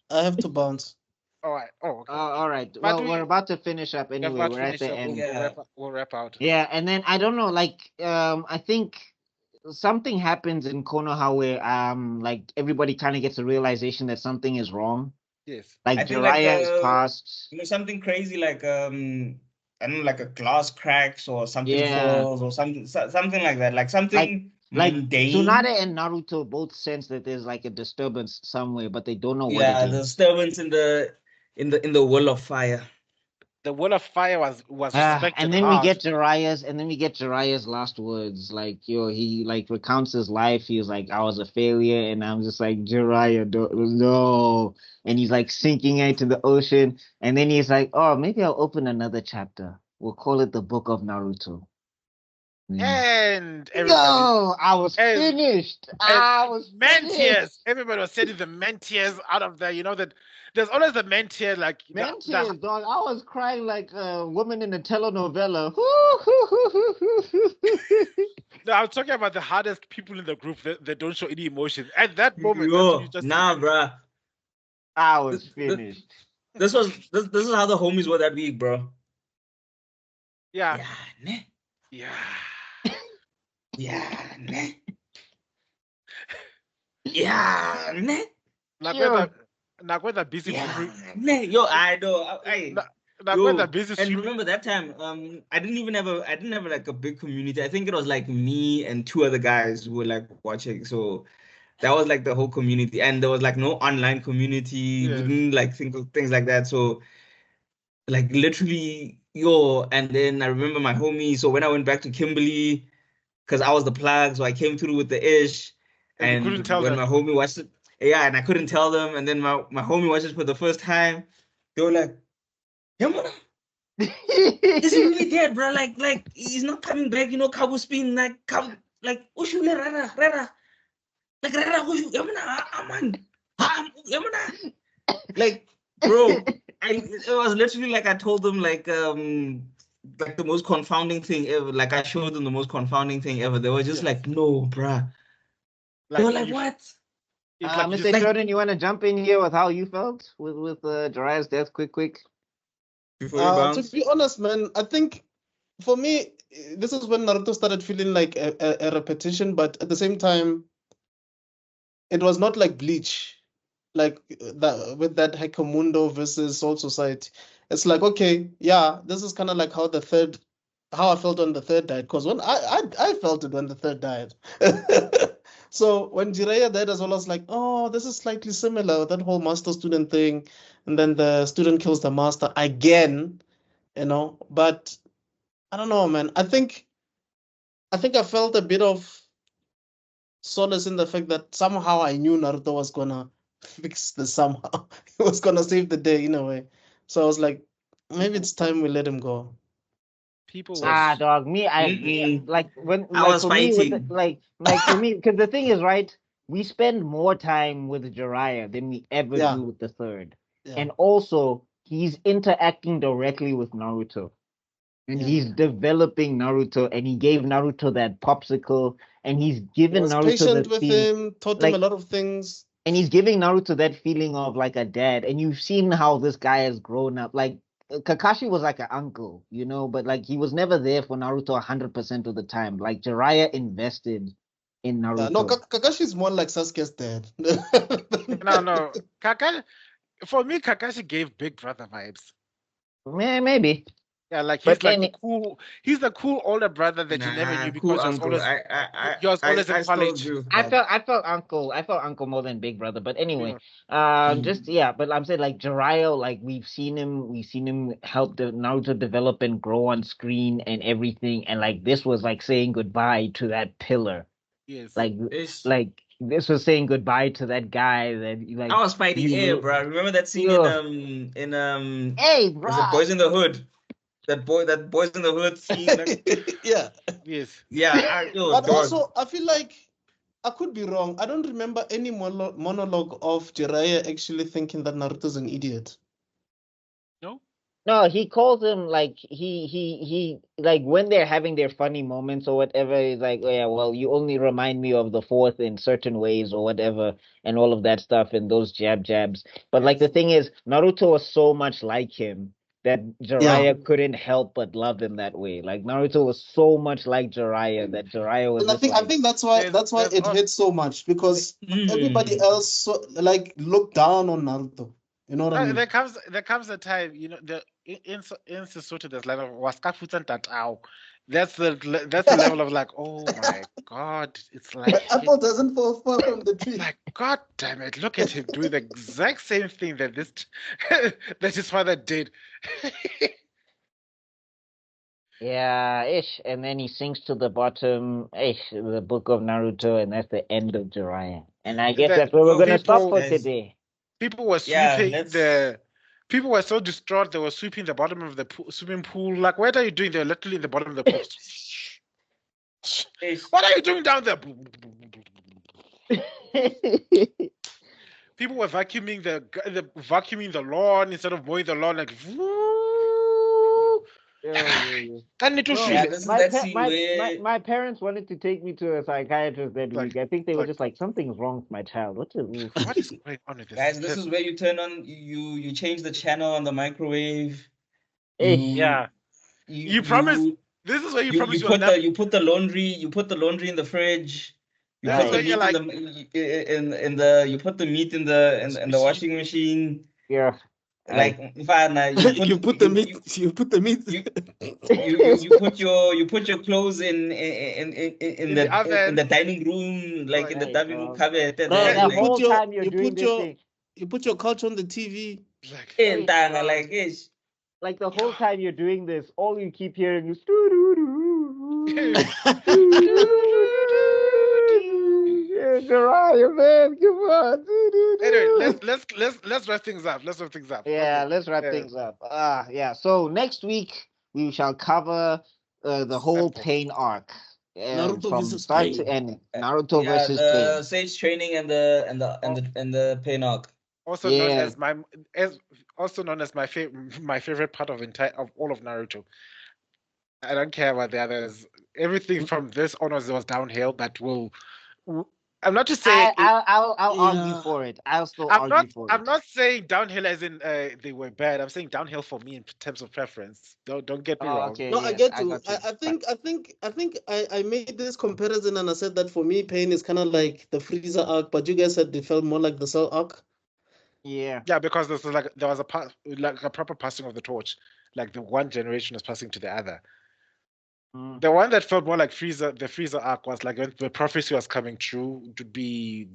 I have to bounce. All right. Oh, okay. All right. Well, we're about to finish up anyway. We're at the end. We'll wrap out. Yeah, and then I don't know, like I think something happens in Konoha where like everybody kind of gets a realization that something is wrong. Yes. Like I think Jiraiya is past. something crazy like I don't know, like a glass cracks or something falls or something like that. Like something mundane. Tsunade and Naruto both sense that there's like a disturbance somewhere, but they don't know what it is. Yeah, the disturbance in the wall of fire. The wall of fire was and then we get Jiraiya's last words. Like, he like recounts his life. He was like, I was a failure, and I'm just like, Jiraiya, no. And he's like sinking into the ocean, and then he's like, oh, maybe I'll open another chapter. We'll call it the Book of Naruto. And I was finished. I was tears. Everybody was sending the man tears out of there. You know that there's always the man tear, like man tears, dog. I was crying like a woman in a telenovela. No, I'm talking about the hardest people in the group that don't show any emotions. At that moment, bruh. I was finished. This is how the homies were that week, bro. Yeah. Yeah. Nakwenda busy. Yo, I know. Busy. And remember that time? I didn't have like a big community. I think it was like me and two other guys who were like watching. So that was like the whole community, and there was like no online community. Yes. We didn't like think of things like that. So like literally, and then I remember my homie. So when I went back to Kimberley, because I was the plug, so I came through with the ish. And couldn't tell when them. my homie watched it, and I couldn't tell them. And then my homie watched it for the first time. They were like, yeah, man, is he really dead, bro? Like he's not coming back. Kabu spin like ushule rara. Like rara ushu aman. Like, bro, it was literally like I told them like the most confounding thing ever. Like I showed them the most confounding thing ever. They were just like, no, bruh. They were like, what? Mr. Extrodin, you want to jump in here with how you felt with Jiraiya's death? Quick. Before you bounce? To be honest, man, I think for me, this is when Naruto started feeling like a repetition, but at the same time, it was not like Bleach, like that with that Hikamundo versus Soul Society. it's like, okay, yeah, this is kind of like how I felt when the third died. Because when I felt it when the third died. So when Jiraiya died as well, I was like, oh, this is slightly similar, that whole master-student thing. And then the student kills the master again, But I don't know, man. I think I felt a bit of solace in the fact that somehow I knew Naruto was gonna fix this somehow. He was gonna save the day in a way. So I was like, maybe it's time we let him go. People So- was Dog, me, I agree. Like when, I like was for me, with fighting. like for me, because the thing is, right? We spend more time with Jiraiya than we ever Yeah. do with the third, Yeah. and also he's interacting directly with Naruto, and Yeah. he's developing Naruto, and he gave Naruto that popsicle, and he's He given was Naruto patient the with feeling, him, taught him a like, lot of things. and he's giving Naruto that feeling of like a dad, and you've seen how this guy has grown up. Like Kakashi was like an uncle, but like he was never there for Naruto 100% of the time. Like Jiraiya invested in Yeah, no, Naruto. Kakashi is more like Sasuke's dad. no. Kakashi, for me, Kakashi gave Big Brother vibes. Maybe, Yeah, like but he's like then he's the cool older brother that you never Nah, knew cool because uncle. he was always I in still college. agree with I that. felt uncle more than big brother. But anyway, Mm. just yeah. But I'm saying like Jiraiya, like we've seen him help the Naruto develop and grow on screen and everything. And like this was like saying goodbye to that pillar. Yes. Like Ish. this was saying goodbye to that guy that like I was fighting you air, lo- bro. Remember that scene Yeah. in Hey, was it bro. Boys in the Hood? That Boys in the Hood scene. Yeah. Yes. Yeah, But dog. also, I feel like I could be wrong. I don't remember any monologue of Jiraiya actually thinking that Naruto's an idiot. No. No, he calls him like he like when they're having their funny moments or whatever, he's like, oh, yeah, well, you only remind me of the fourth in certain ways or whatever, and all of that stuff and those jabs. But like the thing is, Naruto was so much like him that Jiraiya couldn't help but love him that way. Like Naruto was so much like Jiraiya that Jiraiya was And I just think like, that's why There's it hits so much because everybody else looked down on Naruto. You know what I mean? there comes a time, the in Sesotho there's like waskafutan tatao. That's the level of like, oh my god, it's like The apple doesn't fall far from the tree. like, god damn it, look at him doing the exact same thing that that his father did. yeah, ish, and then he sinks to the bottom, ish, the book of Naruto, and that's the end of Jiraiya. And I guess that's where we're gonna stop for today. People were sweeping people were so distraught they were sweeping the bottom of the swimming pool. Like, what are you doing? They're literally in the bottom of the pool. What are you doing down there? People were vacuuming the lawn instead of mowing the lawn. Like, my parents wanted to take me to a psychiatrist that week. I think they were just like, something's wrong with my child. What is going on with this? Guys, this is where you turn on you change the channel on the microwave. You promise. This is where you promise you put the laundry in the fridge. You put the meat you put the meat in the washing machine. Yeah. Like you put the meat. You put your clothes in the dining room, like in the dining room cupboard. The whole time you're doing this thing. You put your couch on the TV. Like the whole time you're doing this, all you keep hearing is Jiraiya, man, come on. Anyway, let's wrap things up. Yeah, let's wrap things up. Yeah. So next week we shall cover the whole Pain arc. Naruto from versus start Pain. to end. Naruto versus the Pain. Sage training and the Pain arc. Also known as my favorite part of all of Naruto. I don't care about the others. Everything from this onwards was downhill. But I'm not just saying. I'll argue for it. I'll still argue for it. I'm not saying downhill as in they were bad. I'm saying downhill for me in terms of preference. Don't get me wrong. Okay, no, I get you. I think I made this comparison and I said that for me, Pain is kind of like the Freezer arc, but you guys said they felt more like the Cell arc. Yeah. Yeah, because there was a proper passing of the torch. Like the one generation was passing to the other. The one that felt more like Frieza, the Frieza arc was like when the prophecy was coming true to be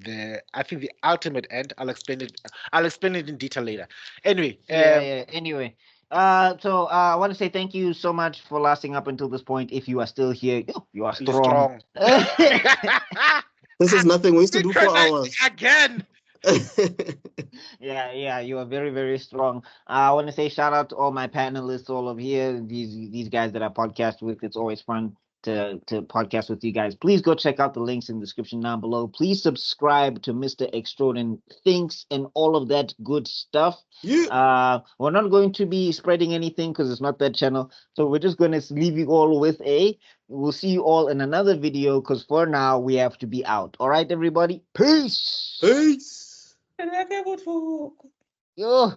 I think the ultimate end. I'll explain it in detail later. Anyway. Yeah. Anyway. So I want to say thank you so much for lasting up until this point. If you are still here, you are strong. This is nothing. We used to do 4 hours. Again. Yeah, you are very, very strong. I want to say shout out to all my panelists, all of here, these guys that I podcast with. It's always fun to podcast with you guys. Please go check out the links in the description down below. Please subscribe to Mr. Extrodin Thinks and all of that good stuff. Yeah. We're not going to be spreading anything because it's not that channel. So we're just going to leave you all with we'll see you all in another video because for now we have to be out. All right, everybody. Peace. Peace. Yo.